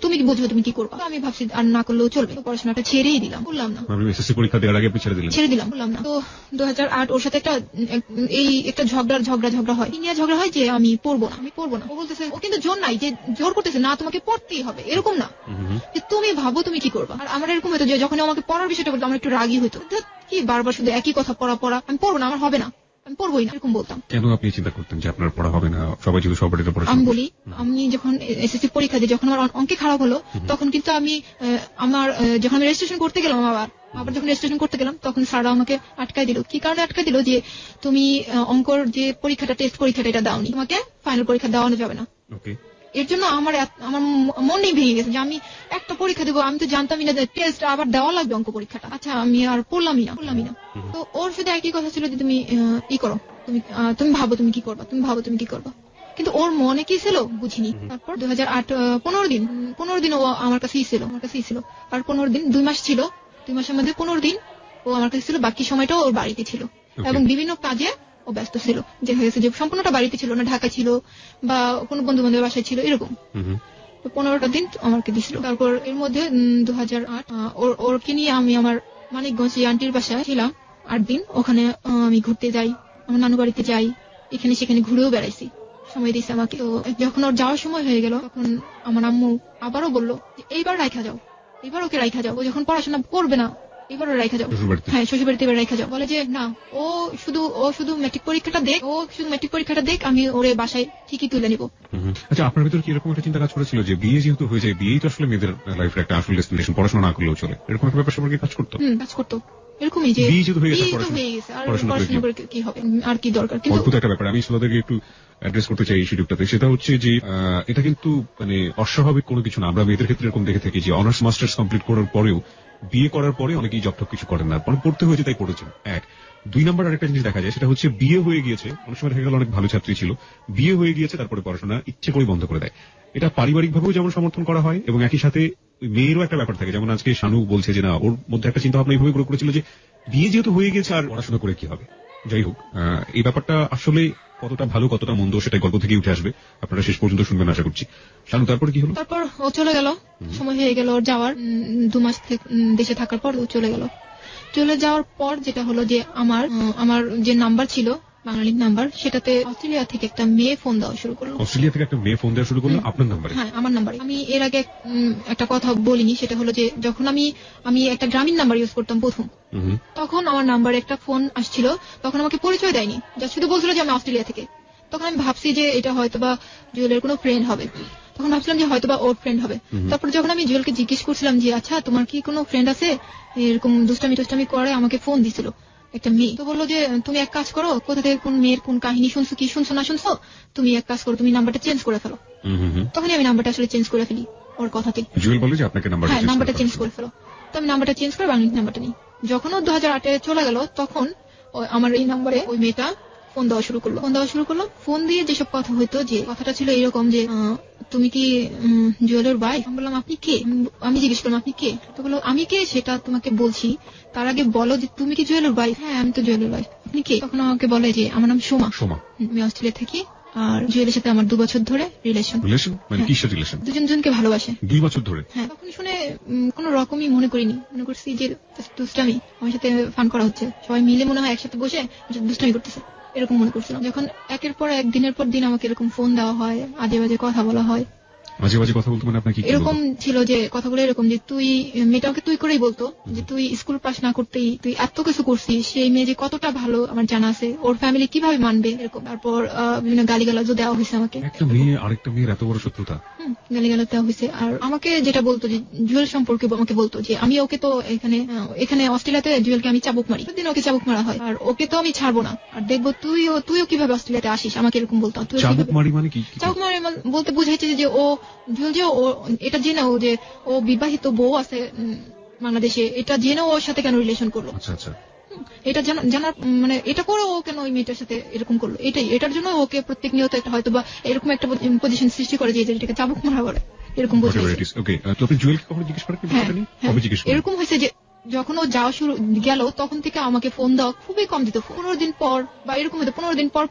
তুমি কি বুঝবে, তুমি কি করবা। আমি ভাবছি আর না করলেও চলবে, পড়াশোনাটা ছেড়েই দিলাম, বললাম না। এসএসসি পরীক্ষা দেওয়ার আগে ছেড়ে দিলাম, বললাম না। তো 2008 ওর সাথে একটা ঝগড়া হয়, নিয়ে ঝগড়া হয় যে আমি পড়বো না। ও বলতেছে, ও কিন্তু জোর নাই যে জোর করতেছে না তোমাকে পড়তেই হবে, এরকম না, যে তুমি ভাবো তুমি কি করবা। আর আমার এরকম হতো যে যখন আমাকে পড়ার বিষয়টা বলতো আমার একটু রাগই হতো, কি বারবার শুধু একই কথা, পড়া, আমি পড়বো না, আমার হবে না, আমি পড়বোই না, এরকম বলতাম। কেন আপনি চিন্তা করতেন যে আপনার পড়া হবে না? সবাই যদি সবার এটা পড়ে। আমি বলি, আমি যখন এসএসসি পরীক্ষা দিই, যখন আমার অঙ্কে খারাপ হলো, তখন কিন্তু আমি যখন আমি রেজিস্ট্রেশন করতে গেলাম, আবার যখন রেজিস্ট্রেশন করতে গেলাম, তখন স্যাররা আমাকে আটকাই দিল। কি কারণে আটকাই দিল? যে তুমি অঙ্কর যে পরীক্ষাটা, টেস্ট পরীক্ষাটা এটা দাওনি, তোমাকে ফাইনাল পরীক্ষা দেওয়ানো যাবে না। ওকে, এর জন্য আমার মনেই ভেঙে গেছে যে আমি একটা পরীক্ষা দেবো, আমি তো জানতামই না যে টেস্ট আবার দেওয়া লাগবে অঙ্ক পরীক্ষাটা। আচ্ছা আমি আর পড়লামই না। তো ওর সাথে একই কথা ছিল যে তুমি করো, তুমি ভাবো তুমি কি করবা, তুমি কি করবা। কিন্তু ওর মনে কি ছিল বুঝিনি। তারপর 2008 15 দিন ও আমার কাছেই ছিল। আর 15 দিন 2 মাস ছিল, 2 মাসের মধ্যে 15 দিন ও আমার কাছে ছিল, বাকি সময়টা ওর বাড়িতে ছিল এবং বিভিন্ন কাজে ও ব্যস্ত ছিল। যে হয়েছে যে সম্পূর্ণটা বাড়িতে ছিল না, ঢাকা ছিল বা কোনো বন্ধু বান্ধবের বাসায় ছিল, এরকম। 15টা দিন আমাকে দিছিল। তারপর এর মধ্যে 2008 ওরকে নিয়ে আমি আমার মানিকগঞ্জ আন্টির বাসায় ছিলাম 8 দিন। ওখানে আমি ঘুরতে যাই, আমার নানু বাড়িতে যাই, এখানে সেখানে ঘুরেও বেড়াইছি, সময় দিয়েছে আমাকে। তো যখন ওর যাওয়ার সময় হয়ে গেল তখন আমার আম্মু আবারও বললো যে এইবার রাইখা যাও, ওকে রাইখা যাও, ও যখন পড়াশোনা করবে না এবারও রাইখা যাও। হ্যাঁ, শ্বশুর বাড়িতে এবার রাইখা যাও। বলে যে না, ও শুধু ম্যাট্রিক পরীক্ষাটা দেখ, আমি ওরে বাসায় ঠিকই তুলে নিব। আচ্ছা, আপনার ভিতর কি এরকম একটা চিন্তা কাজ করেছিল যে বিয়ে যেহেতু হয়ে যায়, বিয়েই তো আসলে মেয়েদের লাইফের একটা আসল ডেস্টিনেশন, পড়াশোনা না করলেও চলে, এরকম একটা ব্যাপার সম্পর্কে কাজ করতো? কাজ করতো এরকমই যে বিয়ে তো হয়ে গেছে আর পড়াশোনা করে কি হবে, আর কি দরকার। কিন্তু অদ্ভুত একটা ব্যাপার, আমি শ্রোতাদেরকে একটু অ্যাড্রেস করতে চাই এই সুযোগটাতে। সেটা হচ্ছে যে এটা কিন্তু মানে অস্বাভাবিক কোনো কিছু না। আমরা মেয়েদের ক্ষেত্রে এরকম দেখে থাকি যে অনার্স মাস্টার্স কমপ্লিট করার পরেও, বিয়ে করার পরে অনেকেই জব টব কিছু করেন না, মানে পড়তে হয়েছে তাই পড়েছেন। 1 2 নাম্বার আরেকটা জিনিস দেখা যায়, সেটা হচ্ছে বিয়ে হয়ে গিয়েছে, অনেক সময় দেখা গেল অনেক ভালো ছাত্রী ছিল, বিয়ে হয়ে গিয়েছে তারপরে পড়াশোনা ইচ্ছে করে বন্ধ করে দেয়। এটা পারিবারিক ভাবেও যেমন সমর্থন করা হয় এবং একই সাথে ওই মেয়েরও একটা ব্যাপার থাকে। যেমন আজকে শানু বলছে যে না, ওর মধ্যে একটা চিন্তা ভাবনা এইভাবে গ্রো করেছিল যে বিয়ে যেহেতু হয়ে গেছে আর পড়াশোনা করে কি হবে। যাই হোক, এই ব্যাপারটা আসলে কতটা ভালো কতটা মন্দ সেটাই গল্প থেকে উঠে আসবে, আপনারা শেষ পর্যন্ত শুনবেন আশা করছি। শানু, তারপরে কি হলো? তারপর ও চলে গেল, সময় হয়ে গেল ওর যাওয়ার। 2 মাস দেশে থাকার পর ও চলে গেল। চলে যাওয়ার পর যেটা হলো যে আমার যে নাম্বার ছিল বাঙালি নাম্বার, সেটাতে অস্ট্রেলিয়া থেকে একটা মেয়ে ফোন দেওয়া শুরু করলো। অস্ট্রেলিয়া থেকে একটা মেয়ে ফোন দেওয়া শুরু করলো আপনার নাম্বারে? হ্যাঁ, আমার নাম্বারে। আমি এর আগে একটা কথা বলিনি, সেটা হলো যে যখন আমি একটা গ্রামীণ নাম্বার ইউজ করতাম প্রথম, তখন আমার নাম্বারে একটা ফোন আসছিল। তখন আমাকে পরিচয় দেয়নি, যা শুধু বলছিল যে আমি অস্ট্রেলিয়া থেকে। তখন আমি ভাবছি যে এটা হয়তোবা জুয়েলের কোনো ফ্রেন্ড হবে, তখন ভাবছিলাম যে হয়তোবা ওর ফ্রেন্ড হবে। তারপর যখন আমি জুয়েলকে জিজ্ঞেস করছিলাম যে আচ্ছা তোমার কি কোনো ফ্রেন্ড আছে, এরকম দুষ্টামি করে আমাকে ফোন দিছিল একটা মেয়ে। তো বললো যে তুমি এক কাজ করো, কোথা থেকে কোন মেয়ের কোন কাহিনী শুনছো, কি শুনছো না শুনছো, তুমি এক কাজ করো, তুমি নাম্বারটা চেঞ্জ করে ফেলো। তখনই আমি নাম্বারটা আসলে চেঞ্জ করে ফেলি ওর কথাতে। জুয়েল বলে যে আপনাকে নাম্বারটা চেঞ্জ করে ফেলো। তো আমি নাম্বারটা চেঞ্জ করে বাংলা নাম্বারটা নিই। যখন ও 2008 চলে গেল, তখন আমার এই নাম্বারে ওই মেয়েটা ফোন দেওয়া শুরু করলো। ফোন দিয়ে যেসব কথা হইতো, যে কথাটা ছিল এরকম যে তুমি কি জুয়েলের ভাই? আমি বললাম আপনি কে? আমি জিজ্ঞেস করলাম আপনি কে? তো বললো আমি কে সেটা তোমাকে বলছি, তার আগে বলো যে তুমি কি জুয়েলের ভাই? হ্যাঁ, আমি তো জুয়েলের ভাই। আপনি কে? তখন আমাকে বলে যে আমার নাম সোমা, আমি অস্ট্রেলিয়া থাকি, আর জুয়েলের সাথে আমার 2 বছর ধরে রিলেশন। মানে কিসের রিলেশন? দুজনকে ভালোবাসে 2 বছর ধরে? হ্যাঁ। তখন শুনে কোনো রকমই মনে করিনি, মনে করছি যে দুষ্টামি, আমার সাথে ফান করা হচ্ছে, সবাই মিলে মনে হয় একসাথে বসে দুষ্টামি করতেছে, এরকম মনে করছিলাম। যখন একের পর এক দিনের পর দিন আমাকে এরকম ফোন দেওয়া হয়, আজে বাজে কথা বলা হয়। মাঝে মাঝে কথা বলতে মানে আপনাকে এরকম ছিল যে কথাগুলো এরকম যে তুই, মেয়েটাকে তুই করেই বলতো যে তুই স্কুল পাস না করতেই তুই এত কিছু করছিস, সেই মেয়ে যে কতটা ভালো আমার জানা আছে, ওর ফ্যামিলি কিভাবে মানবে, এরকম। তারপর বিভিন্ন গালিগালাজও দেওয়া হয়েছে আমাকে। একটা মেয়ে আরেকটা মেয়ের এত বড় শত্রুতা? গালিগালাজ দেওয়া হয়েছে। আর আমাকে যেটা বলতো যে জুয়েল সম্পর্কে আমাকে বলতো যে আমি ওকে তো এখানে অস্ট্রেলিয়াতে জুয়েলকে আমি চাবুক মারি, প্রতিদিন ওকে চাবুক মারা হয়, আর ওকে তো আমি ছাড়বো না, আর দেখবো তুইও কিভাবে অস্ট্রেলিয়াতে আসিস, আমাকে এরকম বলতো। চাবুক মারি মানে কি? চাবুক মারি বলতে বুঝাইছে যে ও জুয়েল যে ও এটা জেনেও যে ও বিবাহিত বউ আছে বাংলাদেশে, এটা জেনেও ওর সাথে কেন রিলেশন করলো, এটা জানার মানে এটা করে ও কেন ওই মেয়েটার সাথে এরকম করলো, এটার জন্য ওকে প্রত্যেক নিয়ত একটা হয়তো বা এরকম একটা পজিশন সৃষ্টি করে যে এটাকে চাবুক মারা বলে, এরকম এরকম হয়েছে। যে যখন ও যাওয়া শুরু গেল, তখন থেকে আমাকে ফোন দেওয়া খুবই কম দিত। 15 দিন পর বা এরকম হতো, 15 দিন পর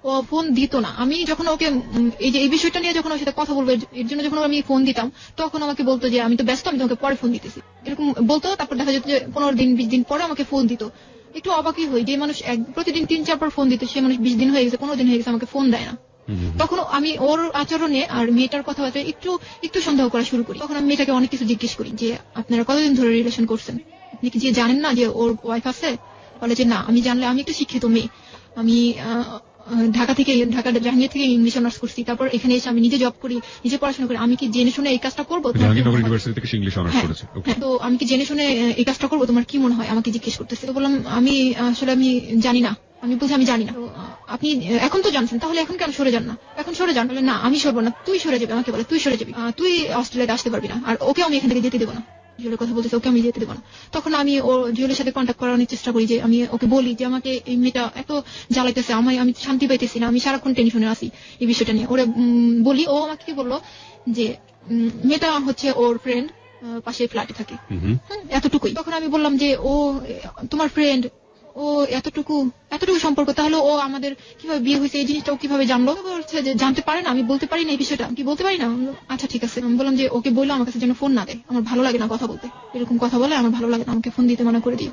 ও ফোন দিত না। আমি যখন ওকে এই বিষয়টা নিয়ে যখন ওর সাথে কথা বলবো, এর জন্য যখন আমি ফোন দিতাম, তখন আমাকে বলতো যে আমি তো ব্যস্ত, আমি তোমাকে পরে ফোন দিতেছি, এরকম বলতো। তারপর দেখা যেত যে 15 দিন 20 দিন পরে আমাকে ফোন দিত। একটু অবাকই হই যে মানুষ প্রতিদিন 3-4 বার ফোন দিত, সে মানুষ 20 দিন হয়ে গেছে, 15 দিন হয়ে গেছে, আমাকে ফোন দেয় না। তখন আমি ওর আচরণে আর মেয়েটার কথাবার্তা একটু সন্দেহ করা শুরু করি। তখন আমি মেয়েটাকে অনেক কিছু জিজ্ঞেস করি যে আপনারা কতদিন ধরে রিলেশন করছেন, আপনি কি যে জানেন না যে ওর ওয়াইফ আছে? বলে যে না, আমি জানলে, আমি একটু শিক্ষিত মেয়ে, আমি ঢাকা জাহাঙ্গীর থেকে ইংলিশ অনার্স করছি, তারপর এখানে এসে আমি নিজে জব করি, নিজে পড়াশোনা করি, আমি কি জেনে শুনে এই কাজটা করবো? তো আমি কি জেনে শুনে এই কাজটা করবো, তোমার কি মনে হয়? আমাকে জিজ্ঞেস করতেছে। তো বললাম আমি জানি না, আমি বলছি আমি জানি না। আপনি এখন তো জানছেন, তাহলে এখন কেন সরে যান না, এখন সরে যান। বলে না আমি সরবো না, তুই সরে যাবি। আমাকে বলে তুই সরে যাবি, তুই অস্ট্রেলিয়াতে আসতে পারবি না, আর ওকে আমি এখান থেকে যেতে দেবো না। জুয়েলের কথা বলতেছে, ওকে আমি যেতে দেবো না। তখন আমি ও জুয়েলের সাথে কন্ট্যাক্ট করানোর চেষ্টা করি, যে আমি ওকে বলি যে আমাকে এই মেয়েটা এত জ্বালাইতেছে, আমি শান্তি পাইতেছি না, আমি সারাক্ষণ টেনশনে আছি এই বিষয়টা নিয়ে। ওরে বলি, ও আমাকে কি বললো যে মেয়েটা হচ্ছে ওর ফ্রেন্ড, পাশে ফ্ল্যাটে থাকে, এতটুকুই। তখন আমি বললাম যে ও তোমার ফ্রেন্ড, ও এতটুকু সম্পর্ক, তাহলে ও আমাদের কিভাবে বিয়ে হয়েছে এই জিনিসটা ও কিভাবে জানলো? বলছে যে জানতে পারে না, আমি বলতে পারি না এই বিষয়টা, কি বলতে পারি না। আচ্ছা ঠিক আছে। আমি বললাম যে ওকে বললো আমার কাছে যেন ফোন না দেয়, আমার ভালো লাগে না কথা বলতে, এরকম কথা বলে আমার ভালো লাগে না, আমাকে ফোন দিতে মানা করে দিও।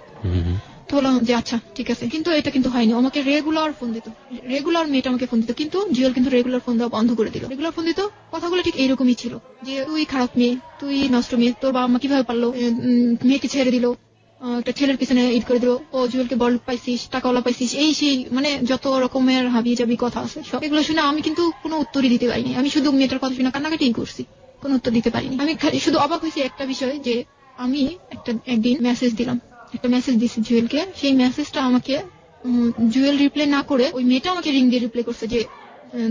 তো বললাম যে আচ্ছা ঠিক আছে। কিন্তু এটা কিন্তু হয়নি, আমাকে রেগুলার ফোন দিত, রেগুলার মেয়েটা আমাকে ফোন দিত, কিন্তু জুয়েল কিন্তু রেগুলার ফোন দেওয়া বন্ধ করে দিল। রেগুলার ফোন দিত, কথাগুলো ঠিক এইরকমই ছিল যে তুই খারাপ মেয়ে, তুই নষ্ট মেয়ে, তোর বাবা মা কিভাবে পারলো, মেয়েকে ছেড়ে দিল, একটা ছেলের পিছনে ঈদ করে দিল, ও জুয়েলকে বড় পাইছিস, টাকাওয়ালা পাইছিস, এই সেই মানে যত রকমের হাবি জাবি কথা আছে সব। এগুলো শুনে আমি কিন্তু কোনো উত্তরই দিতে পারিনি। আমি শুধু মেয়েটার কথা শুনে কান্নাকাটি করছি, কোনো উত্তর দিতে পারিনি। আমি শুধু অবাক হয়েছি একটা বিষয়, যে আমি একদিন মেসেজ দিলাম, একটা মেসেজ দিছি জুয়েলকে। সেই মেসেজটা আমাকে জুয়েল রিপ্লাই না করে ওই মেয়েটা আমাকে রিং দিয়ে রিপ্লাই করছে যে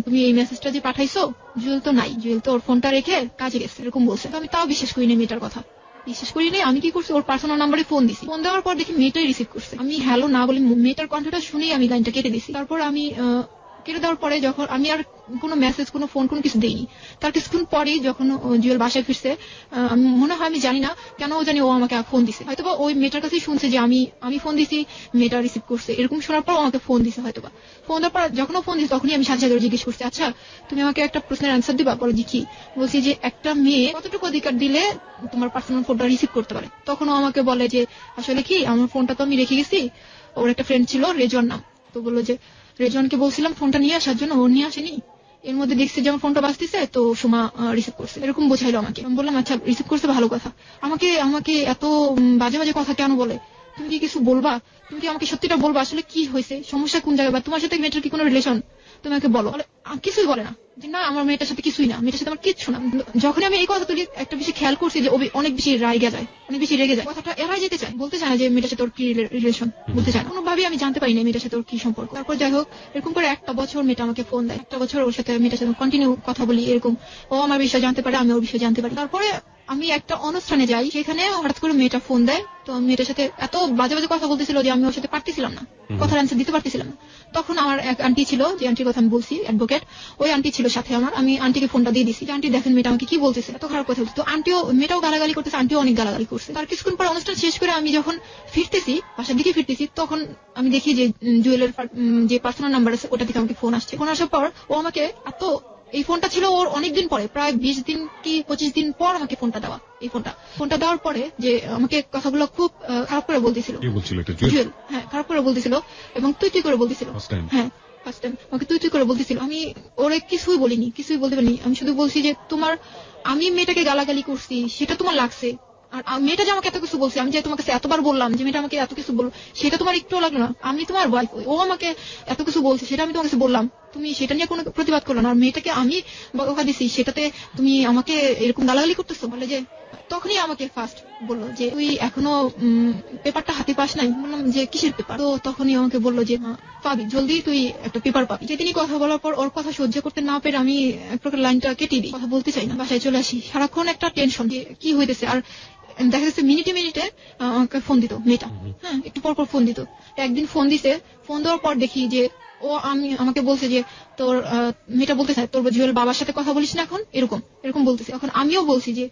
তুমি এই মেসেজটা যে পাঠাইছো, জুয়েল তো নাই, জুয়েল তো ওর ফোনটা রেখে কাজে গেছে, এরকম বলছে। তো আমি তাও বিশ্বাস করিনি মেয়েটার কথা, বিশ্বাস করি নাই। আমি কি করছি, ওর পার্সোনাল নাম্বারে ফোন দিছি। ফোন দেওয়ার পর দেখি মেয়েটাই রিসিভ করছে। আমি হ্যালো না বলে মেয়েটার কণ্ঠটা শুনেই আমি লাইনটা কেটে দিছি। তারপর আমি কেটে দেওয়ার পরে যখন আমি আর কোনো মেসেজ, কোনো ফোন, কোনো কিছু দেইনি। তার কিছুক্ষণ পরেই যখন জুয়েল বাসায় ফিরছে, মনে হয় আমি জানি না কেন জানি ও আমাকে ফোন দিছে, হয়তোবা ওই মেয়েটার কাছেই শুনছে যে আমি ফোন দিছি, মেয়েটা রিসিভ করছে, এরকম শোনার পর আমাকে ফোন দিছে হয়তোবা। ফোন দেওয়ার পর যখন ও ফোন দিছে তখনই আমি সাথে সাথে জিজ্ঞেস করছি, আচ্ছা তুমি আমাকে একটা প্রশ্নের অ্যান্সার দিবা? বলে জি কি? বলছি যে একটা মেয়ে কতটুকু অধিকার দিলে তোমার পার্সোনাল ফোনটা রিসিভ করতে পারে? তখন ও আমাকে বলে যে আসলে কি, আমার ফোনটা তো আমি রেখে গেছি, ওর একটা ফ্রেন্ড ছিল রেজন নাম, তো বললো যে রেজনকে বলছিলাম ফোনটা নিয়ে আসার জন্য, ও নিয়ে আসেনি, এর মধ্যে দেখছি যে আমার ফোনটা বাজতেছে, তো সুমা রিসিভ করছে, এরকম বোঝাইলো আমাকে। আমি বললাম আচ্ছা রিসিভ করছে ভালো কথা, আমাকে এত বাজে বাজে কথা কেন বলে? তুমি কি কিছু বলবা? তুমি কি আমাকে সত্যিটা বলবা আসলে কি হয়েছে, সমস্যা কোন জায়গায়, বা তোমার সাথে মেয়েটার কি কোনো রিলেশন, তুমি আমাকে বলো। কিছুই বলে না, যে না আমার মেয়েটার সাথে কিছুই না, মেয়েটার সাথে আমার কিচ্ছু না। যখন আমি এই কথা তুলি একটা বেশি খেয়াল করছি যে অনেক বেশি রেগে যায়, কথাটা এড়াই যেতে চায়, বলতে চায় না যে মেয়েটার সাথে ওর কি রিলেশন, বলতে চায় না। কোনোভাবেই আমি জানতে পারি না মেয়েটার সাথে ওর কি সম্পর্ক। তারপর যাই হোক, এরকম করে একটা বছর মেয়েটা আমাকে ফোন দেয়, একটা বছর ওর সাথে মেয়েটার সাথে কন্টিনিউ কথা বলি, এরকম ও আমার বিষয় জানতে পারে, আমি ওর বিষয় জানতে পারি। তারপরে আমি একটা অনুষ্ঠানে যাই, সেখানে হঠাৎ করে মেয়েটা ফোন দেয়, তো মেয়েটার সাথে এত বাজে বাজে কথা বলতেছিল যে আমি ওর সাথে পারতেছিলাম না, কথার অ্যান্সার দিতে পারতেছিলাম না। তখন আমার এক আন্টি ছিল, যে আন্টির কথা আমি বলছি, অ্যাডভোকেট, ওই আন্টি ছিল সাথে আমার। আমি আন্টিকে ফোনটা দিয়ে দিছি, আন্টি দেখেন মেয়েটা আমাকে কি বলতেছে, এত খারাপ কথা বলছে। তো মেয়েটাও গালাগালি করতেছে, আন্টিও অনেক গালাগালি করছে। তার কিছুক্ষণ পর অনুষ্ঠান শেষ করে আমি যখন ফিরতেছি, বাসার দিকে ফিরতেছি, তখন আমি দেখি যে জুয়েলের যে পার্সোনাল নাম্বার আছে ওটা থেকে আমাকে ফোন আসছে। ফোন আসার পর ও আমাকে এই ফোনটা ছিল ওর অনেকদিন পরে, প্রায় 20 দিন কি 25 দিন পর আমাকে ফোনটা দেওয়া। এই ফোনটা দেওয়ার পরে যে আমাকে কথাগুলো খুব খারাপ করে বলতেছিল, জুয়েল, হ্যাঁ খারাপ করে বলতেছিল, এবং তুই করে বলতেছিল। হ্যাঁ ফার্স্ট টাইম আমাকে তুই করে বলতেছিল। আমি ওরে কিছুই বলিনি, কিছুই বলতে পারিনি। আমি শুধু বলছি যে আমি মেয়েটাকে গালাগালি করছি সেটা তোমার লাগছে, আর মেয়েটা যে আমাকে এত কিছু বলছে, আমি যে তোমাকে এতবার বললাম যে মেয়েটা আমাকে এত কিছু বললো, সেটা তোমার একটু লাগলো না? আমি তোমার ওয়াইফ, ও আমাকে এত কিছু বলছে, সেটা আমি তোমাকে বললাম, তুমি সেটা নিয়ে কোনো প্রতিবাদ করলো না, আর মেয়েটাকে আমি বকা দিছি, সেটাতে তুমি আমাকে এরকম গালাগালি করতেছো। বলে যে তখনই আমাকে ফার্স্ট বললো যে তুই এখনো পেপারটা হাতে পাস নাই। বললাম যে কিসের পেপার? তো তখনই আমাকে বললো যে পাবি, জলদি তুই একটা পেপার পাবি। যেদিনই কথা বলার পর ওর কথা সহ্য করতে না পেরে আমি এক প্রকার লাইনটা কেটে দিই, কথা বলতে চাই না, বাসায় চলে আসি। সারাক্ষণ একটা টেনশন যে কি হইতেছে। আর দেখা যাচ্ছে মিনিটে আমাকে ফোন দিত মেয়েটা, হ্যাঁ একটু পর ফোন দিত। একদিন ফোন দিছে, ফোন দেওয়ার পর দেখি যে আমাকে বলছে যে তোর মেয়েটা বলতে চায় তোর জুয়েল বাবার সাথে কথা বলিস না এখন, এরকম বলতেছে। এখন আমিও বলছি যে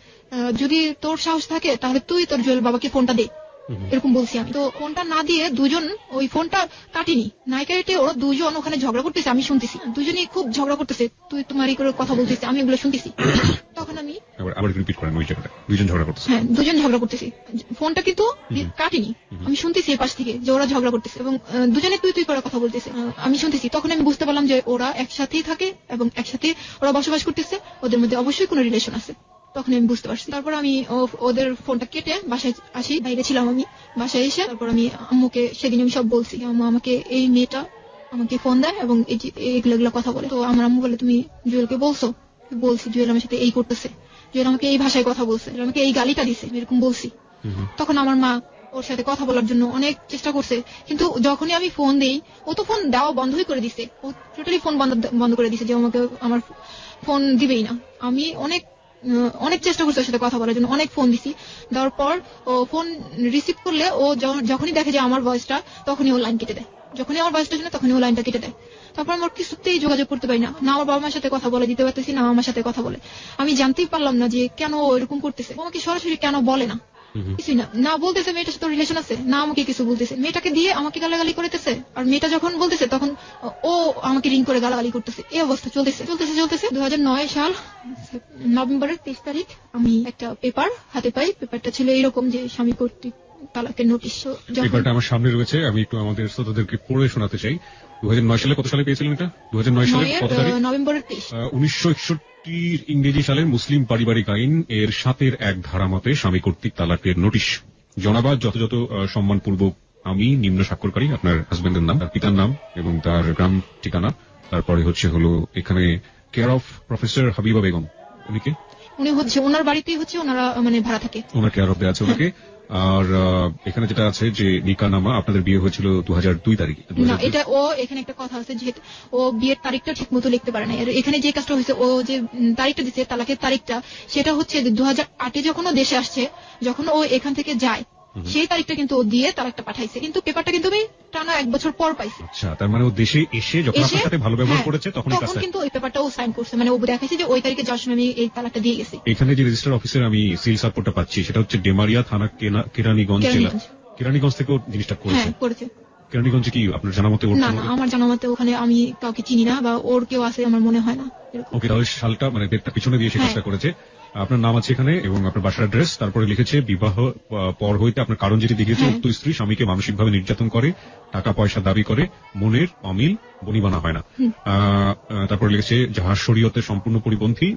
যদি তোর সাহস থাকে তাহলে তুই তোর জুয়েল বাবাকে ফোনটা দে, এরকম বলছি আমি। তো ফোনটা না দিয়ে দুজন ওই ফোনটা কাটিনি, নায়িকারিতে ওরা দুজন ওখানে ঝগড়া করতেছে, আমি শুনতেছি, দুজনেই খুব ঝগড়া করতেছে, তুই তোমার করে কথা বলতেছে, আমি এগুলো শুনতেছি। তখন আমি দুজন ঝগড়া করতেছি, ফোনটা কিন্তু কাটিনি, আমি শুনতেছি এই পাশ থেকে যে ওরা ঝগড়া করতেছে এবং দুজনে তুই করে কথা বলতেছে, আমি শুনতেছি। তখন আমি বুঝতে পারলাম যে ওরা একসাথেই থাকে এবং একসাথে ওরা বসবাস করতেছে, ওদের মধ্যে অবশ্যই কোনো রিলেশন আছে। তখন আমি বুঝতে পারছি। তারপর আমি ওদের ফোনটা কেটে বাসায় আসি, বাইরে ছিলাম আমি। বাসায় এসে তারপর আমি আম্মুকে সেদিন আমি সব বলছি, আম্মু আমাকে এই মেয়েটা আমাকে ফোন দেয় এবং এগুলো কথা বলে। তো আমার আম্মু বলে তুমি জুয়েলকে বলছো? বলছি, জুয়েল আমার সাথে এই করতেছে, জুয়েল আমাকে এই ভাষায় কথা বলছে, আমাকে এই গালিটা দিছে, এরকম বলছি। তখন আমার মা ওর সাথে কথা বলার জন্য অনেক চেষ্টা করছে, কিন্তু যখনই আমি ফোন দেই ও তো ফোন দেওয়া বন্ধই করে দিছে। ও টোটালি ফোন বন্ধ করে দিছে যে আমাকে আমার ফোন দিবেই না। আমি অনেক চেষ্টা করছি ওর সাথে কথা বলার জন্য, অনেক ফোন দিছি। দেওয়ার পর ও ফোন রিসিভ করলে ও যখনই দেখে যে আমার ভয়েসটা, তখনই ও লাইন কেটে দেয়। যখনই আমার ভয়েসটা শুনে তখনই ও লাইনটা কেটে দেয়। তারপর আমার কিছুতেই যোগাযোগ করতে পারি না, না আমার বাবা মার সাথে কথা বলে দিতে পারতেছি, না আমার সাথে কথা বলে। আমি জানতেই পারলাম না যে কেন ও এরকম করতেছে। আমাকে সরাসরি কেন বলে না, কিছুই না বলতেছে মেয়েটার সাথে রিলেশন আছে, না আমাকে কিছু বলতেছে। মেয়েটাকে দিয়ে আমাকে গালাগালি করতেছে, আর মেয়েটা যখন বলতেছে তখন ও আমাকে রিং করে গালাগালি করতেছে। এই অবস্থা চলতেছে 2009 সাল নভেম্বরের 23 তারিখ আমি একটা পেপার হাতে পাই। পেপারটা ছিল এরকম যে স্বামী কর্তৃক তালাকের নোটিশ। পেপারটা আমার সামনে রয়েছে, আমি একটু আমাদের শ্রোতাদেরকে পড়ে শোনাতে চাই। 2009 সালে কত সালে পেয়েছিলেন এটা? 2009 সালে কত তারিখ? নভেম্বরের 23। 1961 ইংরেজি সালের মুসলিম পারিবারিক আইন এর 7-1 ধারা মতে স্বামী কর্তৃক তালাকের নোটিশ। জনাবাদ, যথাযথ সম্মানপূর্বক আমি নিম্ন স্বাক্ষরকারী, আপনার হাজবেন্ডের নাম, তার পিতার নাম এবং তার গ্রাম ঠিকানা, তারপরে হলো এখানে care of professor Habiba Begum. উনি ওনার বাড়িতেই ওনারা মানে ভাড়া থাকে, ওনার কেয়ার অফ দেওয়া আছে ওনাকে। আর এখানে যেটা আছে যে নিকানামা, আপনাদের বিয়ে হয়েছিল 2002 তারিখে। না, এটা ও এখানে একটা কথা আছে, যেহেতু ও বিয়ের তারিখটা ঠিক মতো লিখতে পারে না। এখানে যে কাজটা হয়েছে, ও যে তারিখটা দিচ্ছে তালাকের তারিখটা, সেটা হচ্ছে 2008-এ যখন ও দেশে আসছে, যখন ও এখান থেকে যায়, সেই তারিখটা কিন্তু ও দিয়ে তালাকটা পাঠাইছে। কিন্তু পেপারটা কিন্তু আমি টানা 1 বছর পর পাইছি। আচ্ছা, তার মানে ও দেশে এসে যখন আপনার সাথে ভালো ব্যবহার করেছে তখন কিন্তু ওই পেপারটা ও সাইন করছে, মানে ও দেখাইছে যে ওই তারিখে যাওয়ার সময় আমি এই তালাকটা দিয়ে গেছি। এখানে যে রেজিস্টার অফিসের আমি সিল সাপোর্টটা পাচ্ছি, সেটা হচ্ছে ডেমারিয়া থানা, কেরানীগঞ্জ জেলা। কেরানীগঞ্জ থেকে জিনিসটা করেছে। কেরানীগঞ্জে কি আপনার জানা মতে? না, আমার জানা মতে ওখানে আমি কাউকে চিনি না, বা ওর কেউ আছে আমার মনে হয় না। ওকে, তাহলে সালটা মানে ডেটটা পিছনে দিয়ে সে কাজটা করেছে। আপনার নাম আছে এখানে এবং আপনার বাসার অ্যাড্রেস, তারপরে লিখেছে বিবাহ পর হইতে আপনার কারণ যেটি দেখিয়েছে, উক্ত স্ত্রী স্বামীকে মানসিকভাবে নির্যাতন করে, টাকা পয়সা দাবি করে, মনের অমিল বনিবানা হয় না। তারপরে লিখেছে যাহা শরীয়তের সম্পূর্ণ পরিপন্থী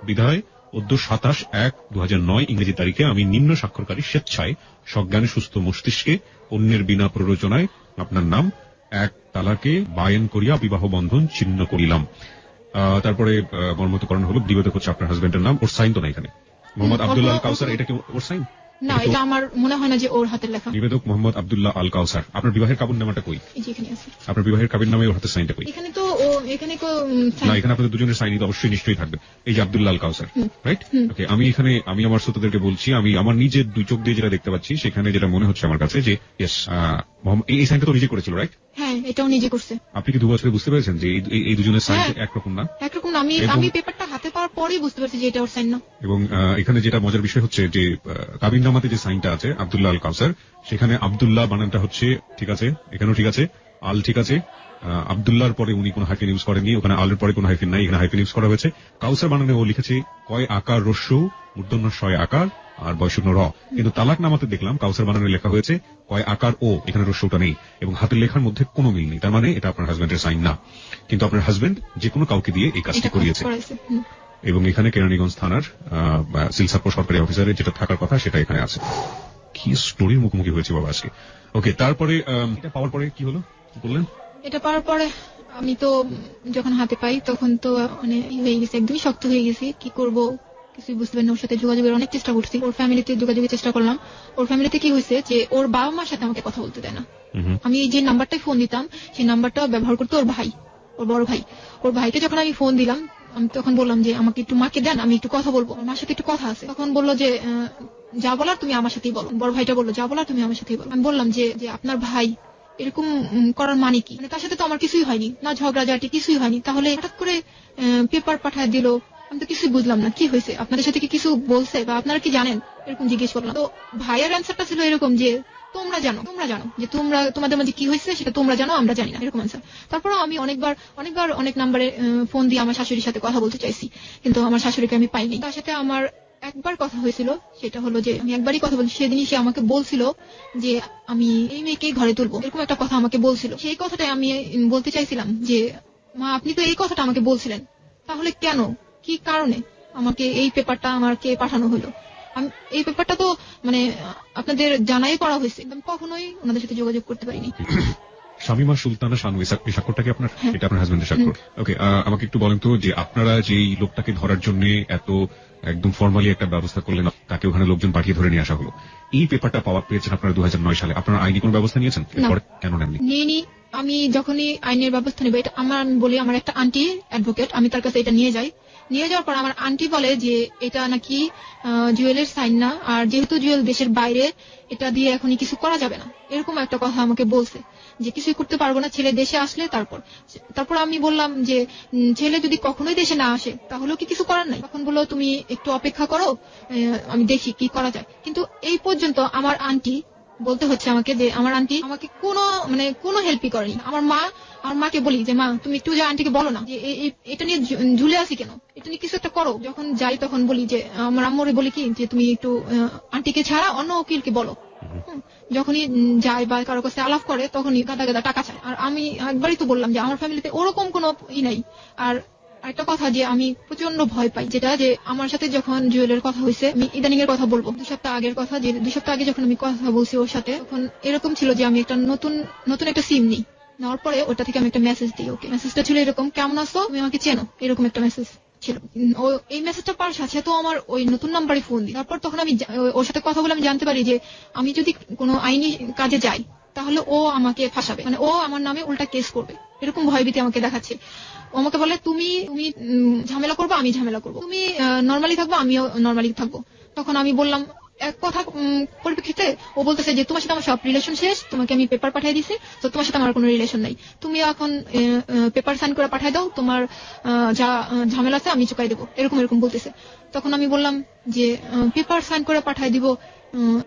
বিধায় 27/1/2009 ইংরেজি তারিখে আমি নিম্ন স্বাক্ষরকারী স্বেচ্ছায় সজ্ঞানে সুস্থ মস্তিষ্কে অন্যের বিনা প্ররোচনায় আপনার নাম 1 তালাকে বায়েন করিয়া বিবাহ বন্ধন ছিন্ন করিলাম। তারপরে মর্মতকরণ হলো, নিবেদক হচ্ছে আপনার হাজবেন্ডের নাম, ওর সাইন তো না এখানে, মোহাম্মদ আব্দুল্লাহ আল কাউসার। এটা কি ওর সাইন? না, এটা আমার মনে হয় না যে ওর হাতের লেখা। নিবেদক মোহাম্মদ আব্দুল্লাহ আল কাউসার। আপনার বিবাহের কাবিননামাটা কই? এখানে আছে। আপনার বিবাহের কাবিননামায় ওর হাতের সাইনটা কই? এখানে তো এখানে না, এখানে আপনাদের দুজনের সাইনই তো অবশ্যই নিশ্চয়ই থাকবে। এই যে আব্দুল্লাহ আল কাউসার, রাইট? ওকে, আমি আমার শ্রোতাদেরকে বলছি, আমি আমার নিজের 2 চোখ দিয়ে যেটা দেখতে পাচ্ছি, সেখানে যেটা মনে হচ্ছে আমার কাছে যে ইয়েস, এই সাইনটা তো নিজে করেছিল, রাইট? হ্যাঁ, এটাও নিজে করছে। আপনি কি 2 বছরে বুঝতে পেরেছেন যে এই দুজনের সাইন একরকম না? একরকম না। আমি পেপারটা হাতে পাওয়ার পরেই বুঝতে পারছি যে এটা ওর সাইন না। এবং এখানে যেটা মজার বিষয় হচ্ছে যে কাবিননামাতে যে সাইনটা আছে আব্দুল্লাহ আল কাউসার, সেখানে আব্দুল্লাহ বানানটা হচ্ছে ঠিক আছে, এখানেও ঠিক আছে, আল ঠিক আছে। আব্দুল্লাহর পরে উনি কোনো হাইফেন ইউজ করেননি, ওখানে আলের পরে কোনো হাইফেন নাই, এখানে হাইফেন ইউজ করা হয়েছে। কাউসার বানানে ও লিখেছে কয় আকার রস্য মূর্ধন্য শয় আকার আর বয়শূন্য র। কিন্তু তালাক নামাতে দেখলাম কাউসার বানানে লেখা হয়েছে কয় আকার ও, এখানে রস্যটা নেই এবং হাতের লেখার মধ্যে কোনো মিল নেই। তার মানে এটা আপনার হাজবেন্ডের সাইন না, কিন্তু আপনার হাজবেন্ড যে কোনো কাউকে দিয়ে এই কাজটি করিয়েছে। এবং এখানে কেরানীগঞ্জ থানার সিলসাপুর সরকারি অফিসারের যেটা থাকার কথা সেটা এখানে আছে। কি স্টোরির মুখোমুখি হয়েছে বাবা আজকে। ওকে, তারপরে এটা পাওয়ার পরে কি হলো, কি বললেন? এটা পাওয়ার পরে আমি তো যখন হাতে পাই তখন তো মানে হয়ে গেছে, একদমই শক্ত হয়ে গেছি। কি করব কিছুই বুঝতে পারি না। ওর সাথে যোগাযোগের অনেক চেষ্টা করছি, ওর ফ্যামিলিতে যোগাযোগের চেষ্টা করলাম। ওর ফ্যামিলিতে কি হয়েছে যে ওর বাবা মার সাথে আমাকে কথা বলতে দেয় না। আমি যে নাম্বারটাই ফোন দিতাম সেই নাম্বারটা ব্যবহার করতো ওর ভাই, ওর বড় ভাই। ওর ভাইকে যখন আমি ফোন দিলাম, আমি তখন বললাম যে আমাকে একটু মাকে দেন, আমি একটু কথা বলবো, মার সাথে একটু কথা আছে। তখন বললো যে যা বলার তুমি আমার সাথেই বলো। বড় ভাইটা বললো যা বলার তুমি আমার সাথেই বলো। আমি বললাম যে আপনার ভাই এরকম করার মানে কি? মানে তার সাথে তো আমার কিছুই হয়নি, না ঝগড়াঝাটি কিছুই হয়নি, তাহলে হঠাৎ করে পেপার পাঠায় দিল। আমি তো কিছুই বুঝলাম না কি হয়েছে, আপনাদের সাথে কি কিছু বলছে বা আপনারা কি জানেন, এরকম জিজ্ঞেস করলাম। তো ভাইয়ের অ্যান্সারটা ছিল এরকম যে তোমরা জানো যে তোমাদের মাঝে কি হয়েছে সেটা তোমরা জানো, আমরা জানি না, এরকম অ্যান্সার। তারপরে আমি অনেকবার অনেক নাম্বারে ফোন দিয়ে আমার শাশুড়ির সাথে কথা বলতে চাইছি, কিন্তু আমার শাশুড়িকে আমি পাইনি। তার সাথে আমার একবার কথা হয়েছিল, সেটা হলো যে আমি একবারই কথা বলছি, সেদিনই সে আমাকে বলছিল যে আমি এই মেয়েকেই ঘরে তুলবো, এরকম একটা কথা আমাকে বলছিল। সেই কথাটাই আমি বলতে চাইছিলাম যে মা, আপনি তো এই কথাটা আমাকে বলছিলেন, তাহলে কেন, কি কারণে আমাকে এই পেপারটা আমাকে পাঠানো হলো? এই পেপারটা তো মানে আপনাদের জানাই করা হয়েছে, আমি কখনোই ওনাদের সাথে যোগাযোগ করতে পারিনি। শামিমা সুলতানা শানু, এই স্বাক্ষরটা কি আপনার? এটা আপনার হাজবেন্ডের স্বাক্ষর। ওকে, আমাকে একটু বলেন তো যে আপনারা যেই লোকটাকে ধরার জন্য এত একদম ফর্মালি একটা ব্যবস্থা করলেন, তাকে ওখানে লোকজন পাঠিয়ে ধরে নিয়ে আসা হলো, এই পেপারটা পাওয়া পেয়েছেন আপনারা 2009 সালে, আপনারা আইনি কোনো ব্যবস্থা নিয়েছেন? এরপরে কেন নেননি? নিইনি। আমি যখনই আইনের ব্যবস্থা নেব, এটা আমি বলি আমার একটা আন্টি অ্যাডভোকেট, আমি তার কাছে এটা নিয়ে যাই। নিয়ে যাওয়ার পর আমার আন্টি বলে যে এটা নাকি জুয়েলের সাইন না, আর যেহেতু জুয়েল দেশের বাইরে, এটা দিয়ে এখনই কিছু করা যাবে না, এরকম একটা কথা আমাকে বলছে যে কিছুই করতে পারবো না, ছেলে দেশে আসলে তারপর আমি বললাম যে ছেলে যদি কখনোই দেশে না আসে তাহলেও কি কিছু করার নাই? তখন বললো তুমি একটু অপেক্ষা করো, আমি দেখি কি করা যায়। কিন্তু এই পর্যন্ত আমার আন্টি বলতে হচ্ছে আমাকে যে আমার আন্টি আমাকে কোনো হেল্পই করেনি। আমার মাকে বলি যে মা তুমি একটু যে আন্টিকে বলো না যে এটা নিয়ে ঝুলে আছি কেন, এটা নিয়ে কিছু একটা করো। যখন যাই তখন বলি যে আমার আম্মুরে বলি কি যে তুমি একটু আন্টিকে ছাড়া অন্য উকিলকে বলো। যখনই যায় বা কারো কাছে আলাপ করে তখনই গাদা গাদা টাকা চায়। আর আমি একবারই তো বললাম যে আমার ফ্যামিলিতে ওরকম কোনো নাই। আর একটা কথা যে আমি প্রচন্ড ভয় পাই, যেটা যে আমার সাথে যখন জুয়েলের কথা হয়েছে, আমি ইদানিং এর কথা বলবো, 2 সপ্তাহ আগের কথা, যে 2 সপ্তাহ আগে যখন আমি কথা বলছি ওর সাথে, তখন এরকম ছিল যে আমি একটা নতুন একটা সিম নিই, নেওয়ার পরে ওটা থেকে আমি একটা মেসেজ দিই ওকে। মেসেজটা ছিল এরকম, কেমন আছো, তুমি আমাকে চেনো, এরকম একটা মেসেজ ছিল। ও এই মেসেজটা পাওয়ার সাথে তো আমার ওই নতুন নাম্বারে ফোন দিই। তারপর তখন আমি ওর সাথে কথা বলে আমি জানতে পারি যে আমি যদি কোনো আইনি কাজে যাই তাহলে ও আমাকে ফাঁসাবে, ও আমার নামে উল্টা কেস করবে, এরকম ভয়ভীতি আমাকে দেখাচ্ছে। ও আমাকে বলে তুমি ঝামেলা করবো, আমি ঝামেলা করবো, তুমি নর্মালি থাকবো, আমিও নর্মালি থাকবো। তখন আমি বললাম এক কথা পরিপ্রেক্ষিতে ও বলতেছে যে তোমার সাথে আমার সব রিলেশন শেষ, তোমাকে আমি পেপার পাঠিয়ে দিছি, তো তোমার সাথে আমার কোনো রিলেশন নাই, তুমি এখন পেপার সাইন করে পাঠিয়ে দাও, তোমার যা ঝামেলা আছে আমি চুকাই দেবো, এরকম বলতেছে। তখন আমি বললাম যে পেপার সাইন করে পাঠিয়ে দিব,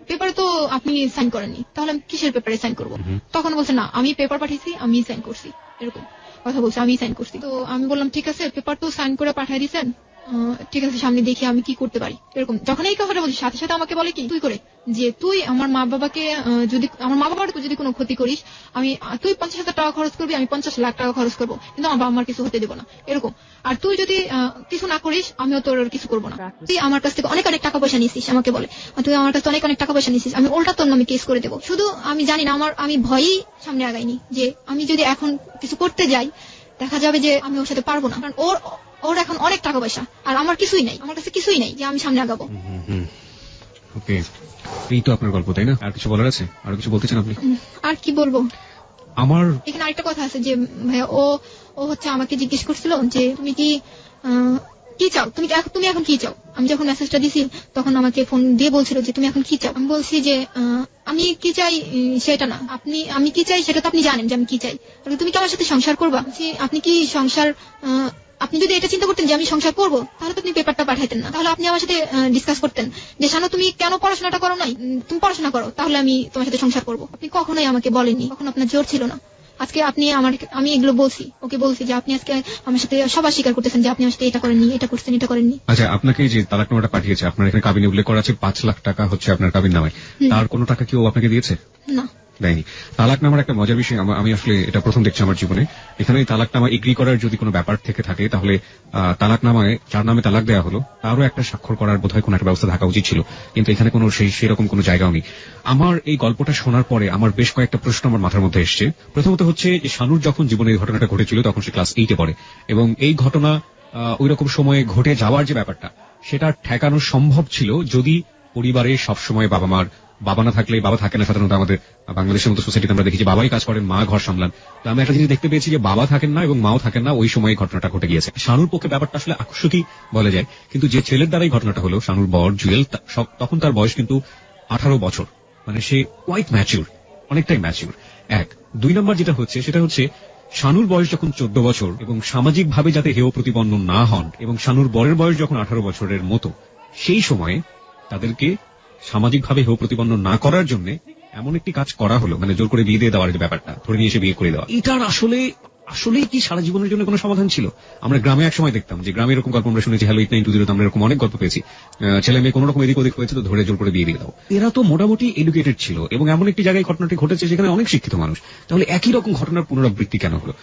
পেপারে তো আপনি সাইন করেননি, তাহলে আমি কিসের পেপারে সাইন করবো? তখন বলছে না আমি পেপার পাঠিয়েছি, আমি সাইন করছি, এরকম কথা বলছে, আমি সাইন করছি। তো আমি বললাম ঠিক আছে, পেপার তো সাইন করে পাঠিয়ে দিয়েছেন, ঠিক আছে সামনে দেখি আমি কি করতে পারি, এরকম। যখন এই কথাটা বলছি সাথে সাথে আমাকে বলে কি তুই করে যে তুই আমার মা বাবাকে আমার মা বাবার যদি কোনো ক্ষতি করিস, তুই 50,000 টাকা খরচ করবি, আমি 50 লাখ টাকা খরচ করবো, কিন্তু আমার বাবা মার কিছু হতে দেবো না, এরকম। আর তুই যদি কিছু না করিস আমিও তোর কিছু করবো না। তুই আমার কাছ থেকে অনেক টাকা পয়সা নিছিস, আমাকে বলে তুই আমার কাছে অনেক টাকা পয়সা নিছিস, আমি উল্টা তোর নামে কেস করে দেবো। শুধু আমি জানি না, আমি ভয়েই সামনে আগাইনি যে আমি যদি এখন কিছু করতে যাই দেখা যাবে যে আমি ওর সাথে পারবো না, কারণ ওর এখন অনেক টাকা পয়সা আর আমার কিছুই নাই, আমার কাছে কিছুই নাই যে আমি সামনে আগাবো। ওকে, এই তো আপনার গল্প, তাই না? আর কিছু বলার আছে? আর কিছু বলতে চান আপনি? আর কি বলবো, আমার এখানে আরেকটা কথা আছে যে ভাইয়া ও হচ্ছে আমাকে জিজ্ঞেস করছিল যে তুমি কি চাও, তুমি এখন কি চাও। আমি যখন মেসেজটা দিছি তখন আমাকে ফোন দিয়ে বলছিল যে তুমি এখন কি চাও। আমি বলছি যে আমি কি চাই সেটা না, আমি কি চাই সেটা তো আপনি জানেন যে আমি কি চাই, তুমি কি আমার সাথে সংসার করবা? আপনি কি সংসার, আপনি যদি এটা চিন্তা করতেন যে আমি সংসার করবো তাহলে তো আপনি পেপারটা পাঠাইতেন না, তাহলে আপনি আমার সাথে ডিসকাস করতেন যে শানু তুমি কেন পড়াশোনাটা করো নাই, তুমি পড়াশোনা করো, তাহলে আমি তোমার সাথে সংসার করবো। আপনি কখনোই আমাকে বলেননি, কখনো আপনার জোর ছিল না। আজকে আমি এগুলো বলছি, ওকে বলছি যে আপনি আজকে আমার সাথে সবার স্বীকার করতেছেন যে আপনি আমার সাথে এটা করেননি, এটা করছেন, এটা করেননি। আচ্ছা, আপনাকে যে তালাকনামাটা পাঠিয়েছে, আপনার এখানে কাবিনে উল্লেখ করা আছে 5 লাখ টাকা হচ্ছে আপনার কাবিন নামায়, তার কোনো টাকা কি ও আপনাকে দিয়েছে? না, দেয়নি। তালাকনামার একটা মজার বিষয়, আমি আসলে এটা প্রথম দেখছি আমার জীবনে। এখানে তালাকনামা এগ্রি করার যদি কোনো ব্যাপার থেকে থাকে তাহলে তালাকনামায় যার নামে তালাক দেওয়া হলো তারও একটা স্বাক্ষর করার বোধহয় কোনো একটা ব্যবস্থা থাকা উচিত ছিল, কিন্তু এখানে কোনো সেরকম কোনো জায়গাও নেই। আমার এই গল্পটা শোনার পরে আমার বেশ কয়েকটা প্রশ্ন আমার মাথার মধ্যে এসছে। প্রথমত হচ্ছে যে শানুর যখন জীবনে এই ঘটনাটা ঘটেছিল তখন সে ক্লাস 8-এ পড়ে, এবং এই ঘটনা ওই রকম সময়ে ঘটে যাওয়ার যে ব্যাপারটা সেটা ঠেকানো সম্ভব ছিল যদি পরিবারে সবসময় বাবা না থাকলে, বাবা থাকে না সাধারণত আমাদের বাংলাদেশের মতো সোসাইটিতে আমরা দেখি যে বাবাই কাজ করেন, মা ঘর সামলান। তো আমি একটা জিনিস দেখতে পেয়েছি যে বাবা থাকেন না এবং মাও থাকেন না, ওই সময় ঘটনাটা ঘটে গিয়েছে। শানুর পক্ষে ব্যাপারটা আসলে আকস্মিকই বলা যায়, কিন্তু যে ছেলের দ্বারাই ঘটনাটা হলো, শানুর বর জুয়েল, তখন তার বয়স কিন্তু 18 বছর, মানে সে কোয়াইট ম্যাচিউর, অনেকটাই ম্যাচিউর। 1, 2 নম্বর যেটা হচ্ছে সেটা হচ্ছে শানুর বয়স যখন 14 বছর এবং সামাজিক ভাবে যাতে হেয় প্রতিপন্ন না হন, এবং শানুর বরের বয়স যখন 18 বছরের মতো, সেই সময়ে তাদেরকে সামাজিক ভাবে হেয় প্রতিপন্ন না করার জন্য এমন একটি কাজ করা হলো, মানে জোর করে বিয়ে দিয়ে দেওয়ার যে ব্যাপারটা, ধরে নিয়ে এসে বিয়ে করে দেওয়া, এটার আসলে কি সারা জীবনের জন্য কোনো সমাধান ছিল? আমরা গ্রামে এক সময় দেখতাম যে গ্রামে এরকম গল্প আমরা শুনেছি, হ্যালো 8920 আমরা এরকম অনেক গল্প পেয়েছি, ছেলে মেয়ে কোনো রকম এদিক ওদিক হয়েছে তো ধরে জোর করে বিয়ে দিয়ে দাও। এরা তো মোটামুটি এডুকেটেড ছিল এবং এমন একটি জায়গায় ঘটনাটি ঘটেছে যেখানে অনেক শিক্ষিত মানুষ, তাহলে একই রকম ঘটনার পুনরাবৃত্তি কেন হলো?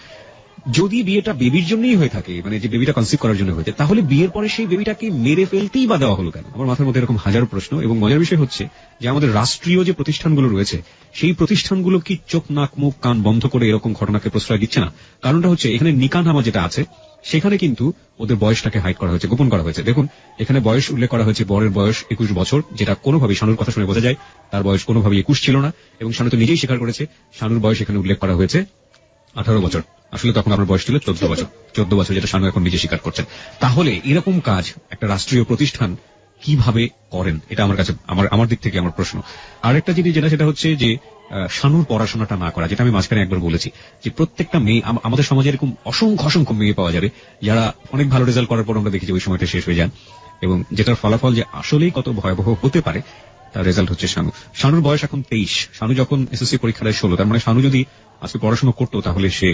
যদি বিয়েটা বেবির জন্যই হয়ে থাকে, মানে যে বেবিটা কনসিভ করার জন্য হয়েছে, তাহলে বিয়ের পরে সেই বেবিটাকে মেরে ফেলতেই বা দেওয়া হলো কেন? আমার মাথার মধ্যে এরকম হাজারো প্রশ্ন। এবং মজার বিষয় হচ্ছে যে আমাদের রাষ্ট্রীয় যে প্রতিষ্ঠানগুলো রয়েছে, সেই প্রতিষ্ঠানগুলো কি চোখ নাক মুখ কান বন্ধ করে এরকম ঘটনাকে প্রশ্রয় দিচ্ছে না? কারণটা হচ্ছে এখানে নিকাহনামা যেটা আছে সেখানে কিন্তু ওদের বয়সটাকে হাইড করা হয়েছে, গোপন করা হয়েছে। দেখুন এখানে বয়স উল্লেখ করা হয়েছে, বরের বয়স 21 বছর, যেটা কোনোভাবেই শানুর কথা শুনে বোঝা যায় তার বয়স কোনোভাবেই 21 ছিল না। এবং শানু তো নিজেই স্বীকার করেছে শানুর বয়স এখানে উল্লেখ করা হয়েছে 18 বছর। আসলে তখন আপনার বয়স ছিল 14 বছর, 14 বছর, যেটা শানু এখন নিজে স্বীকার করছেন। তাহলে এরকম কাজ একটা রাষ্ট্রীয় প্রতিষ্ঠান কিভাবে করেন, এটা আমার কাছে আমার দিক থেকে আমার প্রশ্ন। আরেকটা জিনিস যেটা, সেটা হচ্ছে যে শানুর পড়াশোনাটা না করা, যেটা আমি মাঝখানে একবার বলেছি যে প্রত্যেকটা মেয়ে, আমাদের সমাজে এরকম অসংখ্য অসংখ্য মেয়ে পাওয়া যাবে যারা অনেক ভালো রেজাল্ট করার পর আমরা দেখি যে ওই সময়টা শেষ হয়ে যান, এবং যেটার ফলাফল যে আসলেই কত ভয়াবহ হতে পারে তার রেজাল্ট হচ্ছে শানু। শানুর বয়স এখন 23, শানু যখন এসএসসি পরীক্ষা দেয় 16, তার মানে শানু যদি আজকে পড়াশোনা করতো তাহলে সে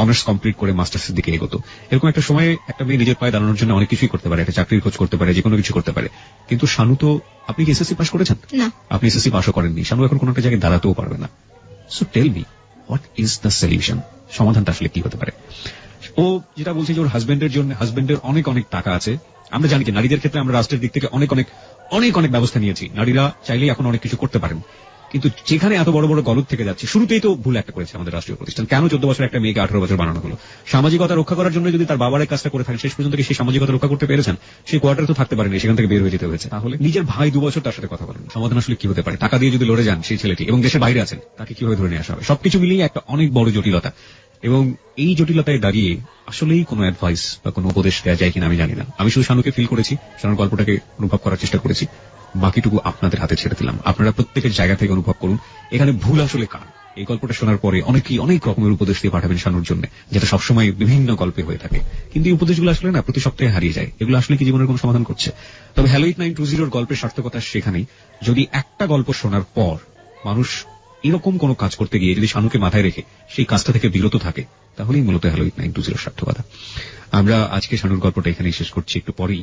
অনার্স কমপ্লিট করে মাস্টার্সের দিকে এগোতো। এরকম একটা সময়ে একটা মেয়ে নিজের পায়ে দাঁড়ানোর জন্য অনেক কিছুই করতে পারে, একটা চাকরির খোঁজ করতে পারে, যে কোনো কিছু করতে পারে। কিন্তু শানু তো, আপনি কি এসএসসি পাস করেছেন? না। আপনি এসএসসি পাসও করেননি। শানু এখন কোনো একটা জায়গায় দাঁড়াতেও পারবে না। So tell me, what is the solution? সমাধানটা আসলে কি হতে পারে? ও যেটা বলছে যে ওর হাজবেন্ডের অনেক অনেক টাকা আছে। আমরা জানি যে নারীদের ক্ষেত্রে আমরা রাষ্ট্রের দিক থেকে অনেক অনেক অনেক অনেক ব্যবস্থা নিয়েছি, নারীরা চাইলেই এখন অনেক কিছু করতে পারেন। কিন্তু যেখানে এত বড় বড় গলদ থেকে যাচ্ছে, শুরুতেই তো ভুল একটা করেছে আমাদের রাষ্ট্রীয় প্রতিষ্ঠান। কেন 14 বছর একটা মেয়েকে 18 বছর বানানো হলো? সামাজিকতা রক্ষা করার জন্য যদি তার বাবার এই কাজটা করে থাকেন, শেষ পর্যন্ত কি সেই সামাজিকতা রক্ষা করতে পেরেছেন? সেই কোয়ার্টারে তো থাকতে পারেনি, সেখান থেকে বের হয়ে যেতে হয়েছে। তাহলে নিজের ভাই 2 বছর তার সাথে কথা বলেন, সমাধান আসলে কি হতে পারে? টাকা দিয়ে যদি লড়ে যান সেই ছেলেটি, এবং দেশের বাইরে আছেন, তাকে কিভাবে ধরে নিয়ে আসা হবে? সবকিছু মিলিয়ে একটা অনেক বড় জটিলতা। এবং এই জটিলতায় দাঁড়িয়ে আসলেই কোনো অ্যাডভাইস বা কোনো উপদেশ দেওয়া যায় কিনা আমি জানি না। আমি শুধু শানুকে ফিল করেছি, শানুর গল্পটাকে অনুভব করার চেষ্টা করেছি, বাকিটুকু আপনাদের হাতে ছেড়ে দিলাম। আপনারা প্রত্যেকের জায়গা থেকে অনুভব করুন এখানে ভুল আসলে কার। এই গল্পটা শোনার পরে অনেকেই অনেক রকমের উপদেশ দিয়ে পাঠাবেন শানুর জন্য, যেটা সবসময় বিভিন্ন গল্পে হয়ে থাকে। কিন্তু এই উপদেশগুলো আসলে না প্রতি সপ্তাহে হারিয়ে যায়। এগুলো আসলে কি জীবনের কোনো সমাধান করছে? তবে হ্যালো 8920 গল্পের সার্থকতা সেখানেই, যদি একটা গল্প শোনার পর মানুষ এরকম কোনো কাজ করতে গিয়ে যদি শানুকে মাথায় রেখে সেই কাজটা থেকে বিরত থাকে, তাহলেই মূলত হ্যালো 8920 সার্থকতা। আমরা আজকে শানুর গল্পটা এখানেই শেষ করছি, একটু পরেই